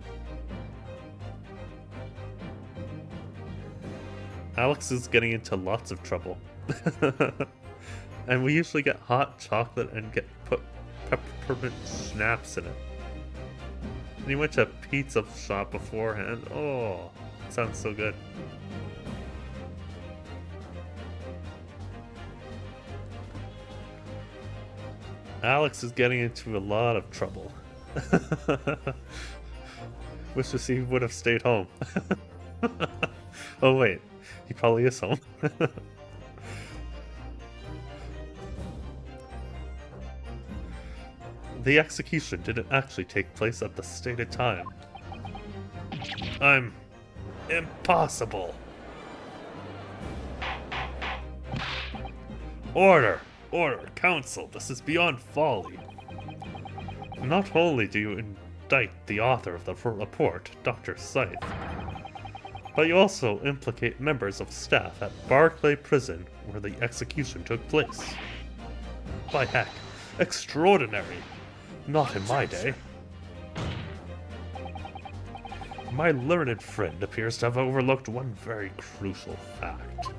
Alex is getting into lots of trouble. And we usually get hot chocolate and get put peppermint schnapps in it. And he went to a pizza shop beforehand. Oh, sounds so good. Alex is getting into a lot of trouble. Wishes he would have stayed home. Oh wait, he probably is home. The execution didn't actually take place at the stated time. I'm impossible. Order! Order! Council! This is beyond folly. Not only do you indict the author of the report, Dr. Scythe, but you also implicate members of staff at Barclay Prison where the execution took place. By heck, extraordinary! Not in my day. My learned friend appears to have overlooked one very crucial fact.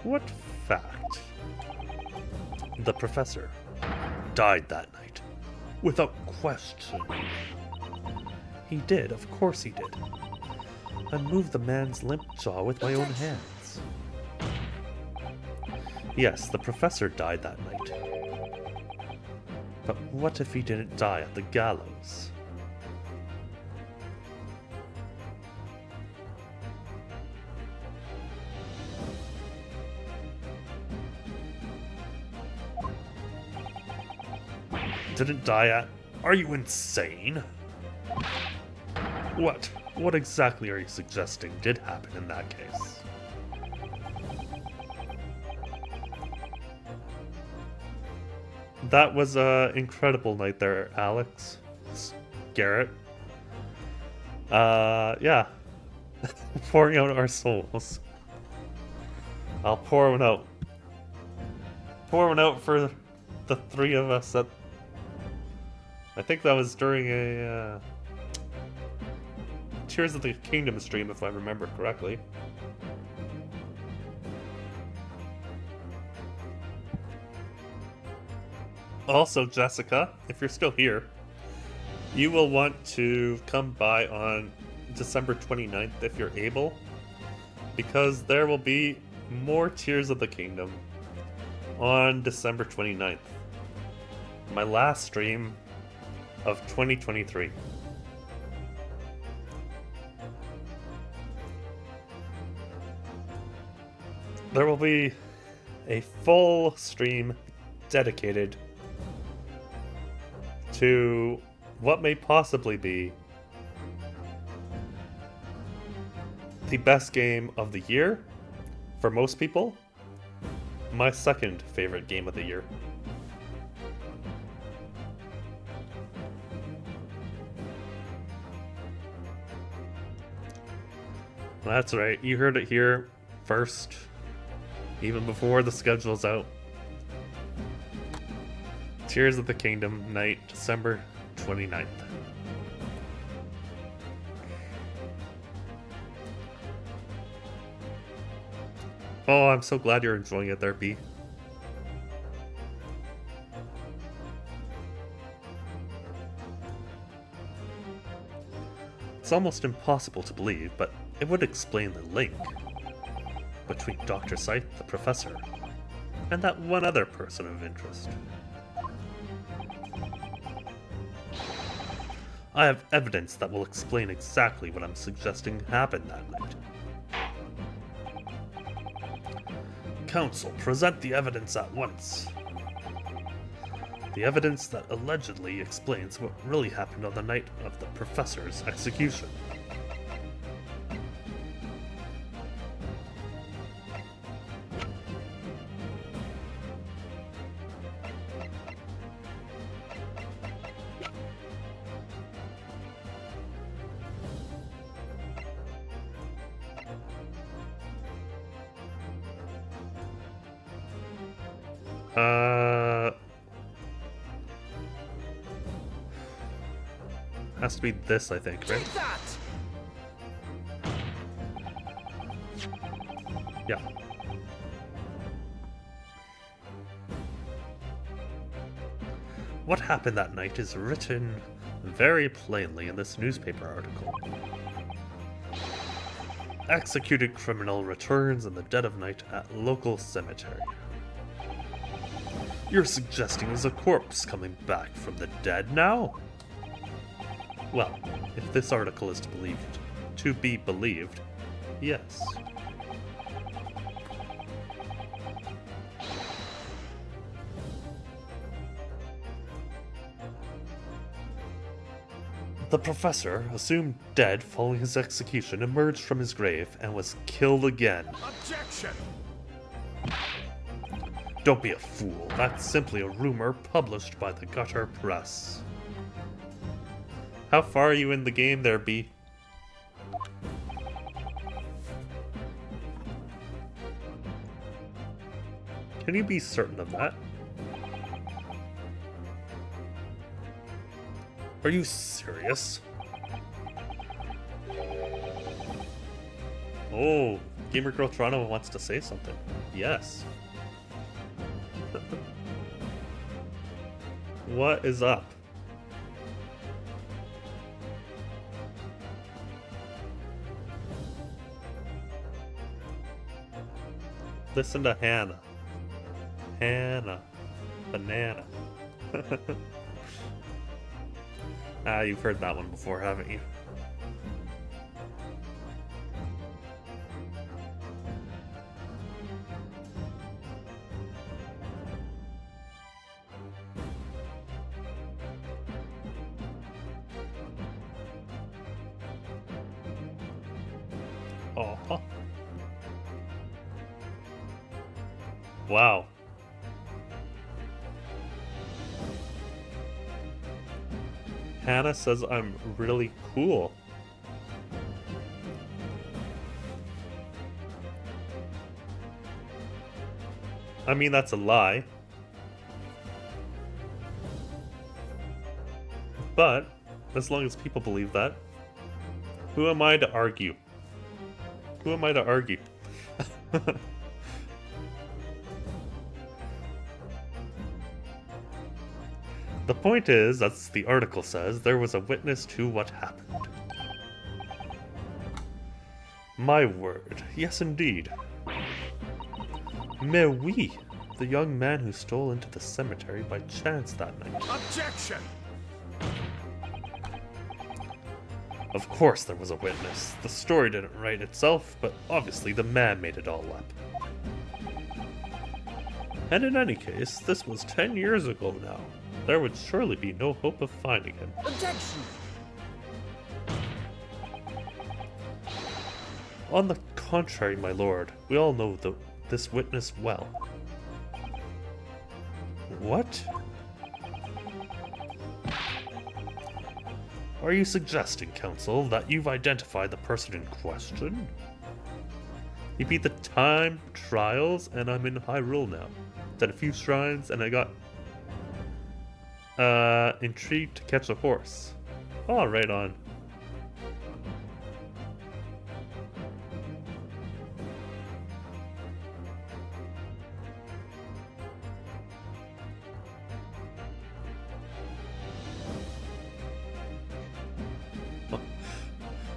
What fact? The professor died that night. Without question. He did, of course he did. I moved the man's limp jaw with my own hands. Yes, the professor died that night. But what if he didn't die at the gallows? Didn't die at... Are you insane? What? What exactly are you suggesting did happen in that case? That was an incredible night there, Alex. Garrett. Yeah. Pouring out our souls. I'll pour one out. Pour one out for the three of us at... I think that was during a Tears of the Kingdom stream, if I remember correctly. Also, Jessica, if you're still here, you will want to come by on December 29th if you're able, because there will be more Tears of the Kingdom on December 29th. My last stream of 2023. There will be a full stream dedicated to what may possibly be the best game of the year for most people, my second favorite game of the year. That's right, you heard it here first, even before the schedule's out. Tears of the Kingdom night, December 29th. Oh, I'm so glad you're enjoying it there, B. It's almost impossible to believe, but it would explain the link between Dr. Scythe, the professor, and that one other person of interest. I have evidence that will explain exactly what I'm suggesting happened that night. Council, present the evidence at once. The evidence that allegedly explains what really happened on the night of the professor's execution. Has to be this, I think, right? Yeah. What happened that night is written very plainly in this newspaper article. Executed criminal returns in the dead of night at local cemetery. You're suggesting there's a corpse coming back from the dead now? Well, if this article is to be believed, yes. The professor, assumed dead following his execution, emerged from his grave and was killed again. Objection! Don't be a fool. That's simply a rumor published by the gutter press. How far are you in the game there, B? Can you be certain of that? Are you serious? Oh, Gamer Girl Toronto wants to say something. Yes. What is up? Listen to Hannah. Hannah. Banana. Ah, you've heard that one before, haven't you? Oh. Wow. Hannah says I'm really cool. I mean, that's a lie. But, as long as people believe that, who am I to argue? Who am I to argue? The point is, as the article says, there was a witness to what happened. My word, yes indeed. Mais oui, the young man who stole into the cemetery by chance that night. Objection! Of course there was a witness. The story didn't write itself, but obviously the man made it all up. And in any case, this was 10 years ago now. There would surely be no hope of finding him. Objection! On the contrary, my lord, we all know this witness well. What? Are you suggesting, counsel, that you've identified the person in question? He beat the time trials, and I'm in Hyrule now. Did a few shrines, and I got intrigued to catch a horse. Oh, right on.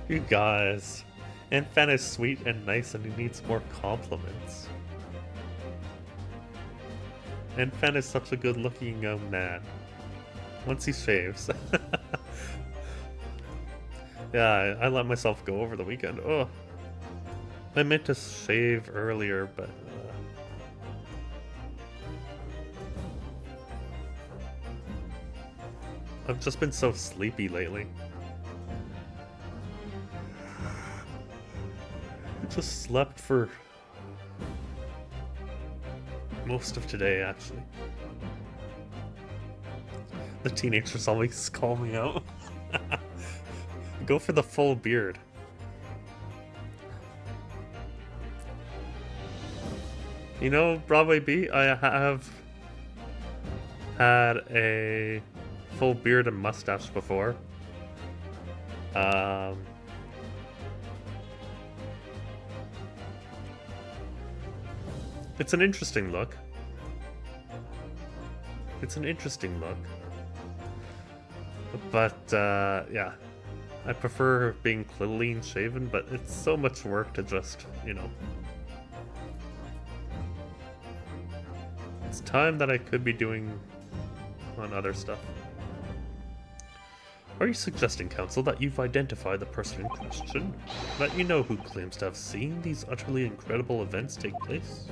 You guys. And Fen is sweet and nice and he needs more compliments. And Fen is such a good looking young man. Once he shaves. Yeah, I let myself go over the weekend. Oh, I meant to shave earlier, but I've just been so sleepy lately. I just slept for most of today, actually. The teenagers always call me out. Go for the full beard. You know, Broadway B, I have had a full beard and mustache before. It's an interesting look. It's an interesting look. But, yeah. I prefer being clean shaven, but it's so much work to just, you know. It's time that I could be doing on other stuff. Are you suggesting, counsel, that you've identified the person in question? That you know who claims to have seen these utterly incredible events take place?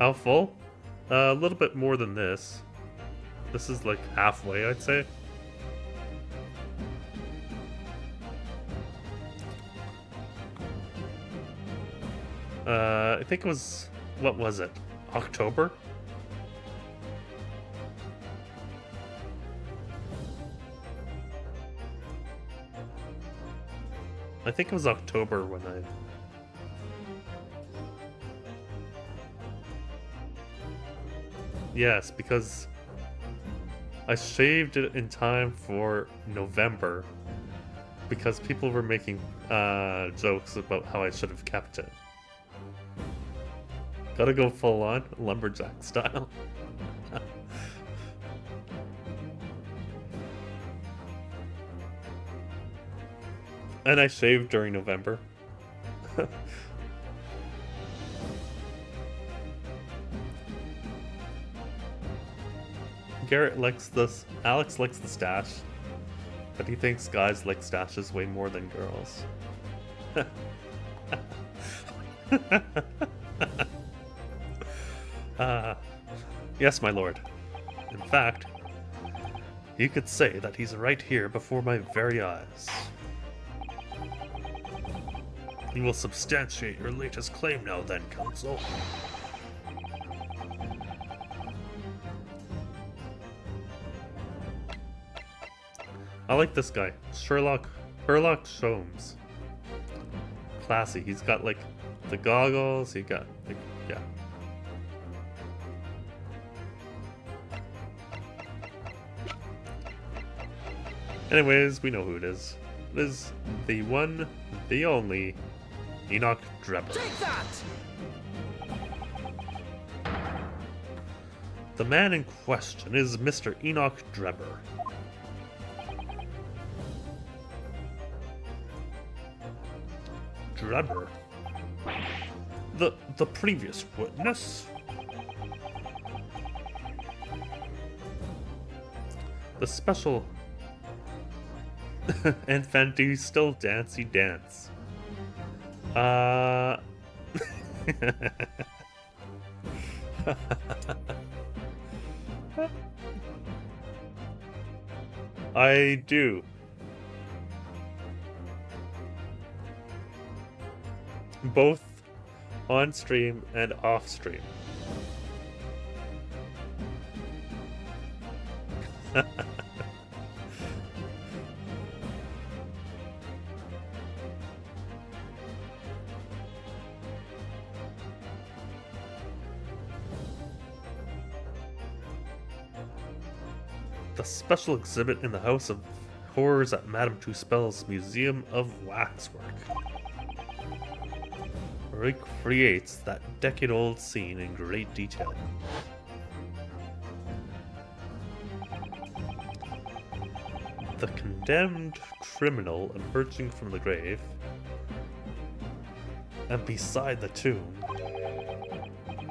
How full? A little bit more than this. This is like halfway, I'd say. I think it was, what was it? October? I think it was October when I... Yes, because I shaved it in time for November because people were making jokes about how I should have kept it. Gotta go full on lumberjack style. And I shaved during November. Garrett likes this. Alex likes the stash, but he thinks guys like stashes way more than girls. Yes, my lord. In fact, you could say that he's right here before my very eyes. You will substantiate your latest claim now then, counsel. I like this guy, Sherlock Holmes. Classy. He's got like the goggles. He got like, yeah. Anyways, we know who it is. It is the one, the only Enoch Drebber. Take that! The man in question is Mr. Enoch Drebber. Drebber? The previous witness? The special infant do still dancey dance. I do. Both on stream and off stream. The special exhibit in the House of Horrors at Madame Tuspel's Museum of Waxwork recreates that decade-old scene in great detail. The condemned criminal emerging from the grave, and beside the tomb,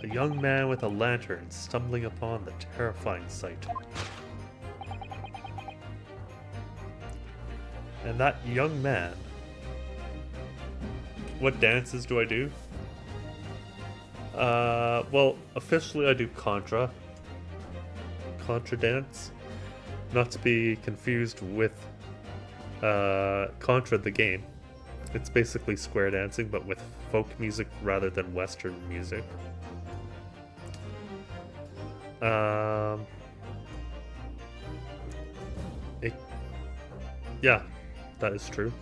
a young man with a lantern stumbling upon the terrifying sight. And that young man... What dances do I do? Well, officially I do Contra. Contra dance. Not to be confused with Contra the game. It's basically square dancing, but with folk music rather than Western music. Yeah, that is true.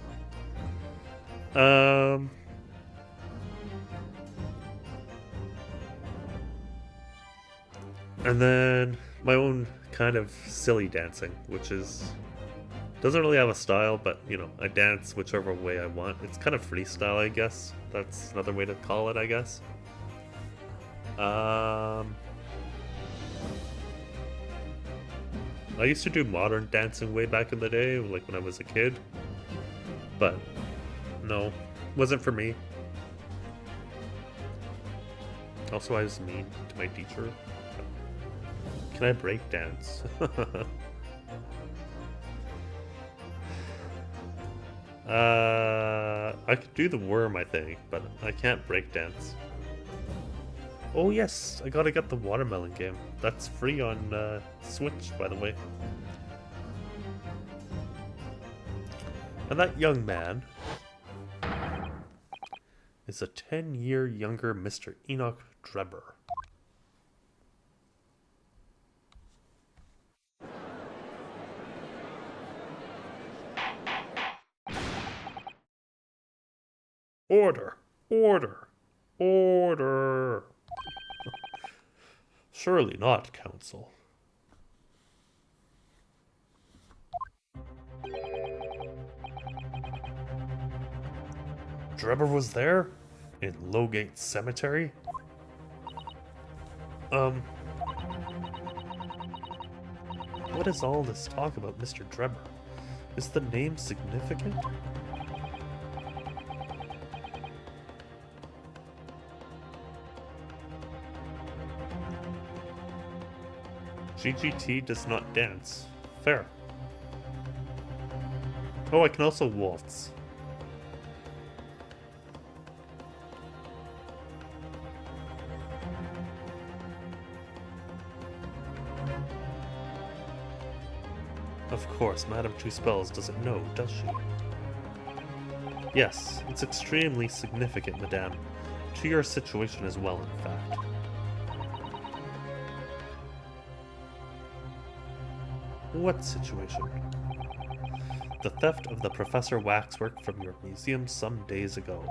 And then my own kind of silly dancing, which doesn't really have a style, but you know, I dance whichever way I want. It's kind of freestyle, I guess. That's another way to call it, I guess. I used to do modern dancing way back in the day, like when I was a kid. But no, wasn't for me. Also, I was mean to my teacher. Can I break dance? I could do the worm, I think, but I can't break dance. Oh yes, I gotta get the watermelon game. That's free on Switch, by the way. And that young man is a 10-year younger Mr. Enoch Drebber. Order! Order! Order! Surely not, Counsel. Drebber was there? In Lowgate Cemetery? What is all this talk about Mr. Drebber? Is the name significant? GGT does not dance. Fair. Oh, I can also waltz. Of course, Madame Two Spells doesn't know, does she? Yes, it's extremely significant, Madame. To your situation as well, in fact. What situation? The theft of the Professor Waxwork from your museum some days ago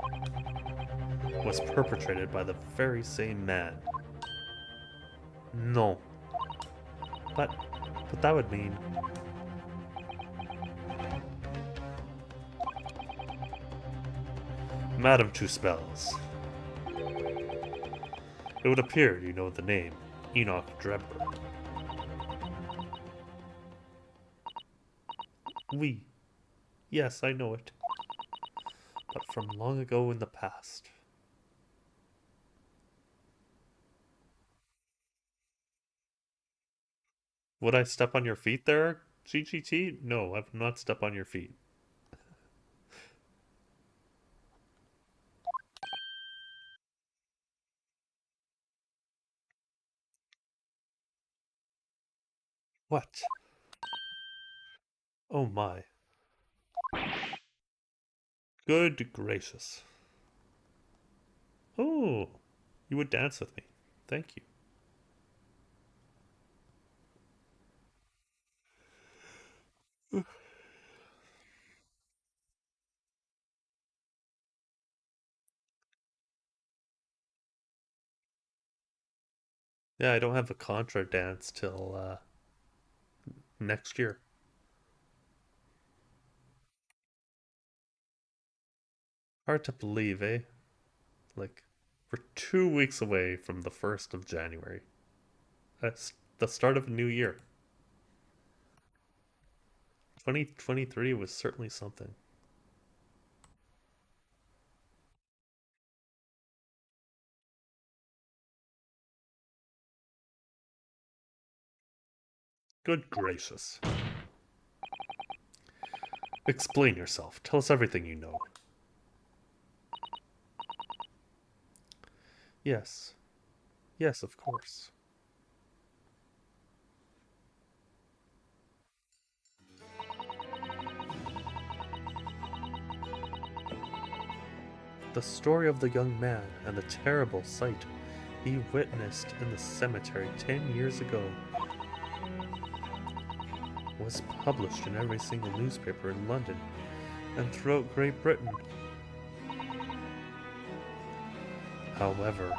was perpetrated by the very same man. No. But that would mean... Madame Two Spells. It would appear you know the name, Enoch Drebber. Oui. Yes, I know it. But from long ago in the past. Would I step on your feet there, GGT? No, I would not step on your feet. What? Oh my. Good gracious. Oh, you would dance with me. Thank you. Yeah, I don't have a Contra dance till next year. Hard to believe, eh? Like, we're 2 weeks away from the 1st of January. That's the start of a new year. 2023 was certainly something. Good gracious. Explain yourself. Tell us everything you know. Yes. Yes, of course. The story of the young man and the terrible sight he witnessed in the cemetery 10 years ago was published in every single newspaper in London and throughout Great Britain. However,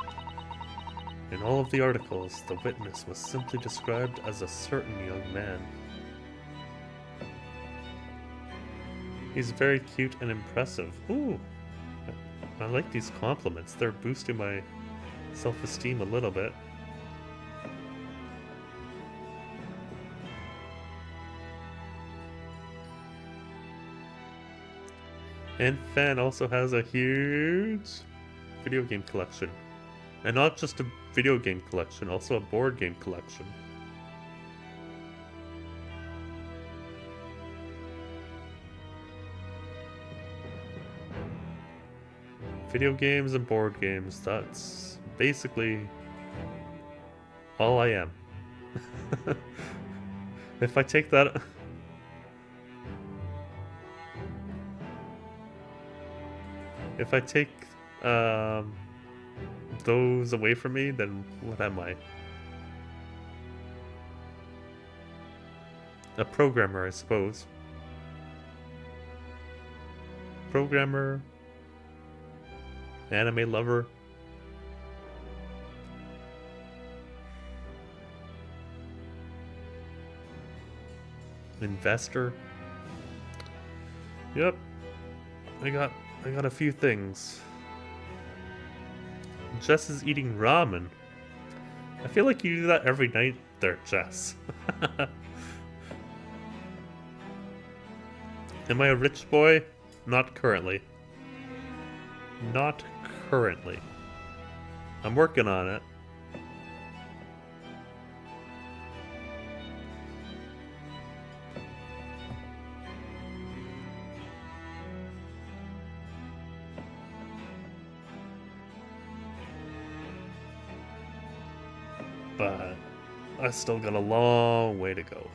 in all of the articles, the witness was simply described as a certain young man. He's very cute and impressive. Ooh, I like these compliments. They're boosting my self-esteem a little bit. And Fan also has a huge video game collection. And not just a video game collection, also a board game collection. Video games and board games, that's basically all I am. If I take that... If I take those away from me, then what am I? A programmer, I suppose. Programmer, anime lover. Investor. Yep. I got I got a few things. Jess is eating ramen. I feel like you do that every night there, Jess. Am I a rich boy? Not currently. Not currently. I'm working on it. But I still got a long way to go.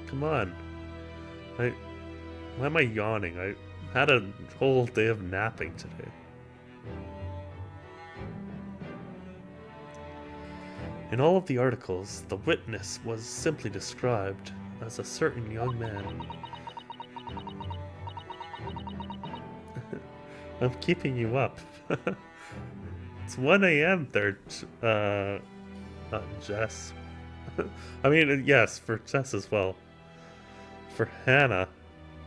Come on. Why am I yawning? I had a whole day of napping today. In all of the articles, the witness was simply described as a certain young man. I'm keeping you up. It's 1 a.m. there, Jess. I mean, yes, for Jess as well. For Hannah,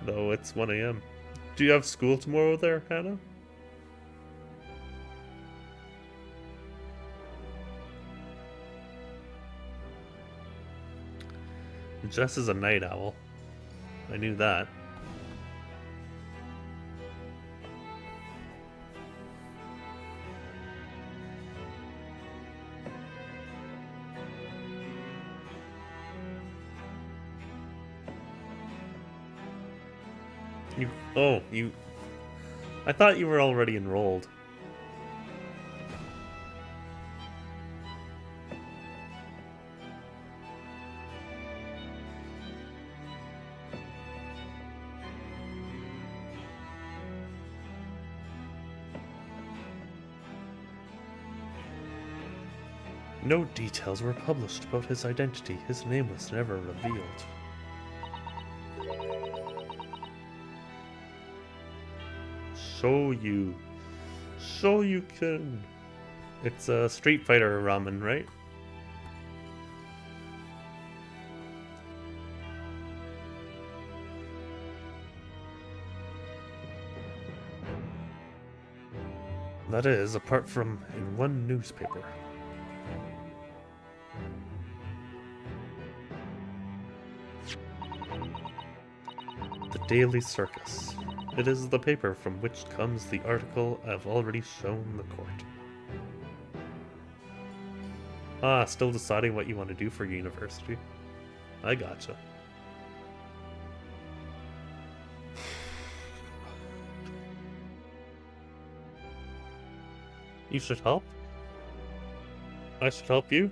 though, it's 1 a.m. Do you have school tomorrow there, Hannah? Jess is a night owl. I knew that. You. I thought you were already enrolled. No details were published about his identity. His name was never revealed. So you can. It's a Street Fighter ramen, right? That is, apart from in one newspaper. The Daily Circus. It is the paper from which comes the article I've already shown the court. Ah, still deciding what you want to do for university. I gotcha. You should help? I should help you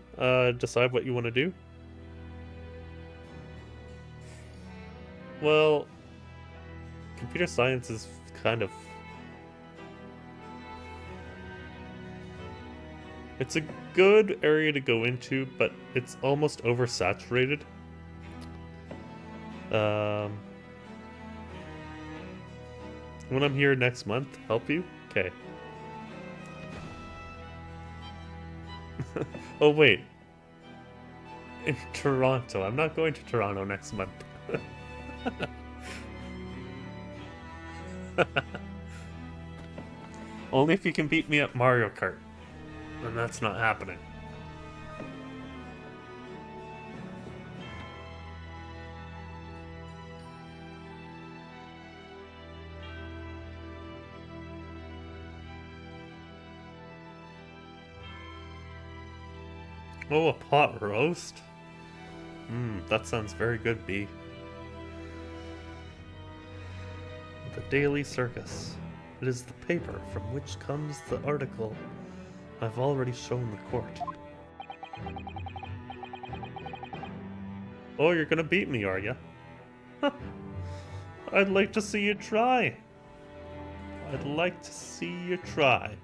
decide what you want to do? Well, computer science is kind of... It's a good area to go into, but it's almost oversaturated. When I'm here next month, help you? Okay. Oh, wait. In Toronto. I'm not going to Toronto next month. Only if you can beat me at Mario Kart. And that's not happening. Oh, a pot roast? That sounds very good, B. The Daily Circus. It is the paper from which comes the article I've already shown the court. Oh, you're gonna beat me, are ya? I'd like to see you try. I'd like to see you try.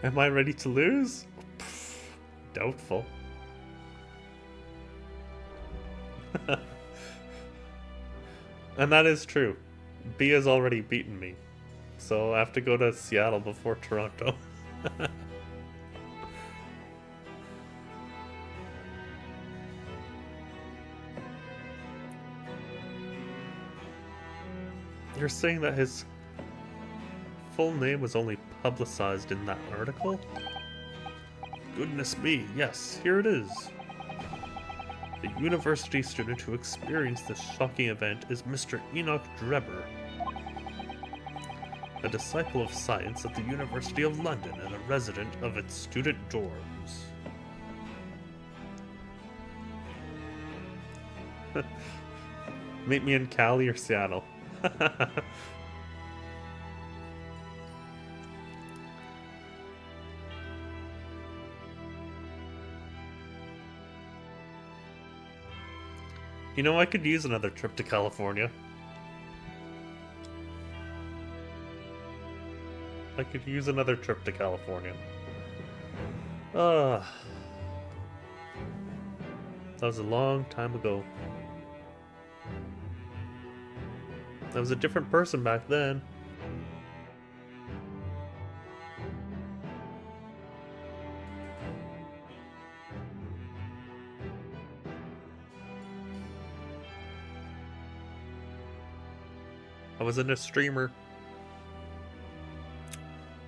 Am I ready to lose? Doubtful. And that is true. B has already beaten me. So I have to go to Seattle before Toronto. You're saying that his full name was only publicized in that article? Goodness me, yes, here it is. The university student who experienced this shocking event is Mr. Enoch Drebber, a disciple of science at the University of London and a resident of its student dorms. Meet me in Cali or Seattle. You know, I could use another trip to California. I could use another trip to California. That was a long time ago. I was a different person back then. I wasn't a streamer.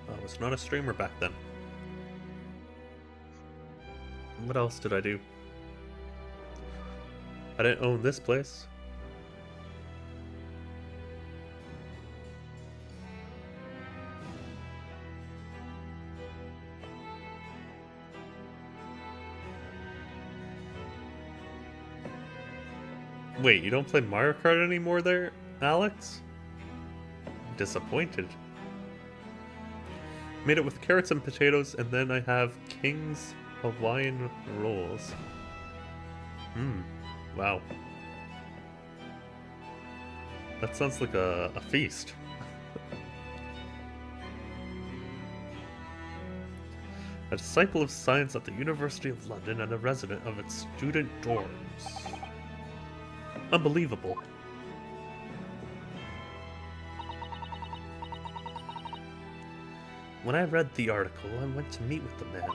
I was not a streamer back then. What else did I do? I didn't own this place. Wait, you don't play Mario Kart anymore there, Alex? I'm disappointed. Made it with carrots and potatoes, and then I have King's Hawaiian rolls. Wow. That sounds like a feast. A disciple of science at the University of London and a resident of its student dorms. Unbelievable. When I read the article, I went to meet with the man.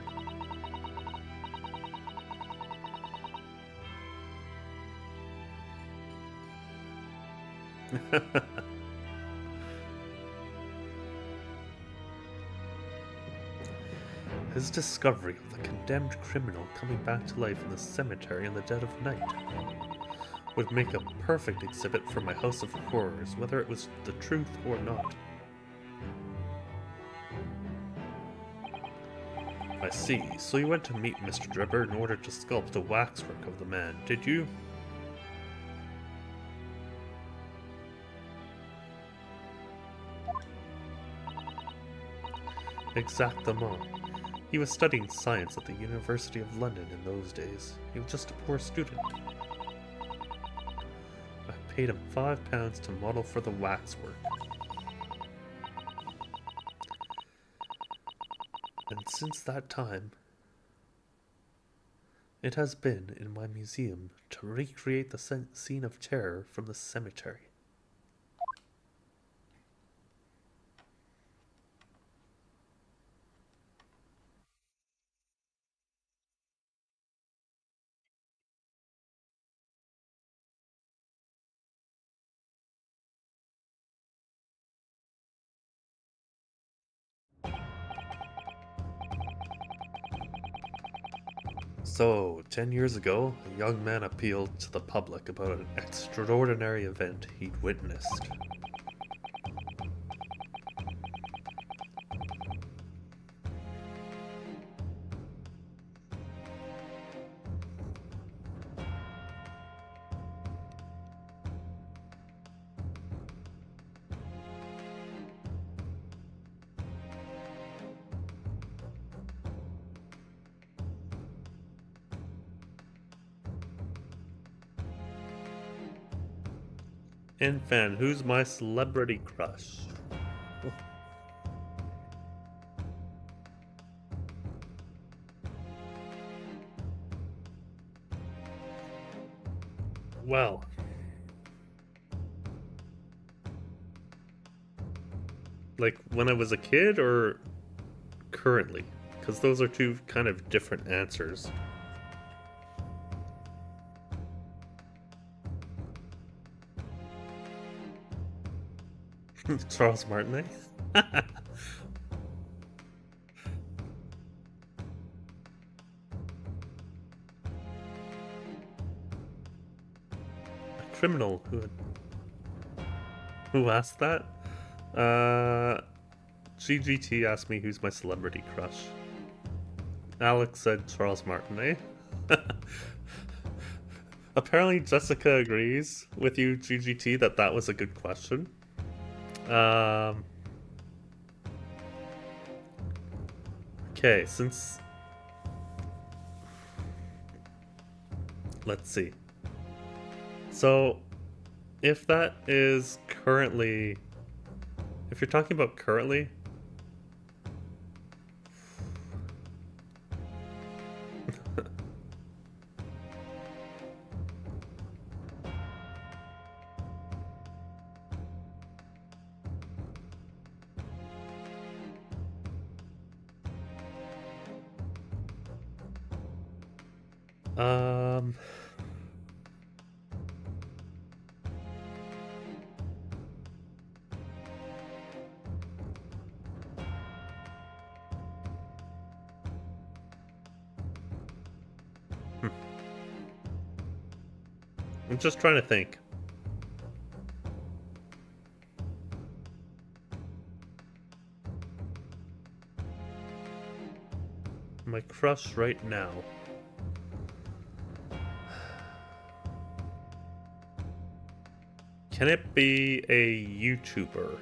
His discovery of the condemned criminal coming back to life in the cemetery in the dead of night would make a perfect exhibit for my house of horrors, whether it was the truth or not. I see. So you went to meet Mr. Drebber in order to sculpt a waxwork of the man, did you? Exactement. He was studying science at the University of London in those days. He was just a poor student. I paid him £5 to model for the waxwork. And since that time, it has been in my museum to recreate the scene of terror from the cemetery. So, 10 years ago, a young man appealed to the public about an extraordinary event he'd witnessed. Infan, who's my celebrity crush? Well, like when I was a kid or currently? Because those are two kind of different answers. Charles Martinet? A criminal who asked that? GGT asked me who's my celebrity crush. Alex said Charles Martinet. Apparently Jessica agrees with you, GGT, that that was a good question. Okay, since... Let's see. So, if that is currently... If you're talking about currently... um... I'm just trying to think. My crush right now. Can it be a YouTuber?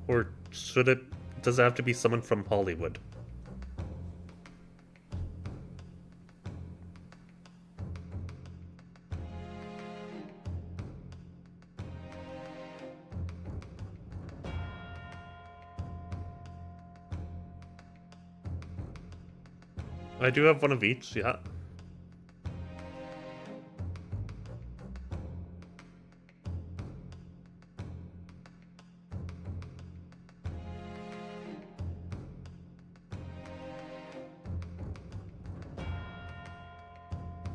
Or should it... Does it have to be someone from Hollywood? I do have one of each, yeah.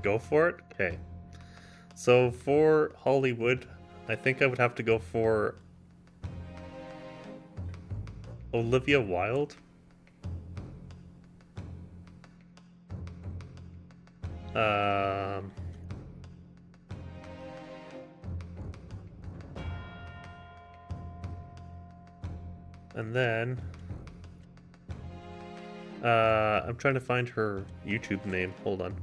Go for it? Okay. So for Hollywood, I think I would have to go for Olivia Wilde. Um, and then I'm trying to find her YouTube name. Hold on.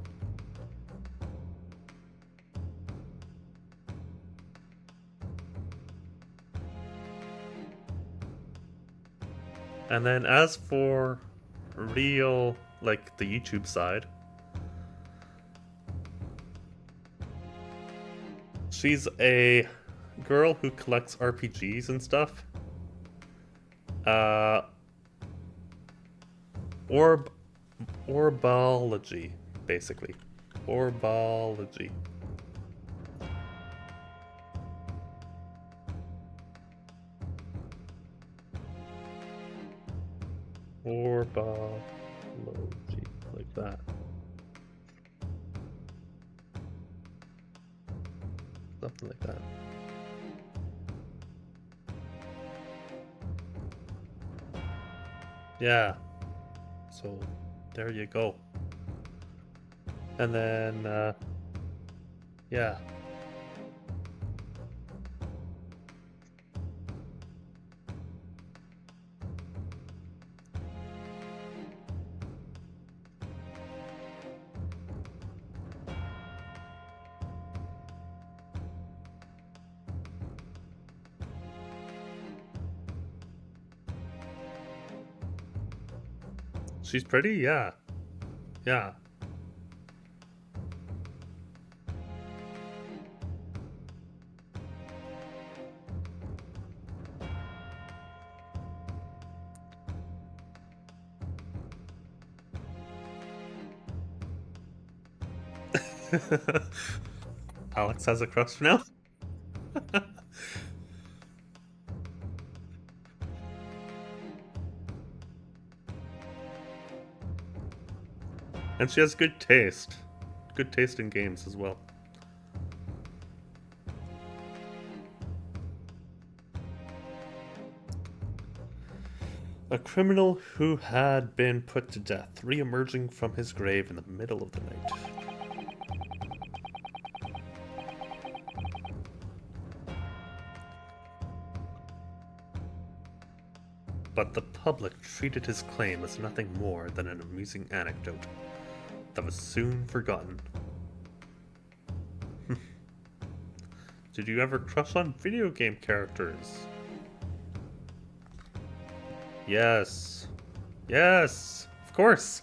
And then as for real, like the YouTube side, she's a girl who collects RPGs and stuff. Orb Orbology, basically. Orbology. Orbology, like that. Something like that. Yeah. So, there you go. And then, yeah. She's pretty, yeah. Yeah. Alex has a crush now. And she has good taste. Good taste in games as well. A criminal who had been put to death, re-emerging from his grave in the middle of the night. But the public treated his claim as nothing more than an amusing anecdote that was soon forgotten. Did you ever crush on video game characters? Yes. Yes! Of course!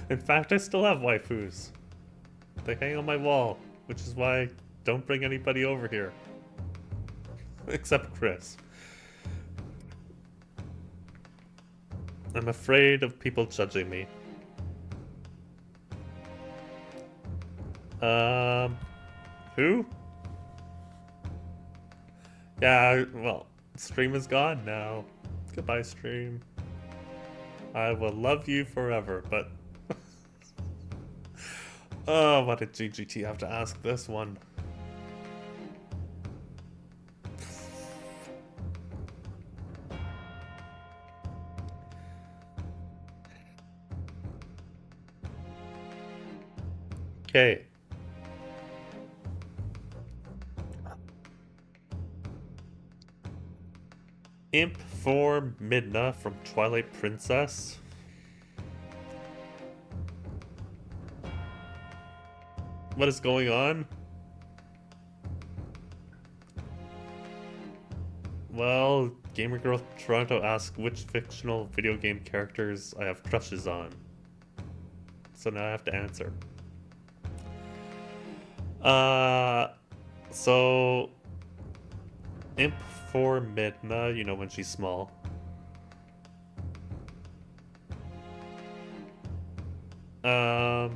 In fact, I still have waifus. They hang on my wall, which is why I don't bring anybody over here. Except Chris. I'm afraid of people judging me. Who? Yeah, well, stream is gone now. Goodbye, stream. I will love you forever, but... Oh, what did GGT have to ask this one? Okay. Imp for Midna from Twilight Princess. What is going on? Well, Gamer Girl Toronto asked which fictional video game characters I have crushes on. So now I have to answer. So Imp for Midna, you know, when she's small. Are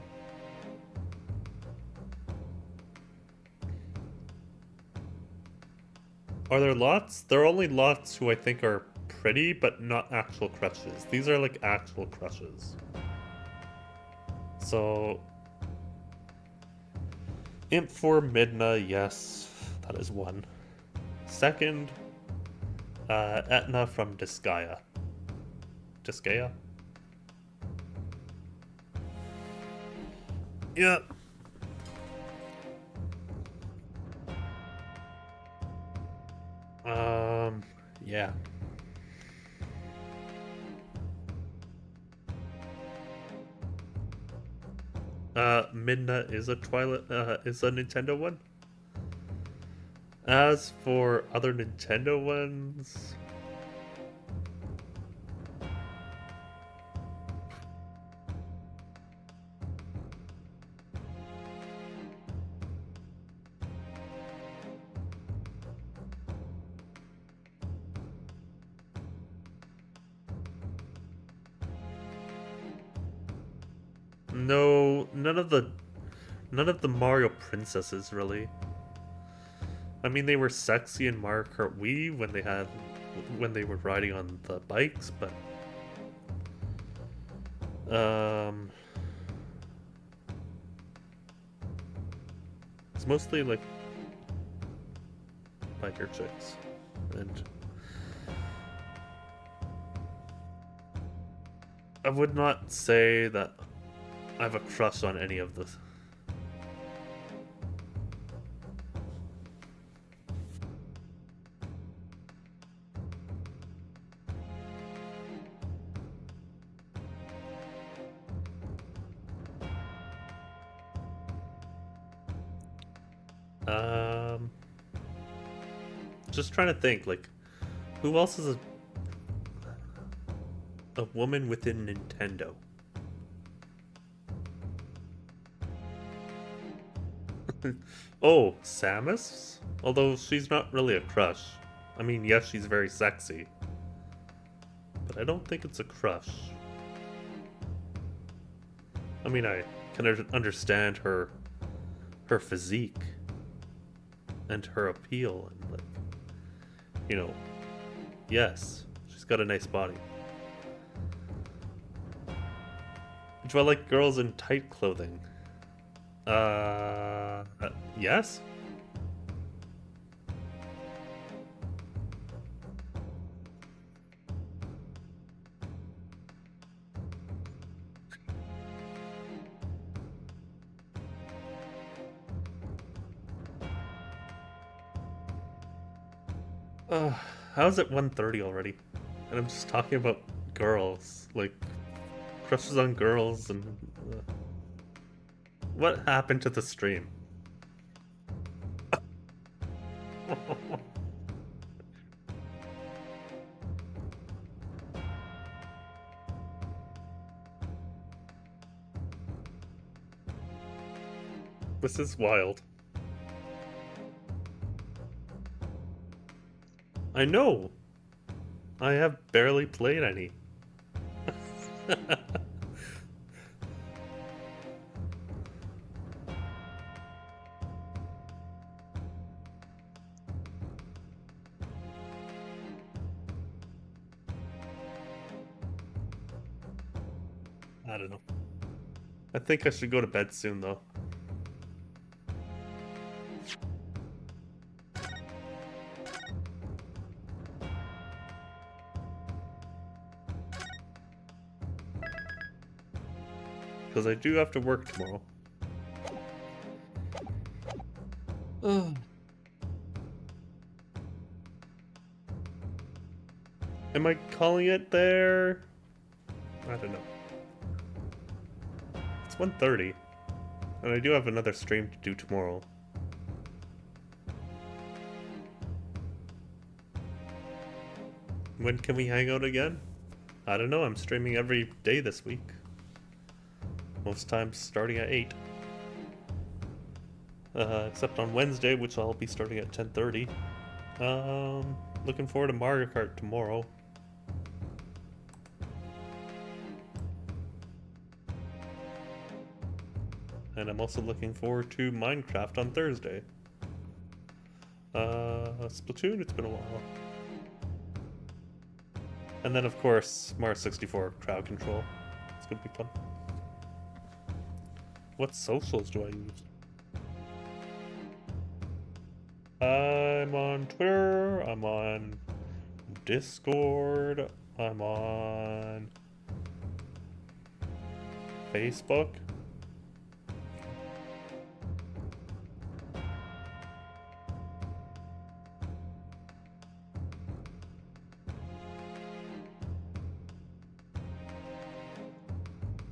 there lots? There are only lots who I think are pretty, but not actual crushes. These are like actual crushes. So Imp for Midna, yes, that is one. Second, Etna from Disgaea. Disgaea? Yeah. Yeah. Midna is a is a Nintendo one. As for other Nintendo ones, no, none of the Mario princesses really. I mean, they were sexy in Mario Kart Wii when they were riding on the bikes, but it's mostly like biker chicks, and I would not say that I have a crush on any of this. Just trying to think, like, who else is a woman within Nintendo? Oh, Samus? Although she's not really a crush. I mean, yes, she's very sexy. But I don't think it's a crush. I mean, I can understand her her physique and her appeal and like, you know, yes, she's got a nice body. Do I like girls in tight clothing? Yes? Uh, how's it 1:30 already? And I'm just talking about girls, like crushes on girls and what happened to the stream? This is wild. I know. I have barely played any. I don't know. I think I should go to bed soon, though. Because I do have to work tomorrow. Am I calling it there? I don't know. It's 1:30. And I do have another stream to do tomorrow. When can we hang out again? I don't know, I'm streaming every day this week. Most times starting at 8. Except on Wednesday, which I'll be starting at 10:30. Looking forward to Mario Kart tomorrow. And I'm also looking forward to Minecraft on Thursday. Splatoon, it's been a while. And then, of course, Mario 64 crowd control. It's gonna be fun. What socials do I use? I'm on Twitter, I'm on Discord, I'm on Facebook.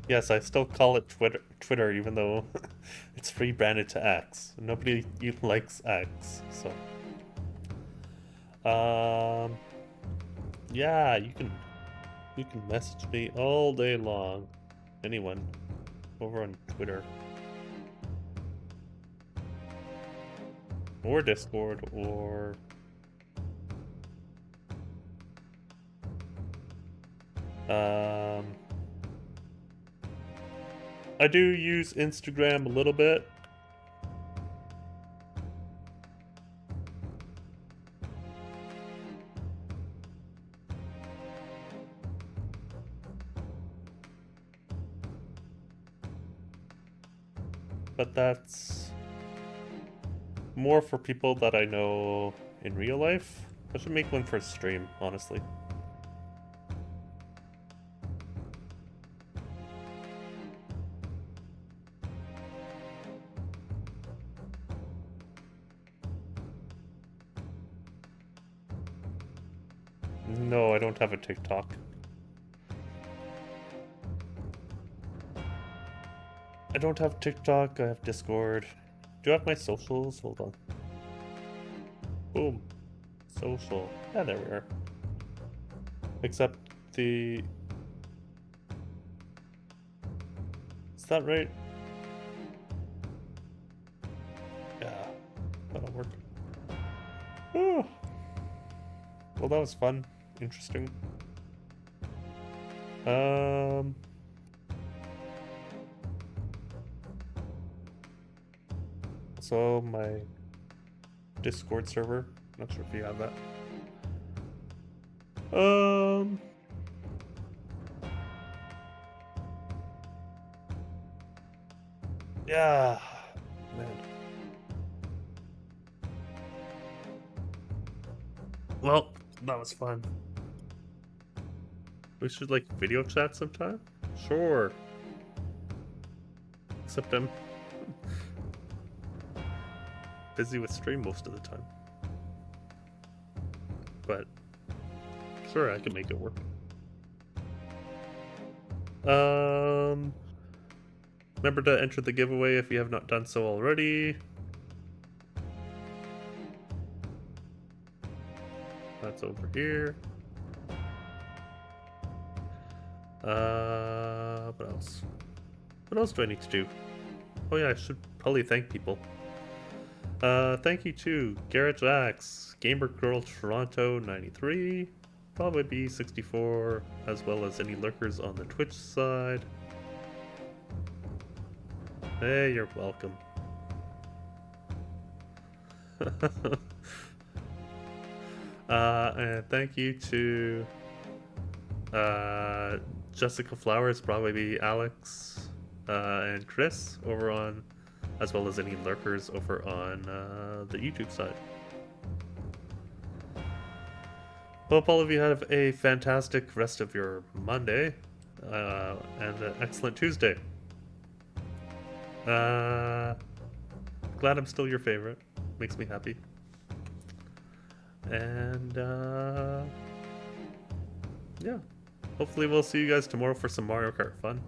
Yes, I still call it Twitter even though it's rebranded to X. Nobody likes X, so. Yeah, you can message me all day long. Anyone over on Twitter. Or Discord or I do use Instagram a little bit. But that's more for people that I know in real life. I should make one for stream, honestly. No, I don't have a TikTok. I don't have TikTok, I have Discord. Do I have my socials? Hold on. Boom. Social. Yeah, there we are. Except the... Is that right? Yeah. That'll work. Oh. Well, that was fun. Interesting. also my Discord server. Not sure if you have that. Yeah, man. Well, that was fun. We should like video chat sometime. Sure. Except I'm busy with stream most of the time. But sure, I can make it work. Remember to enter the giveaway if you have not done so already. That's over here. What else? What else do I need to do? Oh yeah, I should probably thank people. Thank you to Garrett Jax, Gamer Girl Toronto 93, probably be 64, as well as any lurkers on the Twitch side. Hey, you're welcome. And thank you to Jessica Flowers, probably be Alex, and Chris over on, as well as any lurkers over on the YouTube side. Hope all of you have a fantastic rest of your Monday and an excellent Tuesday. Glad I'm still your favorite. Makes me happy. And yeah, hopefully we'll see you guys tomorrow for some Mario Kart fun.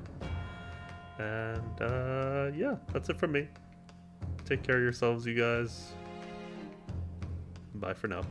And yeah, that's it from me. Take care of yourselves, you guys. Bye for now.